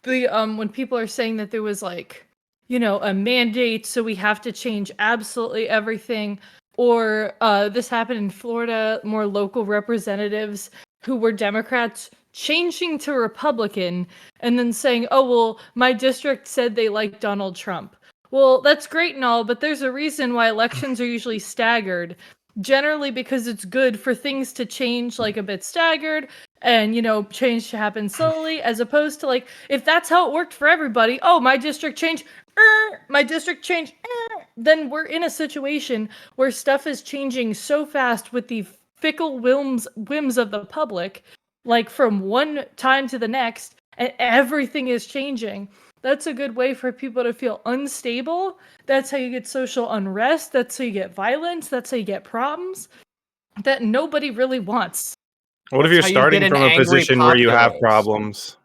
the when people are saying that there was like, you know, a mandate, so we have to change absolutely everything, or this happened in Florida, more local representatives who were Democrats changing to Republican and then saying, oh well, my district said they like Donald Trump. Well, that's great and all, but there's a reason why elections are usually staggered. Generally because it's good for things to change like a bit staggered and, you know, change to happen slowly, as opposed to like, if that's how it worked for everybody, oh, my district changed, then we're in a situation where stuff is changing so fast with the fickle whims of the public, like from one time to the next, and everything is changing. That's a good way for people to feel unstable. That's how you get social unrest. That's how you get violence. That's how you get problems that nobody really wants. What if That's you're how you starting get an from a angry position where you have populace. problems?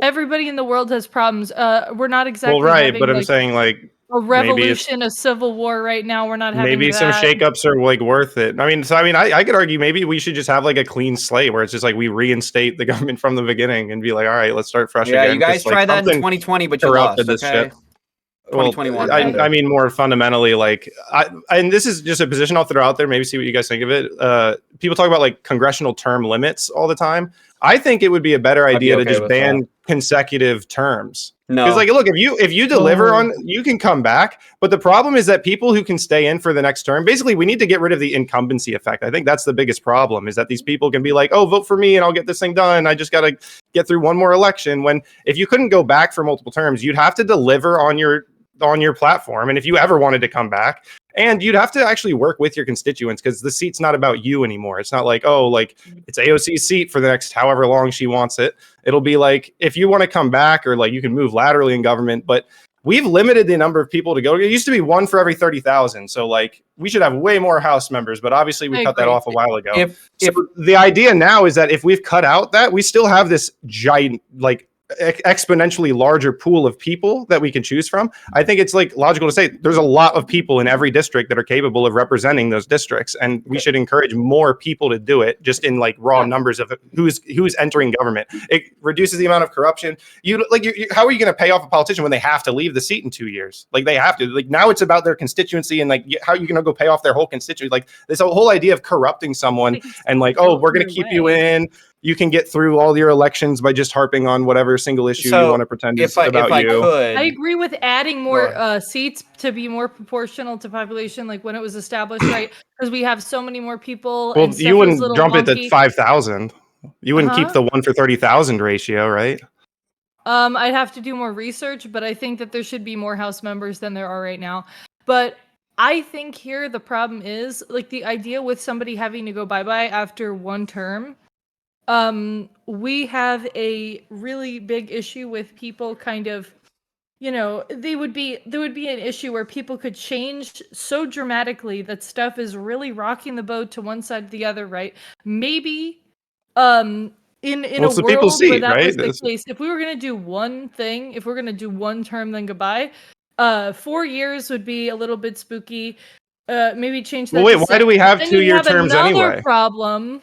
Everybody in the world has problems. We're not exactly Well, right, having but I'm like saying like a maybe it's revolution, a civil war right now. We're not having maybe some that. shakeups are like worth it. I could argue maybe we should just have like a clean slate where it's just like we reinstate the government from the beginning and be like, all right, let's start fresh Yeah, again. you guys 'cause, tried like, that in something 2020, but you corrupted lost. this Okay. shit. Well, 2021. I mean, more fundamentally, like, and this is just a position I'll throw out there. Maybe see what you guys think of it. People talk about like congressional term limits all the time. I think it would be a better I'd be idea to okay just with ban consecutive terms. No. Because, like, look, if you deliver Oh. on, you can come back. But the problem is that people who can stay in for the next term, basically, we need to get rid of the incumbency effect. I think that's the biggest problem, is that these people can be like, oh, vote for me and I'll get this thing done. I just got to get through one more election. When if you couldn't go back for multiple terms, you'd have to deliver on your platform. And if you ever wanted to come back, and you'd have to actually work with your constituents, because the seat's not about you anymore. It's not like, oh, like it's AOC's seat for the next however long she wants it. It'll be like, if you want to come back, or like you can move laterally in government, but we've limited the number of people to go. It used to be one for every 30,000. So like we should have way more House members, but obviously we I cut that agree. off a while ago. If The idea now is that if we've cut out that, we still have this giant, like exponentially larger pool of people that we can choose from. I think it's like logical to say there's a lot of people in every district that are capable of representing those districts, and we should encourage more people to do it, just in like raw numbers of who's entering government. It reduces the amount of corruption. How are you going to pay off a politician when they have to leave the seat in 2 years? Like they have to. Like now it's about their constituency, and like how are you going to go pay off their whole constituency? Like this whole idea of corrupting someone and like, oh, we're going to keep you in. You can get through all your elections by just harping on whatever single issue you want to pretend is about you. I agree with adding more seats to be more proportional to population, like when it was established, right? Because we have so many more people. Well, and stuff you was a wouldn't little jump it wonky. to 5,000. You wouldn't keep the 1 for 30,000 ratio, right? I'd have to do more research, but I think that there should be more House members than there are right now. But I think here the problem is like the idea with somebody having to go bye-bye after one term. We have a really big issue with people kind of there would be an issue where people could change so dramatically that stuff is really rocking the boat to one side or the other, right? Maybe in Well, a so people world where see, that right? was the case, if we were going to do one thing, if we're going to do one term then goodbye, 4 years would be a little bit spooky. Maybe change that. Well, wait, to why 6. do we But have then 2-year you'd have terms another anyway? problem,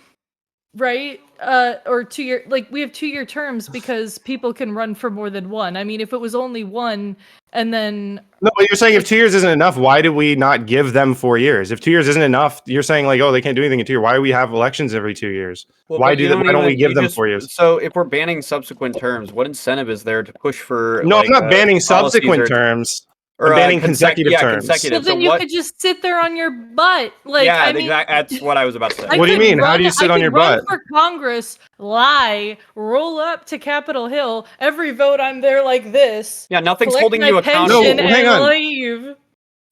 right? Or 2-year, like we have 2-year terms because people can run for more than one. I mean, if it was only one, and then No, but you're saying if 2 years isn't enough, why do we not give them 4 years? If 2 years isn't enough, you're saying like, oh, they can't do anything in 2 years. Why do we have elections every 2 years? Well, Why but you do that? Why don't we even- give you them just- 4 years? So if we're banning subsequent terms, what incentive is there to push for? No, like, I'm not banning policies subsequent or- terms. Or I'm banning consecutive yeah, terms. consecutive. well, then so you what? could just sit there on your butt. Like, Yeah, I mean, that's what I was about to say. I What do you could mean? How do you run- sit I on could your run butt? for Congress, lie, roll up to Capitol Hill. Every vote, I'm there like this. Yeah, nothing's collect holding my you accountable. pension No, hang and on. leave.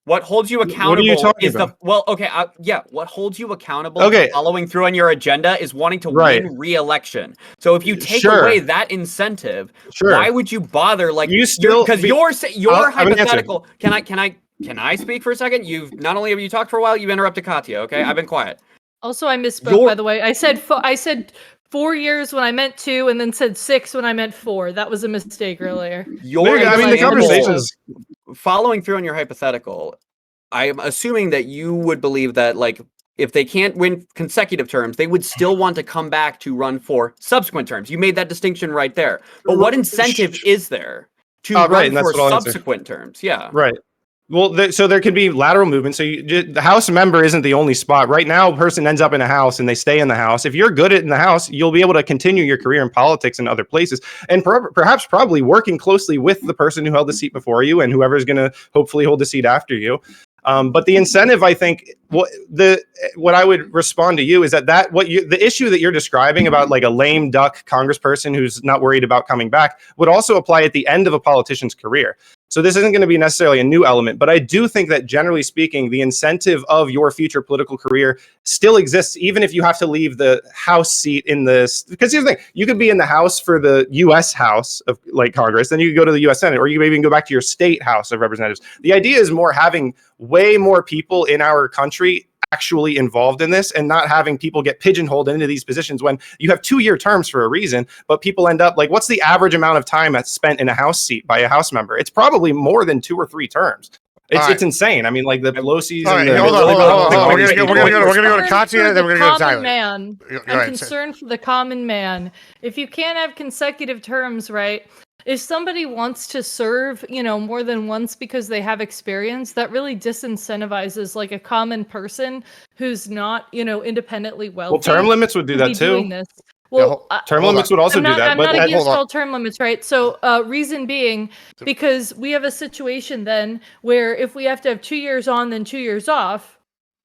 What holds you What are accountable you talking is about? what holds you accountable Okay. to following through on your agenda is wanting to Right. win re-election. So if you take Sure. away that incentive, Sure. why would you bother? Like You still- because be- your I'm gonna answer. hypothetical. Can I speak for a second? You've not only have you talked for a while, you've interrupted Katya. Okay, I've been quiet. Also, I misspoke, Your- by the way. I said 4 years when I meant 2, and then said 6 when I meant 4. That was a mistake earlier. Your I mean, the example- conversations. following through on your hypothetical, I'm assuming that you would believe that, like, if they can't win consecutive terms, they would still want to come back to run for subsequent terms. You made that distinction right there. But what incentive is there to Right, run and that's for what I'll answer. subsequent terms? Yeah. Right. Well, so there could be lateral movement. So the House member isn't the only spot. Right now, a person ends up in a House and they stay in the House. If you're good in the House, you'll be able to continue your career in politics in other places, and perhaps probably working closely with the person who held the seat before you and whoever's going to hopefully hold the seat after you. But the incentive, I think, what I would respond to you is that the issue that you're describing about like a lame duck congressperson who's not worried about coming back would also apply at the end of a politician's career. So this isn't going to be necessarily a new element, but I do think that generally speaking, the incentive of your future political career still exists, even if you have to leave the House seat in this. Because here's the thing: you could be in the House for the U.S. House of like Congress, then you could go to the U.S. Senate, or you could maybe even go back to your state House of Representatives. The idea is more having way more people in our country actually involved in this and not having people get pigeonholed into these positions when you have 2-year terms for a reason, but people end up like, what's the average amount of time that's spent in a House seat by a House member? It's probably more than 2 or 3 terms. It's insane. I mean, like the Pelosi's. All right, and the, hold on. We're gonna go to Concerned Katya, for then we're the gonna go to common Tyler. man. Go I'm ahead, concerned for the common man. If you can't have consecutive terms, right? If somebody wants to serve, more than once because they have experience, that really disincentivizes like a common person who's not, independently wealthy. Well, term limits would do to that be too. doing this. Well, Term hold limits on. would also I'm do not, that. I'm But not against hold on. all term limits, right? So, reason being, because we have a situation then where if we have to have 2 years on, then 2 years off,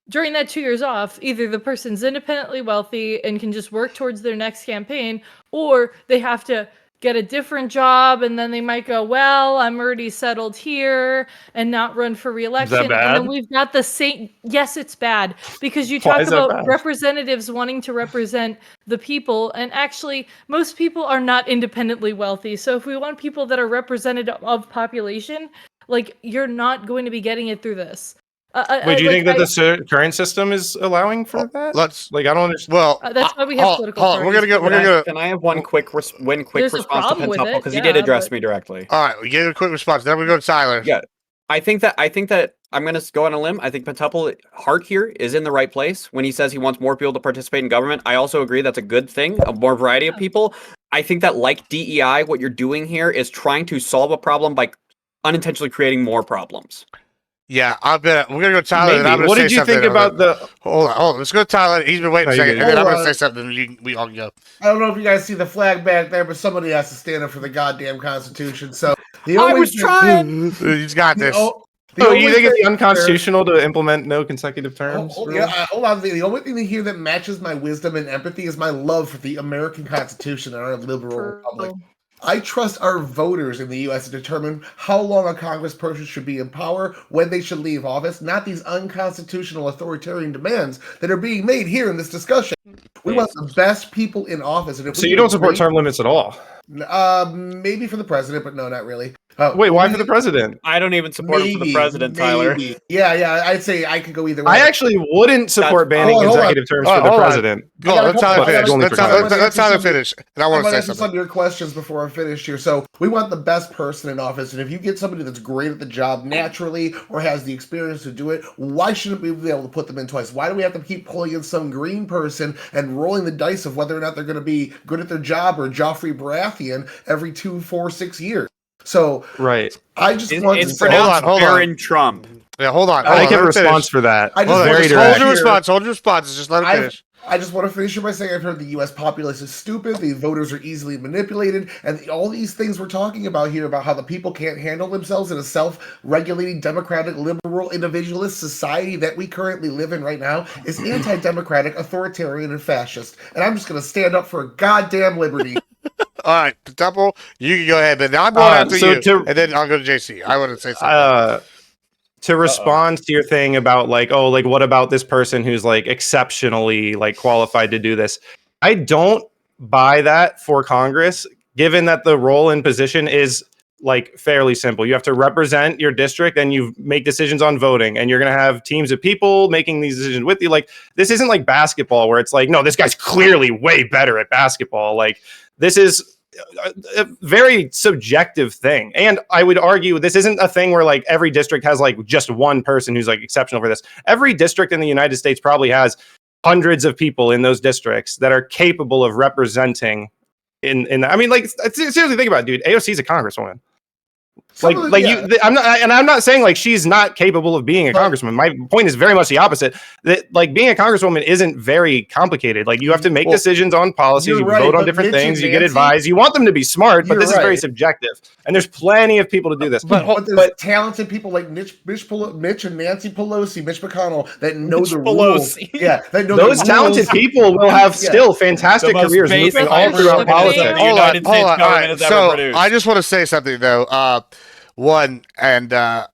during that 2 years off, either the person's independently wealthy and can just work towards their next campaign, or they have to get a different job, and then they might go, well, I'm already settled here, and not run for re-election. And bad? then we've got the same. Yes, it's bad, because you Why talk is that about bad? representatives wanting to represent the people, and actually, most people are not independently wealthy. So if we want people that are representative of population, like, you're not going to be getting it through this. Wait, do you think that the current system is allowing for that? Let's. Like, I don't understand. Well, that's why we have political hold on. We're parties. gonna go. Can I have one quick There's a response to problem with Pentuple? it, Because he did yeah, address but- me directly. All right, we get a quick response. Then we go to Tyler. Yeah. I think that I'm going to go on a limb. I think Pentuple heart here is in the right place when he says he wants more people to participate in government. I also agree that's a good thing, a more variety of people. I think that, like DEI, what you're doing here is trying to solve a problem by unintentionally creating more problems. Yeah, we're gonna go to Tyler. And I'm Maybe. gonna What say did you something think about the? Hold on. Let's go to Tyler. He's been waiting a No, second, you're and then I'm good. gonna say something. And we all can go. I don't know if you guys see the flag back there, but somebody has to stand up for the goddamn Constitution. So the I only was thing- trying. He's got the this. o- the Oh, only you think it's thing- unconstitutional to implement no consecutive terms? Hold on. The only thing here that matches my wisdom and empathy is my love for the American Constitution and our liberal republic. I trust our voters in the U.S. to determine how long a congressperson should be in power, when they should leave office, not these unconstitutional authoritarian demands that are being made here in this discussion. We want the best people in office. And if So you don't support term limits at all? Maybe for the president, but no, not really. Wait, why for the president? I don't even support him for the president, Tyler. Yeah, I'd say I could go either way. I actually wouldn't support banning hold on. consecutive terms for the Hold on. president. Go on, let's Tyler finish. only Let's for Congress. Tyler finish. And I want to say answer some something. of your questions before I finish here. So we want the best person in office, and if you get somebody that's great at the job naturally or has the experience to do it, why shouldn't we be able to put them in twice? Why do we have to keep pulling in some green person and rolling the dice of whether or not they're going to be good at their job or Joffrey Baratheon every 2, 4, 6 years? So right, I just want it's to pronounced hold on. Baron Trump. Yeah, hold on. I get a response for that. I just want Very to direct. Hold your response. Just let him finish. I just want to finish by saying I've heard the U.S. populace is stupid, the voters are easily manipulated, and all these things we're talking about here about how the people can't handle themselves in a self-regulating, democratic, liberal, individualist society that we currently live in right now is anti-democratic, authoritarian, and fascist. And I'm just going to stand up for goddamn liberty. All right, Double, you can go ahead, but now I'm going after you, and then I'll go to JC. I want to say something. To respond to your thing about what about this person who's like exceptionally like qualified to do this? I don't buy that for Congress, given that the role and position is like fairly simple. You have to represent your district and you make decisions on voting, and you're going to have teams of people making these decisions with you. Like, this isn't like basketball where it's like, no, this guy's clearly way better at basketball. Like, this is a very subjective thing. And I would argue this isn't a thing where like every district has like just one person who's like exceptional for this. Every district in the United States probably has hundreds of people in those districts that are capable of representing I mean, like, seriously think about it, dude. AOC is a congresswoman. I'm not saying like she's not capable of being a congressman. My point is very much the opposite. That like being a congresswoman isn't very complicated. Like, you have to make decisions on policies, you vote on different things, you get advised. You want them to be smart, but this is very subjective. And there's plenty of people to do this. But there's talented people like Mitch and Nancy Pelosi, Mitch McConnell that know the rules. Yeah, that know those talented people will have still fantastic careers moving all throughout politics. Hold on. All right. So I just want to say something though. One, and I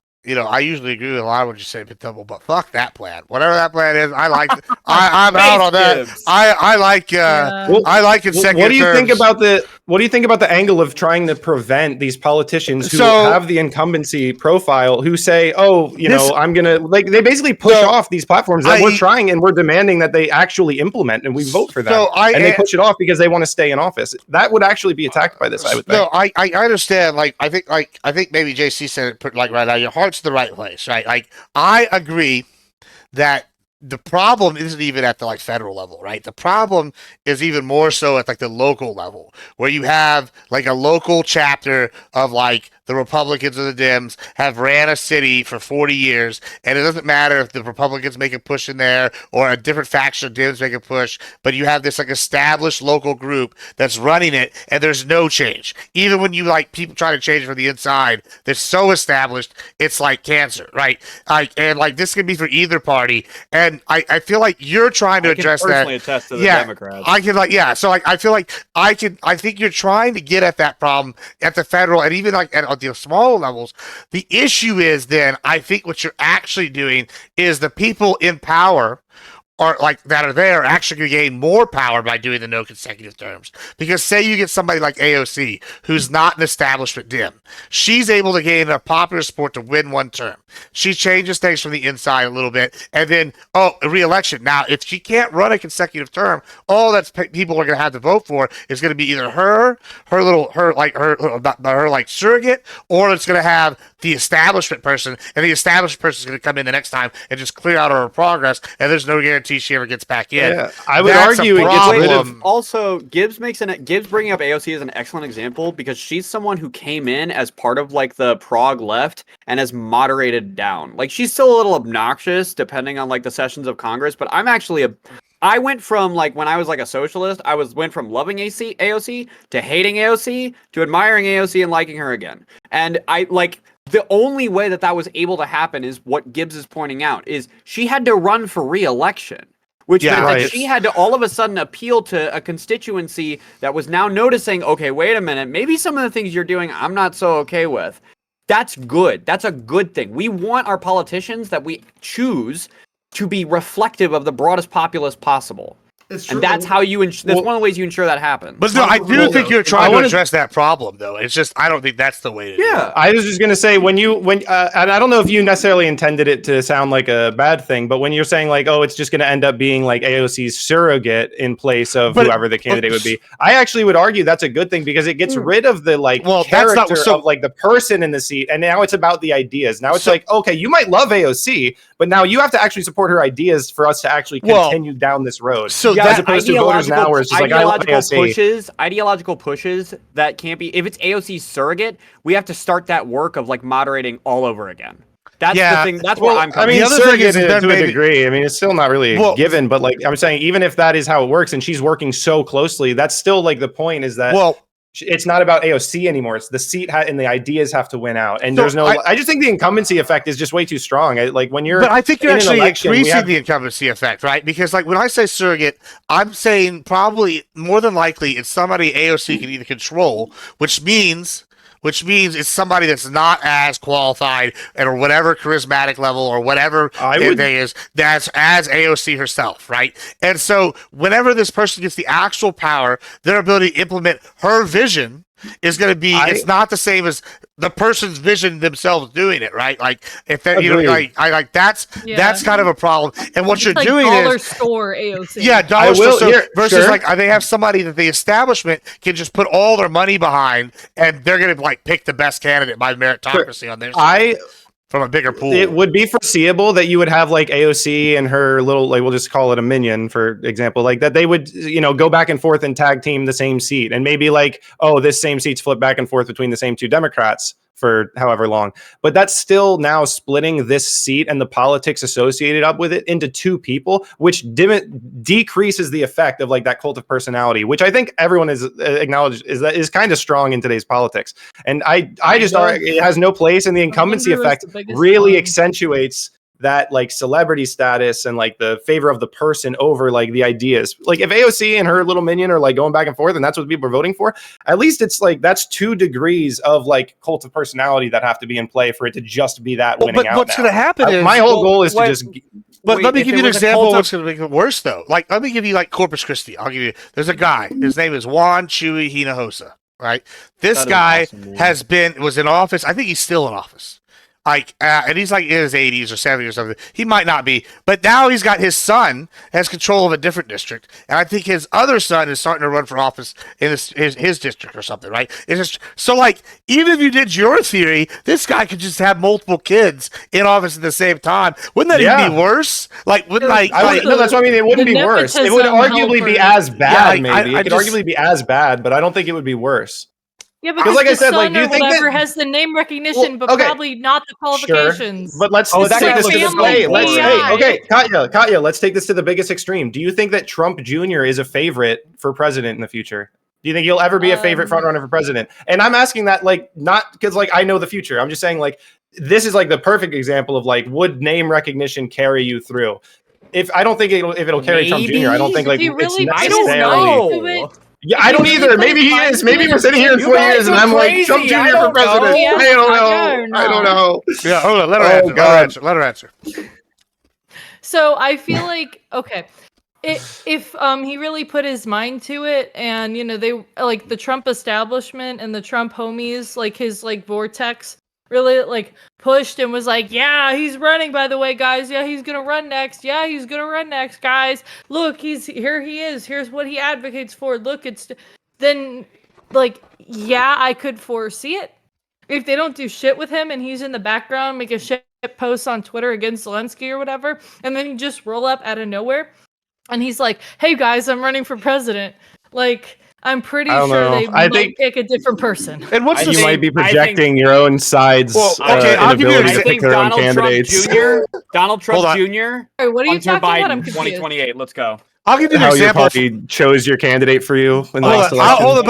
usually agree with a lot of what you say, but fuck that plan. Whatever that plan is, I like. I'm out on that. I like. I like consecutive. What do you think about What do you think about the angle of trying to prevent these politicians who have the incumbency profile, who say, I'm gonna they basically push off these platforms that we're trying and we're demanding that they actually implement, and we vote for them, and they push it off because they want to stay in office. That would actually be attacked by this, I would think. No, I understand. Like, I think maybe JC said it like right now. Your heart's the right place, right? Like, I agree that the problem isn't even at the like federal level, right? The problem is even more so at like the local level, where you have like a local chapter of like the Republicans or the Dems have ran a city for 40 years, and it doesn't matter if the Republicans make a push in there or a different faction of Dems make a push, but you have this like established local group that's running it, and there's no change. Even when you like people try to change from the inside, they're so established, it's like cancer, right? And like this can be for either party, and I feel like you're trying to address that. I can personally attest to the Democrats. I can so like I feel like I think you're trying to get at that problem at the federal and even like at the smaller levels. The issue is then I think what you're actually doing is the people in power are like that are there actually going to gain more power by doing the no consecutive terms. Because say you get somebody like AOC who's not an establishment dim, she's able to gain enough popular support to win one term. She changes things from the inside a little bit, and then a re-election. Now, if she can't run a consecutive term, all that people are going to have to vote for is going to be either her surrogate, or it's going to have the establishment person, and the establishment person is going to come in the next time and just clear out her progress, and there's no guarantee she ever gets back in. Yeah, I would argue it gets rid of. Also, Gibbs bringing up AOC as an excellent example because she's someone who came in as part of like the prog left and has moderated down. Like, she's still a little obnoxious depending on like the sessions of Congress, but I went from like when I was like a socialist, went from loving AOC to hating AOC to admiring AOC and liking her again. And the only way that was able to happen is what Gibbs is pointing out, is she had to run for re-election, which meant that she had to all of a sudden appeal to a constituency that was now noticing, okay, wait a minute, maybe some of the things you're doing I'm not so okay with. That's good. That's a good thing. We want our politicians that we choose to be reflective of the broadest populace possible. It's true. And that's how you. That's one of the ways you ensure that happens. But no, I do think you're trying to wanna- address that problem, though. It's just I don't think that's the way to do it. I was just gonna say and I don't know if you necessarily intended it to sound like a bad thing, but when you're saying like, oh, it's just gonna end up being like AOC's surrogate in place of whoever the candidate would be, I actually would argue that's a good thing because it gets rid of the character of like the person in the seat, and now it's about the ideas. Now it's like, okay, you might love AOC, but now you have to actually support her ideas for us to actually continue down this road. So as opposed to voters now, where it's just like I love AOC. Ideological pushes that can't be. If it's AOC's surrogate, we have to start that work of like moderating all over again. That's the thing. That's what I'm. I mean, the other surrogate thing is to a degree. I mean, it's still not really a given, but like I'm saying, even if that is how it works, and she's working so closely, that's still like the point is that it's not about AOC anymore. It's the seat and the ideas have to win out. And there's no. I just think the incumbency effect is just way too strong. Like when you're. But I think you're actually increasing the incumbency effect, right? Because like when I say surrogate, I'm saying probably more than likely it's somebody AOC can either control, which means it's somebody that's not as qualified or whatever charismatic level or whatever they is that's as AOC herself, right? And so whenever this person gets the actual power, their ability to implement her vision is going to be it's not the same as the person's vision themselves doing it, right? Like if that, you know, like that's kind of a problem. And what you're like doing dollar is store AOC. Yeah, dollar store versus like they have somebody that the establishment can just put all their money behind, and they're going to like pick the best candidate by meritocracy on their side. From a bigger pool. It would be foreseeable that you would have like AOC and her little, like we'll just call it a minion, for example, like that they would, you know, go back and forth and tag team the same seat, and maybe like, oh, this same seat's flipped back and forth between the same two Democrats for however long. But that's still now splitting this seat and the politics associated up with it into two people, which decreases the effect of like that cult of personality, which I think everyone is acknowledged is kind of strong in today's politics. And I just argue it has no place, and the incumbency effect really accentuates that like celebrity status and like the favor of the person over like the ideas. Like if AOC and her little minion are like going back and forth and that's what people are voting for, at least it's like that's 2 degrees of like cult of personality that have to be in play for it to just be that winning out. But what's going to happen is my whole goal is to just. But let me give you an example of what's going to make it worse, though. Like, let me give you like Corpus Christi. I'll give you. There's a guy. His name is Juan Chuy Hinojosa. Right. This guy was in office. I think he's still in office. Like, and he's like in his 80s or 70s or something. He might not be, but now he's got his son has control of a different district, and I think his other son is starting to run for office in his district or something, right? It's just so like even if you did your theory, this guy could just have multiple kids in office at the same time. Wouldn't that even be worse? Like, wouldn't no, that's what I mean. It wouldn't be worse. It would arguably be as bad. Maybe it could arguably be as bad, but I don't think it would be worse. Yeah, because like the I said, son like, do you or think whatever that has the name recognition, but probably not the qualifications. Sure. But let's take this to the Katya, let's take this to the biggest extreme. Do you think that Trump Jr. is a favorite for president in the future? Do you think he'll ever be a favorite frontrunner for president? And I'm asking that like not because like I know the future. I'm just saying like this is like the perfect example of like would name recognition carry you through? If I don't think it'll carry Trump Jr. I don't think like it's necessarily. I don't know. Yeah, I don't either. Maybe he is. Maybe we're sitting here in 4 years and I'm like Trump Jr. for president. I don't know. I don't know. Yeah, hold on. Let her answer. So I feel like if he really put his mind to it, and you know they like the Trump establishment and the Trump homies, like his like vortex, really like pushed and was like, yeah, he's running, by the way, guys. Yeah, he's gonna run next. Yeah, he's gonna run next, guys. Look, here he is. Here's what he advocates for. Look, then like, yeah, I could foresee it. If they don't do shit with him and he's in the background making shit posts on Twitter against Zelensky or whatever, and then you just roll up out of nowhere and he's like, hey guys, I'm running for president. Like, I'm pretty sure they might pick a different person. And you might be projecting your own side's inability to pick their own candidates. Donald Trump Jr. Right, what are you talking about? I'm 2028. Let's go. I'll give you an how example. Your party chose your candidate for you in the last election. Hold on.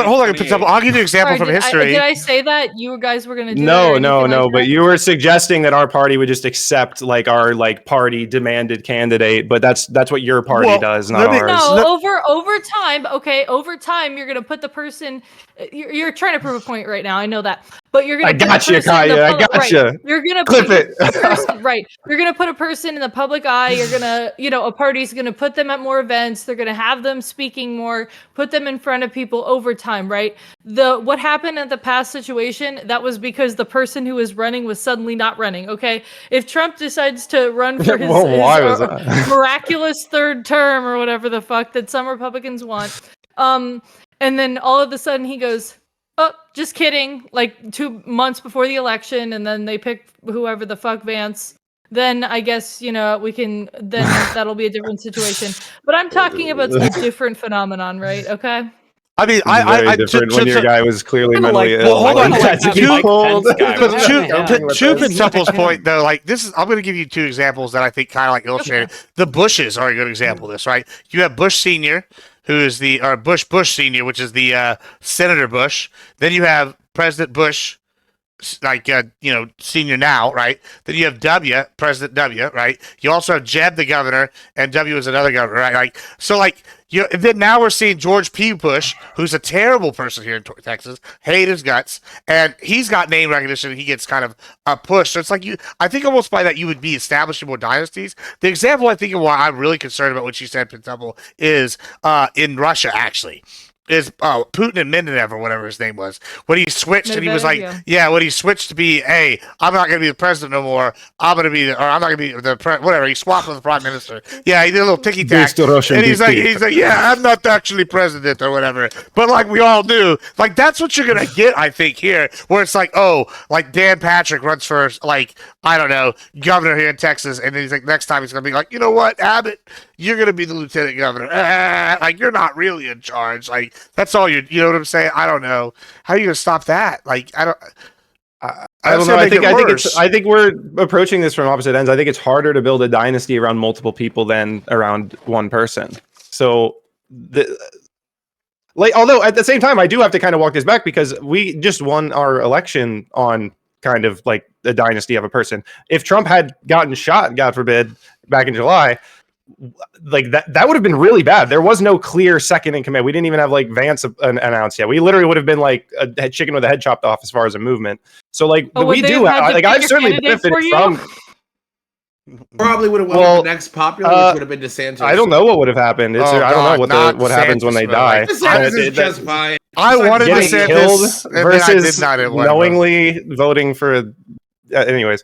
I'll give you an example from history. Did I say that you guys were going to do No. But you were suggesting that our party would just accept like our like party demanded candidate, but that's what your party does, not ours. No, over time. Okay, over time, you're going to put the person. You're trying to prove a point right now. I know that, but you're gonna I got you, Kaya. I got you. You're gonna Clip put it. a person, right. You're gonna put a person in the public eye. You're gonna, a party's gonna put them at more events. They're gonna have them speaking more, put them in front of people over time, right? What happened at the past situation, that was because the person who was running was suddenly not running. Okay, if Trump decides to run for his, Well, why was that? miraculous third term or whatever the fuck that some Republicans want, and then all of a sudden he goes, oh, just kidding, like 2 months before the election, and then they pick whoever the fuck Vance, then I guess, then that'll be a different situation. But I'm talking about some different phenomenon, right? Okay. I mean, Very different when your guy was clearly mentally ill. well, hold on. Like that Mike Pence guy. What happened To to him? Pentemple's point, though, like I'm going to give you two examples that I think kind of like illustrate it. The Bushes are a good example of this, right? You have Bush Senior, who is Bush Senior, which is the Senator Bush. Then you have President Bush, like senior now, right? Then you have President W, right? You also have Jeb the governor, and W is another governor, right? Like so, like and then now we're seeing George P. Bush, who's a terrible person here in Texas, hate his guts, and he's got name recognition. And he gets kind of a push. So it's like I think almost by that you would be establishing more dynasties. The example I think of why I'm really concerned about what you said, Pentemple, is in Russia actually. Is Putin and Medvedev or whatever his name was when he switched and he was like, when he switched to be, hey, I'm not going to be the president no more. I'm going to be, I'm not going to be the whatever. He swapped with the prime minister. Yeah, he did a little ticky tack, and he's like, yeah, I'm not actually president or whatever. But like we all knew, like that's what you're gonna get, I think here, where it's like, oh, like Dan Patrick runs for like I don't know governor here in Texas, and then he's like next time he's gonna be like, you know what, Abbott, you're gonna be the lieutenant governor. Like you're not really in charge. Like that's all you know what I'm saying? I don't know. How are you gonna stop that? Like I don't know. I think we're approaching this from opposite ends. I think it's harder to build a dynasty around multiple people than around one person. So although at the same time, I do have to kind of walk this back because we just won our election on kind of like the dynasty of a person. If Trump had gotten shot, God forbid, back in July, like that would have been really bad. There was no clear second in command. We didn't even have like Vance announced yet. We literally would have been like a chicken with a head chopped off as far as a movement. So like we do like I've certainly benefited from. Probably would have won the next popular, which would have been DeSantis. I don't know what would have happened. I don't know what happens when they die. DeSantis is just fine. I wanted getting DeSantis killed versus knowingly voting for. Anyways,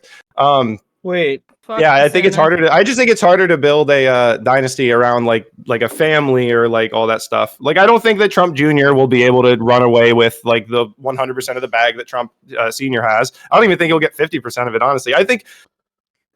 wait. Yeah, I think it's harder I just think it's harder to build a dynasty around like a family or like all that stuff. Like I don't think that Trump Jr. will be able to run away with like the 100% of the bag that Trump Sr. has. I don't even think he'll get 50% of it, honestly. I think.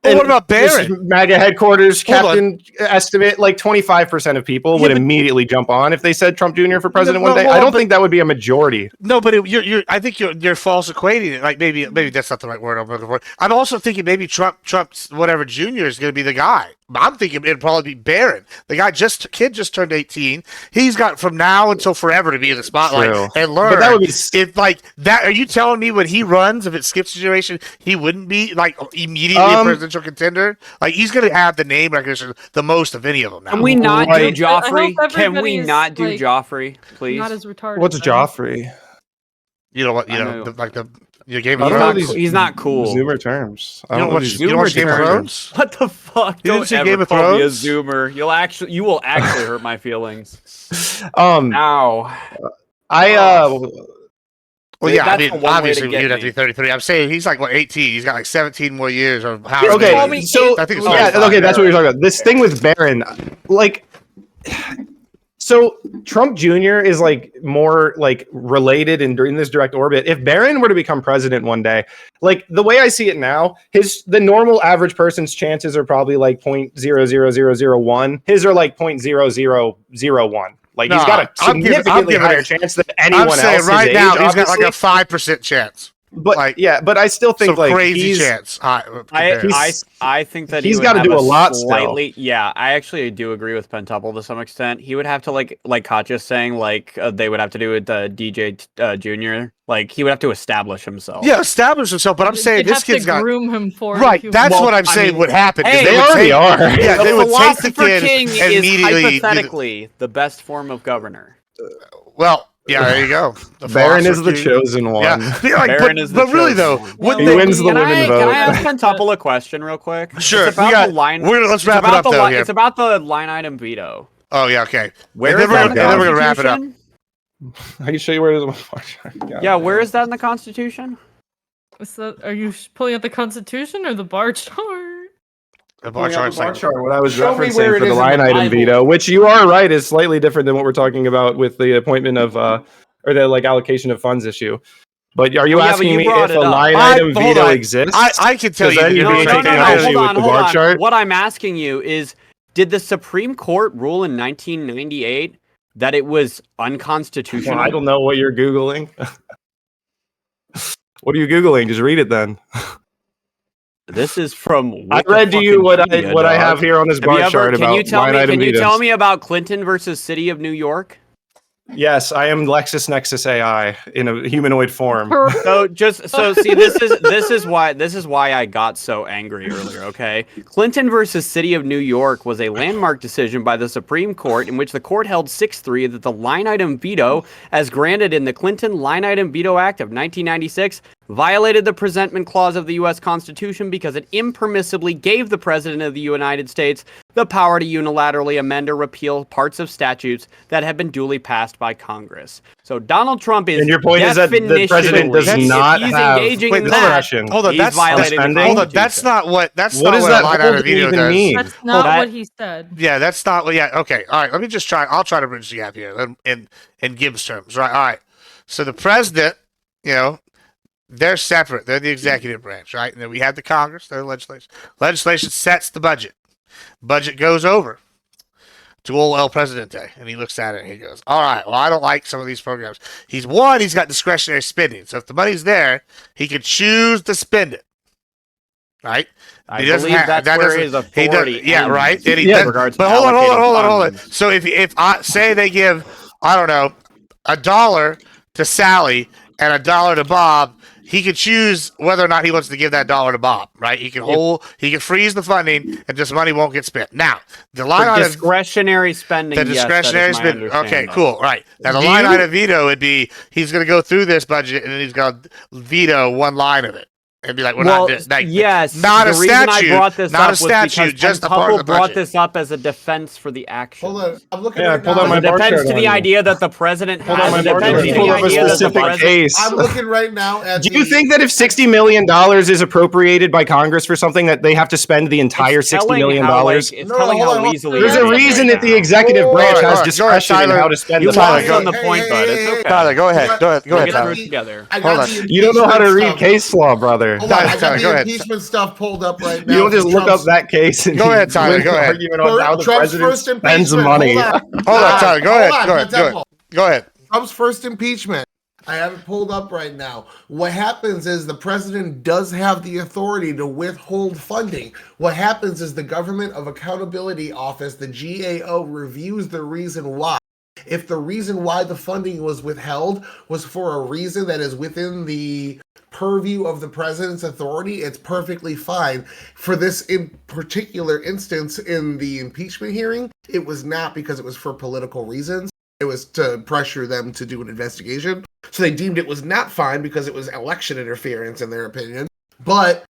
Well, what about Barron? MAGA headquarters captain estimate, like 25% of people would immediately jump on if they said Trump Jr. for president one day. I don't think that would be a majority. No, but I think you're false equating it. Like maybe that's not the right word I'm looking for. I'm also thinking maybe Trump's whatever Jr. is going to be the guy. I'm thinking it'd probably be Barron. The guy just turned 18. He's got from now until forever to be in the spotlight and learn. But that would be if like that. Are you telling me when he runs, if it skips a generation, he wouldn't be like immediately a presidential contender? Like he's going to have the name recognition the most of any of them now. Can we not do Joffrey? Can we not do Joffrey, please? Not as retarded. What's Joffrey? You know what? Game of Thrones. He's not cool. Zoomer terms. You don't watch Game of Thrones? What the fuck? You don't ever Game of call me a Thrones? Zoomer. You will actually hurt my feelings. Ow. Well, yeah, I mean, obviously you'd have to be 33. I'm saying he's like 18. He's got like 17 more years of how. Okay, so I think that's what you're talking about. This thing with Barron, like. So Trump Jr. is like more like related in this direct orbit. If Barron were to become president one day, like the way I see it now, the normal average person's chances are probably like 0.00001. His are like 0.0001. Like he's got a significantly higher chance than anyone else. I'm saying right now he's got like a 5% chance. But but I still think like crazy chance. I think that he's got to do a lot slightly. still. Yeah, I actually do agree with Pentuple to some extent. He would have to like Katja's saying, like they would have to do with DJ Junior. Like he would have to establish himself. Yeah, establish himself. But I'm saying this kid's got groom him for right. That's what I'm saying would happen. Hey, they already are. Yeah, they would take the kid king immediately. Is hypothetically the best form of governor. Well. Yeah, there you go. The Baron is the Philosopher King. chosen one. Yeah, yeah, like, Baron is the but really chosen though, one. wouldn't He they wins the Can women I vote. ask Quintuple a question real quick? Sure, It's about we got. the line. Let's it's wrap it about up the though. li- Here. It's about the line item veto. Oh yeah, okay. Where and is then that we're in the gonna wrap it up. Constitution? I can show you where it is on my bar chart. God Yeah, damn. where is that in the Constitution? So, are you pulling out the Constitution or the bar chart? The bar Pulling out chart's the bar like, chart, what I was Show me where referencing it for the is in line the item Bible. veto, which you are right is slightly different than what we're talking about with the appointment of or the like allocation of funds issue. But are you Well, yeah, but asking you me brought if it a up. line I- item hold veto on. exists? I can tell 'Cause you then that you'd you're be being taking taken an out. issue with the hold bar on. chart. What I'm asking you is, did the Supreme Court rule in 1998 that it was unconstitutional? Well, I don't know what you're Googling. What are you Googling? Just read it then. This is from. I read to you what I have dog. here on this Have bar you ever? chart Can about you tell line me? item Can you vetoes. tell me about Clinton versus City of New York? Yes, I am LexisNexis AI in a humanoid form. So see, this is why I got so angry earlier. Okay, Clinton versus City of New York was a landmark decision by the Supreme Court in which the court held 6-3 that the line item veto, as granted in the Clinton Line Item Veto Act of 1996, violated the presentment clause of the U.S. Constitution because it impermissibly gave the President of the United States the power to unilaterally amend or repeal parts of statutes that have been duly passed by Congress. So Donald Trump is. And your point is that the president does definitionally, not if he's have engaging Wait, in hold on, that, hold on, he's that's violating the spending? hold Constitution. on. That's not what. That's What not does what that a line hold item veto even does. mean? That's not that- what he said. Yeah, that's not what. Yeah, okay. All right. Let me just try. I'll try to bridge the gap here in Gibbs terms. Right. All right. So the president, they're separate. They're the executive branch, right? And then we have the Congress. They're the legislation. Legislation sets the budget. Budget goes over to old El Presidente, and he looks at it and he goes, "All right, well, I don't like some of these programs." He's got discretionary spending, so if the money's there, he can choose to spend it, right? I believe that's where his authority yeah, ends right. And he Yeah, does, regards but to hold on. allocating funds. So if I say they give, I don't know, $1 to Sally and $1 to Bob, he could choose whether or not he wants to give that $1 to Bob, right? He can freeze the funding, and this money won't get spent. Now, the line For item, discretionary spending. the discretionary yes, that is my spending. Okay, understanding. cool, right? Now the Do line you- item veto would be he's going to go through this budget and then he's going to veto one line of it and be like, "We're Well, not like, yes. not the a reason statute, I brought this not up a was statute, because just a part of Quintuple the brought budget." this up as a defense for the action. Hold on, I'm looking Yeah, I right pulled now. out my As a bar defense chart to the on you. idea that the president Hold on, has my a bar defense chart. to You the pulled up a idea that the specific president. case. I'm looking right now at. Do you think that if $60 million is appropriated by Congress for something that they have to spend the entire It's $60 telling million? how, like, it's No, telling hold how on. easily. There's it a is reason right that the now. executive All branch right, has all right, discretion in Tyler. how to spend You the lost money. on the point, but it's okay. Tyler, go ahead. Go ahead. We'll get Tyler. through it together. I Hold got on. the You don't know how to impeachment read stuff. case law, brother. Hold on, I Tyler, got go the ahead. impeachment stuff pulled up right now. You don't just look Trump's- up that case and Go ahead, Tyler, win go an ahead. argument on how the Trump's president first spends impeachment. money. Hold on. Hold on, Tyler. Go ahead. Hold on, Go ahead. Do Temple. it. Go ahead. Trump's first impeachment. I have it pulled up right now. What happens is the president does have the authority to withhold funding. What happens is the Government of Accountability Office, the GAO, reviews the reason why. If the reason why the funding was withheld was for a reason that is within the purview of the president's authority, it's perfectly fine. For this in particular instance in the impeachment hearing, it was not, because it was for political reasons. It was to pressure them to do an investigation. So they deemed it was not fine because it was election interference in their opinion. But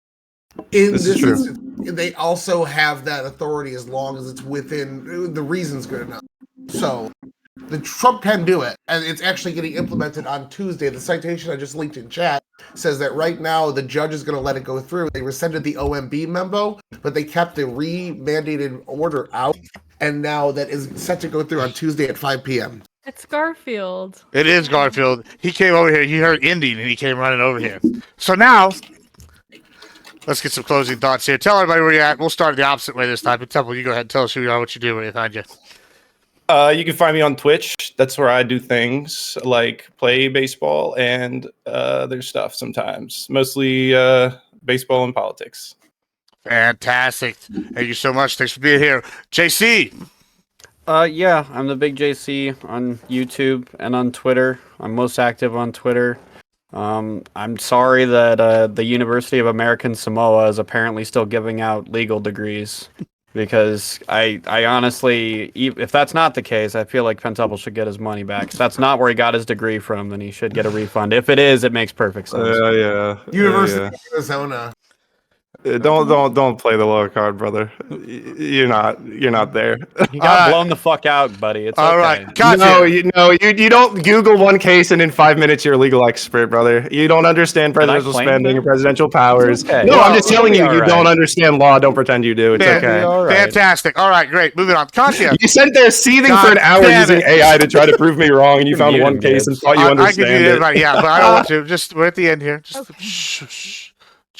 in This this is true. instance, they also have that authority as long as it's within the reason's good enough. So the Trump can do it, and it's actually getting implemented on Tuesday. The citation I just linked in chat says that right now the judge is going to let it go through. They rescinded the OMB memo, but they kept the re-mandated order out, and now that is set to go through on Tuesday at 5 p.m. It's Garfield. It is Garfield. He came over here. He heard ending, and he came running over here. So now, let's get some closing thoughts here. Tell everybody where you're at. We'll start the opposite way this time. But Temple, you go ahead and tell us who you are, what you do, where they find you. You can find me on Twitch. That's where I do things like play baseball and other stuff sometimes. Mostly baseball and politics. Fantastic. Thank you so much. Thanks for being here. JC. Yeah, I'm the big JC on YouTube and on Twitter. I'm most active on Twitter. I'm sorry that the University of American Samoa is apparently still giving out legal degrees. because I honestly, if that's not the case, I feel like Pentuple should get his money back. If that's not where he got his degree from, then he should get a refund. If it is, it makes perfect sense. Yeah. University of Arizona. Don't play the lower card, brother. You're not there. You got blown the fuck out, buddy. It's All okay. right, Katya. You don't Google one case and in 5 minutes you're a legal expert, brother. You don't understand presidential claim spending that? and presidential powers. Okay. No, Well, I'm just telling you, it'll be you all don't right. understand law. Don't pretend you do. It's Yeah, okay. all right. Fantastic. All right, great. Moving on. Katya. You sat there seething God for an hour damn using it. AI to try to prove me wrong, and you found Mute one him, case and Gibbs. thought you I can understand do it. everybody, yeah, but I don't want to. Just we're at the end here. Just Okay. shh.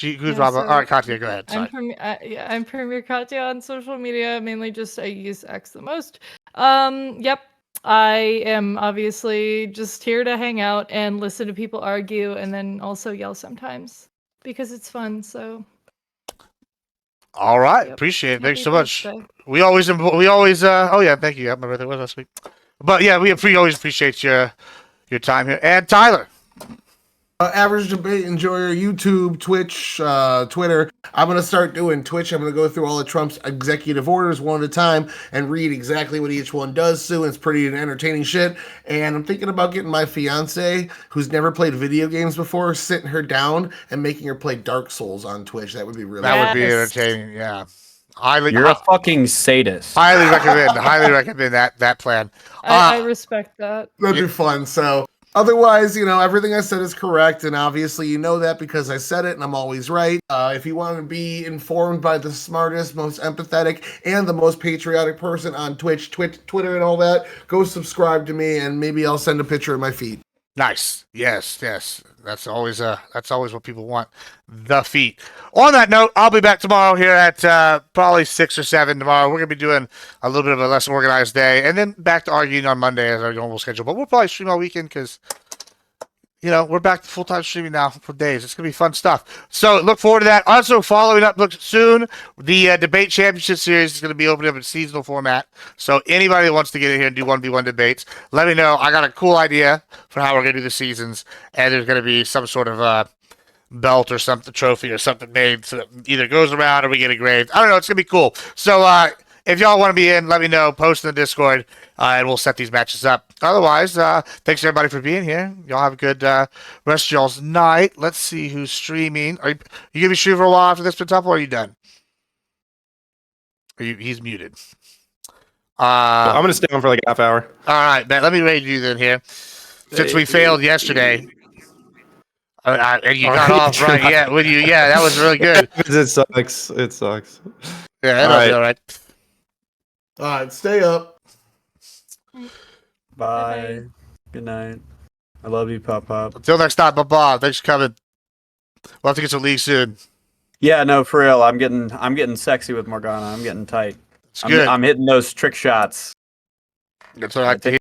Who's Yeah, Rob? so All right, Katya, go ahead. Sorry. I'm Premier Katya on social media. Mainly just I use X the most. Yep. I am obviously just here to hang out and listen to people argue and then also yell sometimes because it's fun. So All right, Yep. appreciate it. Thanks happy so much. birthday. We always. Oh yeah, thank you. Yeah, my birthday was last week. But yeah, we always appreciate your time here. And Tyler. Average debate enjoyer, YouTube, Twitch, Twitter. I'm going to start doing Twitch. I'm going to go through all of Trump's executive orders one at a time and read exactly what each one does soon. It's pretty entertaining shit. And I'm thinking about getting my fiance, who's never played video games before, sitting her down and making her play Dark Souls on Twitch. That would be really That would be Yes. entertaining. Yeah. You're a fucking sadist. Highly recommend that plan. I respect that. That'd be fun. So otherwise, everything I said is correct, and obviously you know that because I said it and I'm always right. If you want to be informed by the smartest, most empathetic, and the most patriotic person on Twitch, Twitter, and all that, go subscribe to me, and maybe I'll send a picture of my feet. Nice. Yes. That's always what people want. The feet. On that note, I'll be back tomorrow here at probably 6 or 7 tomorrow. We're gonna be doing a little bit of a less organized day, and then back to arguing on Monday as our normal schedule. But we'll probably stream all weekend because we're back to full-time streaming now for days. It's going to be fun stuff. So look forward to that. Also, following up soon, the Debate Championship Series is going to be opening up in seasonal format. So anybody that wants to get in here and do 1v1 debates, let me know. I got a cool idea for how we're going to do the seasons. And there's going to be some sort of belt or something, trophy or something made so that either goes around or we get engraved. I don't know. It's going to be cool. So if y'all want to be in, let me know. Post in the Discord, and we'll set these matches up. Otherwise, thanks everybody for being here. Y'all have a good rest of y'all's night. Let's see who's streaming. Are you gonna be streaming for a while after this, Pentuple, or are you done? He's muted. I'm gonna stay on for like a half hour. All right, man. Let me raid you then here. Since we failed yesterday. And you got off right, yeah, with you. Yeah, that was really good. It sucks. Yeah, that'll be all right. All right, stay up. Bye. Good night. I love you, Pop Pop. Until next time, bye-bye. Thanks for coming. We'll have to get some league soon. Yeah, no, for real. I'm getting sexy with Morgana. I'm getting tight. It's good. I'm hitting those trick shots. That's what I like to hear.